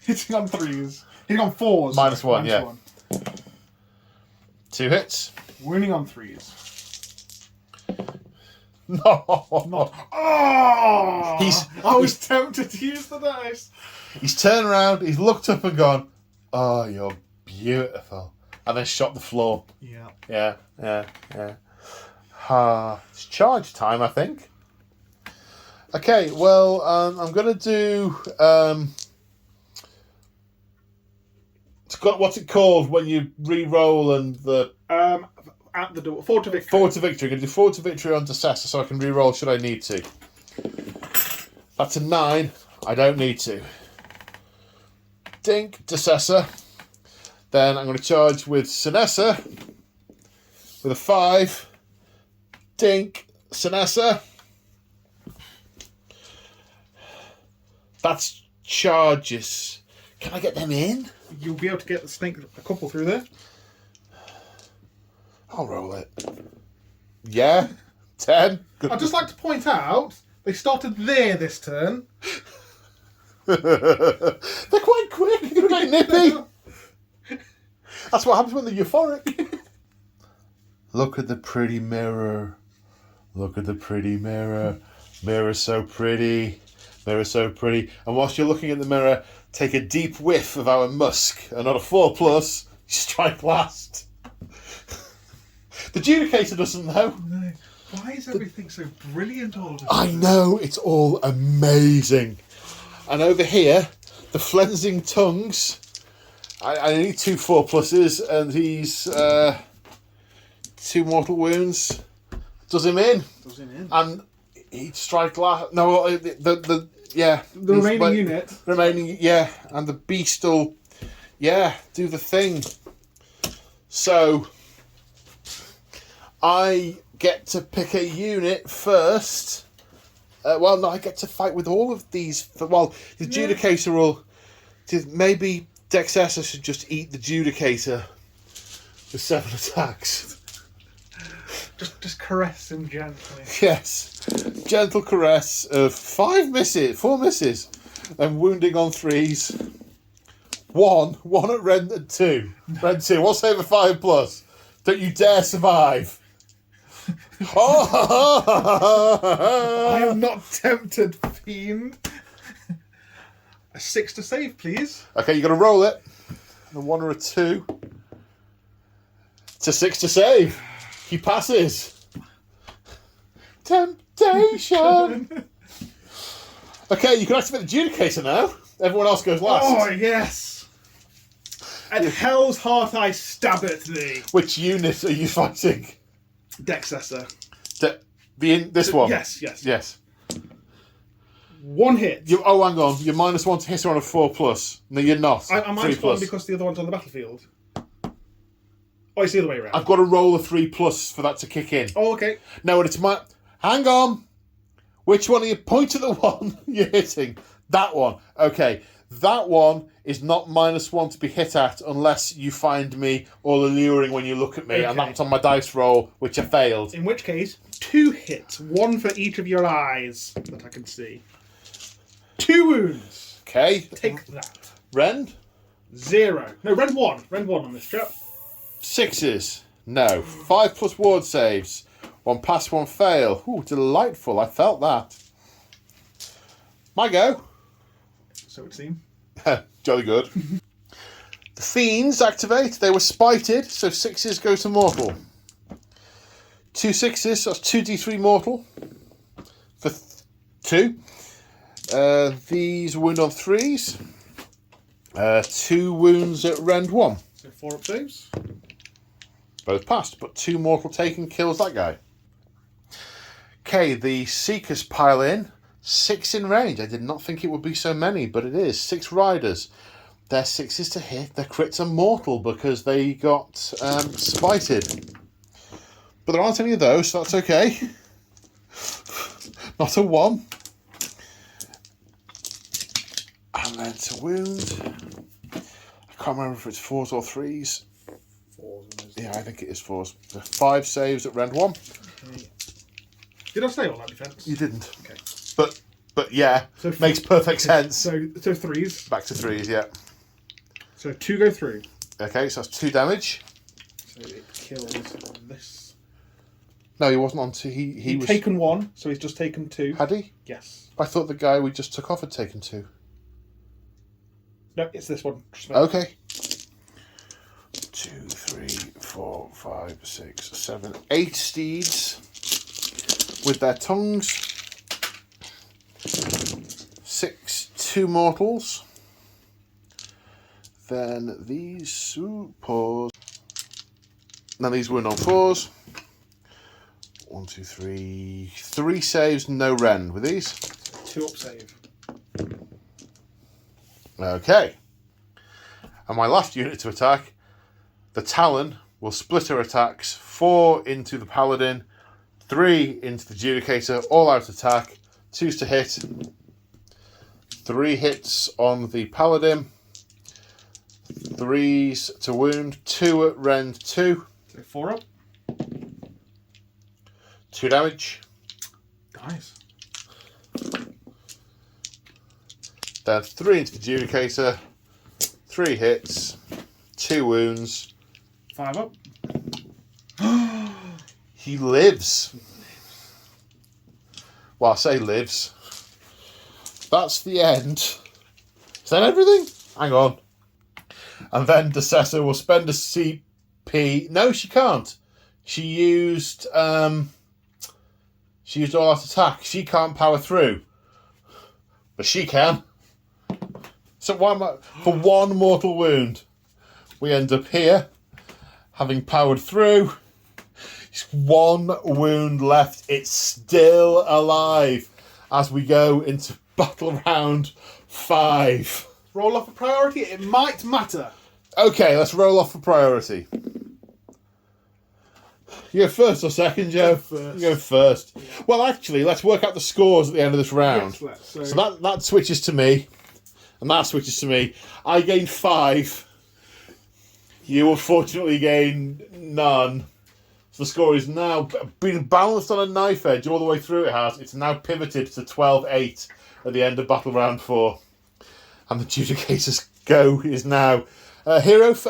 Hitting on 3s. Hitting on 4s. -1, yeah. 1. 2 hits. Wounding on 3s. No. Not. Oh! I was he's tempted to use the dice. He's turned around, he's looked up and gone, "Oh, you're beautiful," and then shot the floor. Yeah. Yeah. It's charge time, I think. Okay, well, I'm going to do forgot what's it called when you re-roll and the... At the door. Forward to victory. Forward to victory. I'm going to do forward to victory on Decessa so I can re-roll should I need to. That's a 9. I don't need to. Dink, Decessa. Then I'm going to charge with Sinessa with a 5. Dink, Sinessa. That's charges. Can I get them in? You'll be able to get the snake a couple through there. I'll roll it. Yeah. 10. I'd just like to point out, they started there this turn. They're quite quick. They're quite nippy. That's what happens when they're euphoric. Look at the pretty mirror. Look at the pretty mirror. Mirror so pretty. Mirror so pretty. And whilst you're looking at the mirror, take a deep whiff of our musk. And on a 4+, strike last. The Judicator doesn't know. No. Why is everything so brilliant all of a sudden? I know, it's all amazing. And over here, the Flensing Tongues. I need 2 4+, and he's 2 mortal wounds. Does him in. And he'd strike last. No, the remaining unit. Remaining, yeah. And the beast will, do the thing. So, I get to pick a unit first. I get to fight with all of these. The Judicator will... Maybe Excelsis should just eat the Judicator with 7 attacks. Just caress him gently. Yes. Gentle caress of 4 misses. And wounding on 3s. 1 at Ren and 2. Ren 2. What's over 5+? Don't you dare survive. I am not tempted, fiend. A 6 to save, please. Okay, you got to roll it. A 1 or a 2. It's a 6 to save. He passes. Temptation. Okay, you can activate the Judicator now. Everyone else goes last. Oh, yes. At hell's heart I stab at thee. Which unit are you fighting? Dexessa. This one? Yes. 1 hit. Hang on. You're -1 to hit her on a 4+. No, you're not. I'm -1 because the other one's on the battlefield. Oh, it's the other way around. I've got to roll a 3+ for that to kick in. Oh, okay. No, and it's my... Hang on. Which one are you... Point at the one you're hitting. That one. Okay. That one is not -1 to be hit at unless you find me all alluring when you look at me. Okay. And that's on my dice roll, which I failed. In which case, 2 hits. 1 for each of your eyes that I can see. 2 wounds. Okay. Take that. Ren? 0. No, Ren 1. Ren 1 on this chap. 6s. No. 5+ ward saves. 1 pass, 1 fail. Ooh, delightful. I felt that. My go. So it seemed. Jolly good. The Fiends activate. They were spited, so 6s go to mortal. 2 6s, so that's 2d3 mortal. For 2. These wound on 3s. 2 wounds at rend 1. So 4 up saves. Both passed, but 2 mortal taken kills that guy. Okay, the Seekers pile in. 6 in range. I did not think it would be so many, but it is. 6 riders. Their 6s to hit. Their crits are mortal because they got spited. But there aren't any of those, so that's okay. Not a 1. And then to wound. I can't remember if it's 4s or 3s. 4s. Yeah, I think it is 4s. 5 saves at rend 1. Okay. Did I say all that defense? You didn't. Okay. But yeah, So makes perfect sense. So 3s. Back to 3s, yeah. So 2 go through. Okay, so that's 2 damage. So it kills this. No, he wasn't on 2. He was taken 1, so he's just taken 2. Had he? Yes. I thought the guy we just took off had taken 2. No, it's this one. Okay. 2, 3, 4, 5, 6, 7, 8 steeds with their tongues. 6 2 mortals. Then these pause. Now these were on 4s. 1, 2, 3. 3 saves, no rend with these. 2 up save. Okay. And my last unit to attack, the Talon, will split her attacks. 4 into the Paladin, 3 into the Judicator, all out attack. 2s to hit. 3 hits on the Paladin. 3s to wound. 2 at rend 2. So 4 up. 2 damage. Nice. Then 3 into the Judicator. 3 hits. 2 wounds. 5 up. He lives. Well, I say lives. That's the end. Is that everything? Hang on. And then Decessa will spend a CP. No, she can't. She used all out attack. She can't power through. But she can. So why am I, for 1 mortal wound, we end up here, having powered through. Just 1 wound left. It's still alive as we go into battle round 5. Roll off a priority. It might matter. Okay, let's roll off for priority. You go first or second, Joe? First. You go first. Yeah. Well, actually, let's work out the scores at the end of this round. Yes, so that switches to me, and that switches to me. I gained 5. You unfortunately gained none. So the score is now been balanced on a knife edge all the way through. It has. It's now pivoted to 12-8 at the end of battle round 4, and the Judicator's go is now. Heroes.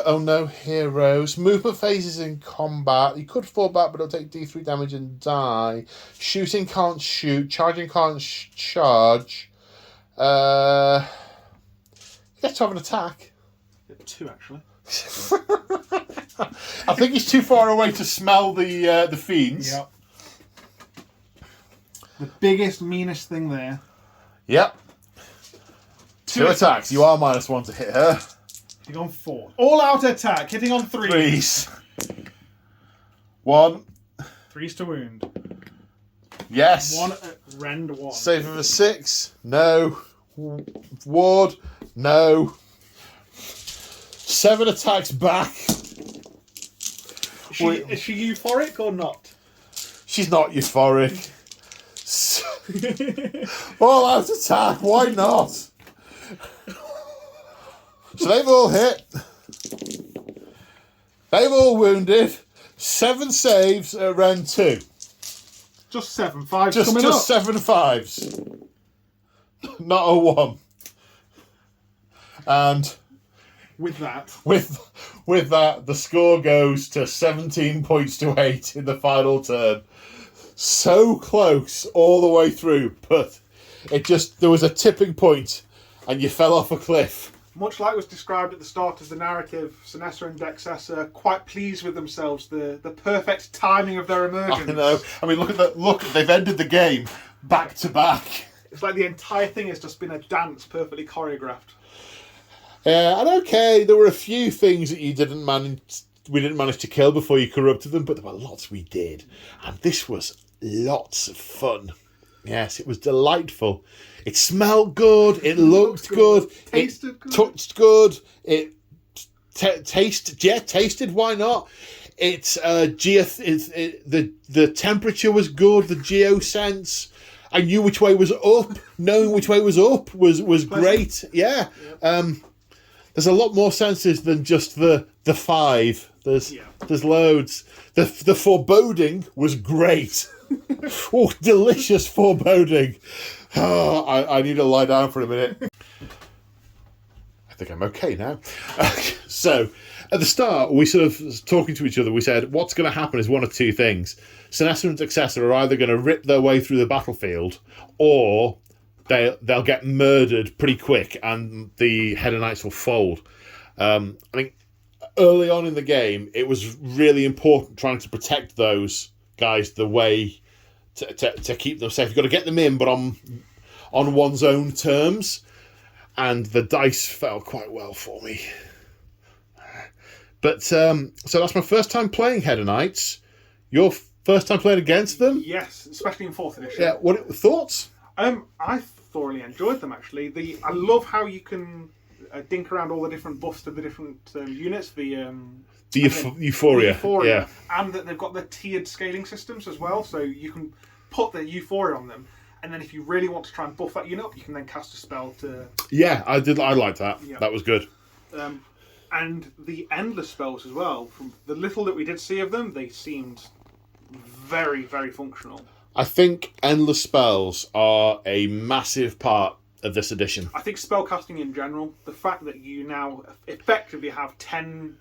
Movement phases in combat. You could fall back, but it'll take D3 damage and die. Shooting can't shoot. Charging can't charge. You get to have an attack. 2 actually. I think he's too far away to smell the fiends. Yep. The biggest, meanest thing there. Yep. 2 attacks. You are -1 to hit her. Hitting on 4. All out attack. Hitting on 3. 3s. 1. 3s to wound. Yes. 1 at rend 1. Save of a 6. No. Ward. No. 7 attacks back. Is she euphoric or not? She's not euphoric. All out attack. Why not? So they've all hit. They've all wounded. 7 saves at round 2. Just 7. 5 Just coming up. 7 5s. Not a 1. And with that, the score goes to 17 points to 8 in the final turn. So close all the way through, but there was a tipping point, and you fell off a cliff. Much like was described at the start of the narrative, Sinessa and Excelsis are quite pleased with themselves, the perfect timing of their emergence. I know. I mean, look, they've ended the game back to back. It's like the entire thing has just been a dance perfectly choreographed. And okay, there were a few things that we didn't manage to kill before you corrupted them, but there were lots we did. And this was lots of fun. Yes, it was delightful. It smelled good. It looked good. Tasted good. Touched good. It tasted. Why not? The temperature was good. The geosense. I knew which way was up. Knowing which way was up was great. Yeah. There's a lot more senses than just the 5. There's loads. The foreboding was great. Oh, delicious foreboding. Oh, I need to lie down for a minute. I think I'm okay now. So, at the start, we sort of talking to each other, we said, what's going to happen is one of 2 things. Sinessa and Excelsis are either going to rip their way through the battlefield, or they'll get murdered pretty quick, and the Hedonites will fold. I think early on in the game, it was really important trying to protect those guys the way to keep them safe. You've got to get them in, but on one's own terms. And the dice fell quite well for me. But so that's my first time playing Hedonites. Your first time playing against them? Yes, especially in 4th edition. Yeah. What thoughts? I thoroughly enjoyed them actually. I love how you can dink around all the different buffs to the different units. The Euphoria. Yeah. And that they've got the tiered scaling systems as well, so you can put the Euphoria on them, and then if you really want to try and buff that unit up, you can then cast a spell to... Yeah, I liked that. Yeah. That was good. And the endless spells as well, from the little that we did see of them, they seemed very, very functional. I think endless spells are a massive part of this edition. I think spellcasting in general, the fact that you now effectively have 10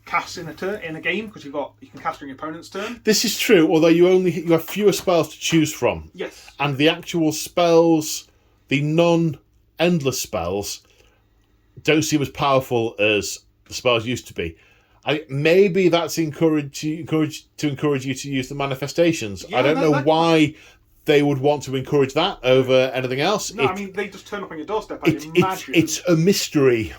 casts in a game because you can cast on your opponent's turn. This is true, although you have fewer spells to choose from. Yes. And the actual spells, the non-endless spells, don't seem as powerful as the spells used to be. Maybe that's encourage you to use the manifestations. Yeah, I don't know why they would want to encourage that over anything else. No, I mean they just turn up on your doorstep. I imagine it's a mystery.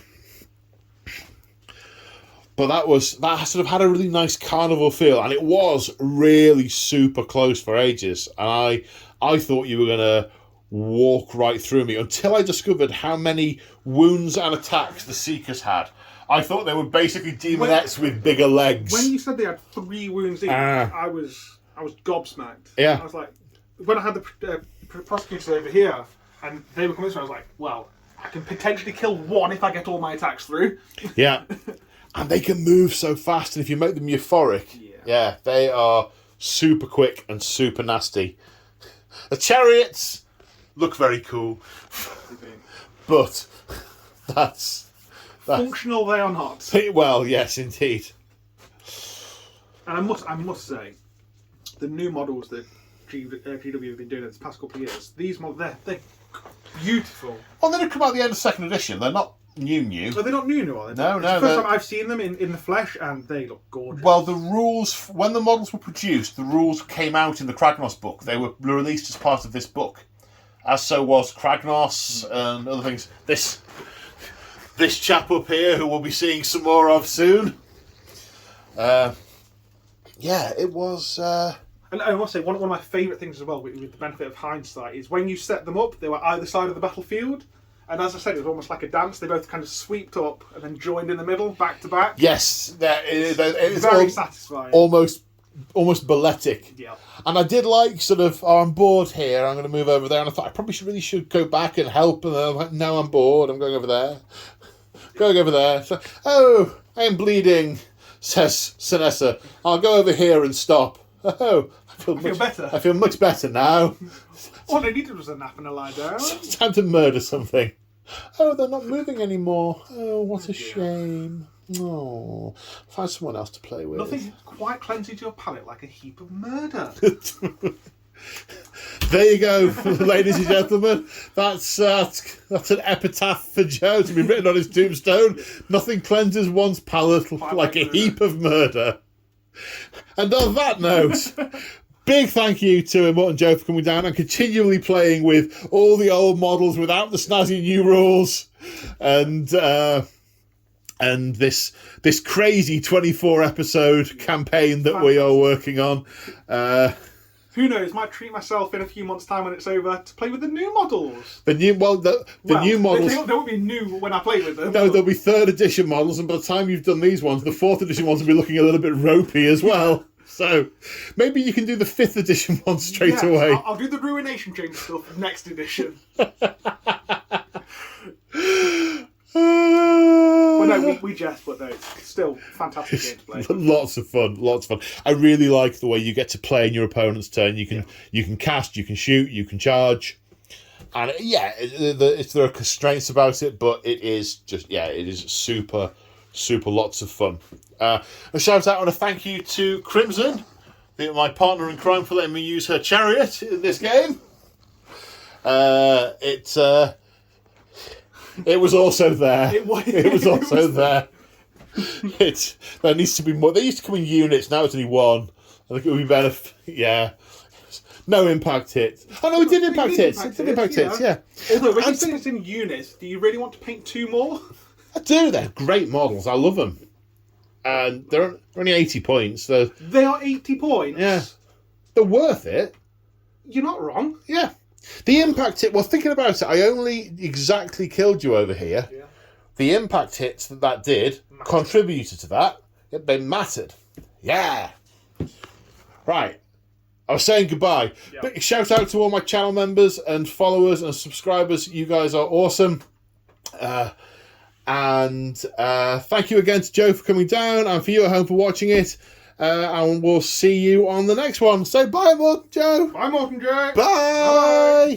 But that sort of had a really nice carnival feel, and it was really super close for ages. And I thought you were gonna walk right through me until I discovered how many wounds and attacks the Seekers had. I thought they were basically demonettes with bigger legs. When you said they had 3 wounds each, I was gobsmacked. Yeah. I was like, when I had the prosecutors over here, and they were coming this way, I was like, well, I can potentially kill 1 if I get all my attacks through. Yeah. And they can move so fast, and if you make them euphoric, yeah, they are super quick and super nasty. The chariots look very cool, but that's functional. They are not. Well, yes, indeed. And I must say, the new models that GW have been doing this past couple of years, these models, they're beautiful. Well, they did come out at the end of 2nd edition. They're not new. But they're not new, are they? No. It's the first time I've seen them in the flesh, and they look gorgeous. Well, the rules, when the models were produced, the rules came out in the Kragnos book. They were released as part of this book. As so was Kragnos and other things. This chap up here, who we'll be seeing some more of soon. Yeah, it was... And I must say, one of my favourite things as well, with the benefit of hindsight, is when you set them up, they were either side of the battlefield. And as I said, it was almost like a dance. They both kind of sweeped up and then joined in the middle, back to back. Yes, it's very satisfying. Almost balletic. Yeah. And I did like sort of, I'm bored here, I'm going to move over there. And I thought I probably really should go back and help. And I'm like, no, I'm bored, I'm going over there. Going over there. So, oh, I'm bleeding, says Sinessa. I'll go over here and stop. Oh, I feel better. I feel much better now. All they needed was a nap and a lie down. It's time to murder something. Oh, they're not moving anymore. Oh, what a shame. Oh, find someone else to play with. Nothing quite cleanses your palate like a heap of murder. There you go, ladies and gentlemen. That's an epitaph for Joe to be written on his tombstone. Nothing cleanses one's palate like a heap of murder. And on that note, big thank you to Immortan Joe for coming down and continually playing with all the old models without the snazzy new rules, and this crazy 24 episode campaign that we are working on. Who knows? Might treat myself in a few months' time when it's over to play with the new models. The new models. They won't be new when I play with them. No, there'll be 3rd edition models, and by the time you've done these ones, the 4th edition ones will be looking a little bit ropey as well. So maybe you can do the 5th edition one straight away. I'll do the Ruination Chamber stuff next edition. Well, no, we jest, but no, it's still fantastic game to play. Lots of fun. I really like the way you get to play in your opponent's turn. You can cast, you can shoot, you can charge, and there are constraints about it, but it is super lots of fun. A shout out and a thank you to Crimson, my partner in crime, for letting me use her chariot in this game. It was also there. It was also there. There needs to be more. They used to come in units. Now it's only 1. I think it would be better. Yeah. No impact hits. Oh no, it did impact hits. It did impact hits. Yeah. Although when you say it's in units, do you really want to paint 2 more? I do. They're great models. I love them. and they're only 80 points. So They are 80 points. yeah, they're worth it. You're not wrong. Yeah. The impact hit, well, thinking about it, I only exactly killed you over here. Yeah. The impact hits that did contributed to that. They mattered. Yeah. Right. I was saying goodbye. Yeah. Big shout out to all my channel members and followers and subscribers. You guys are awesome. And thank you again to Joe for coming down and for you at home for watching it. And we'll see you on the next one. Say bye, Morton Joe. Bye, Morton Joe. Bye.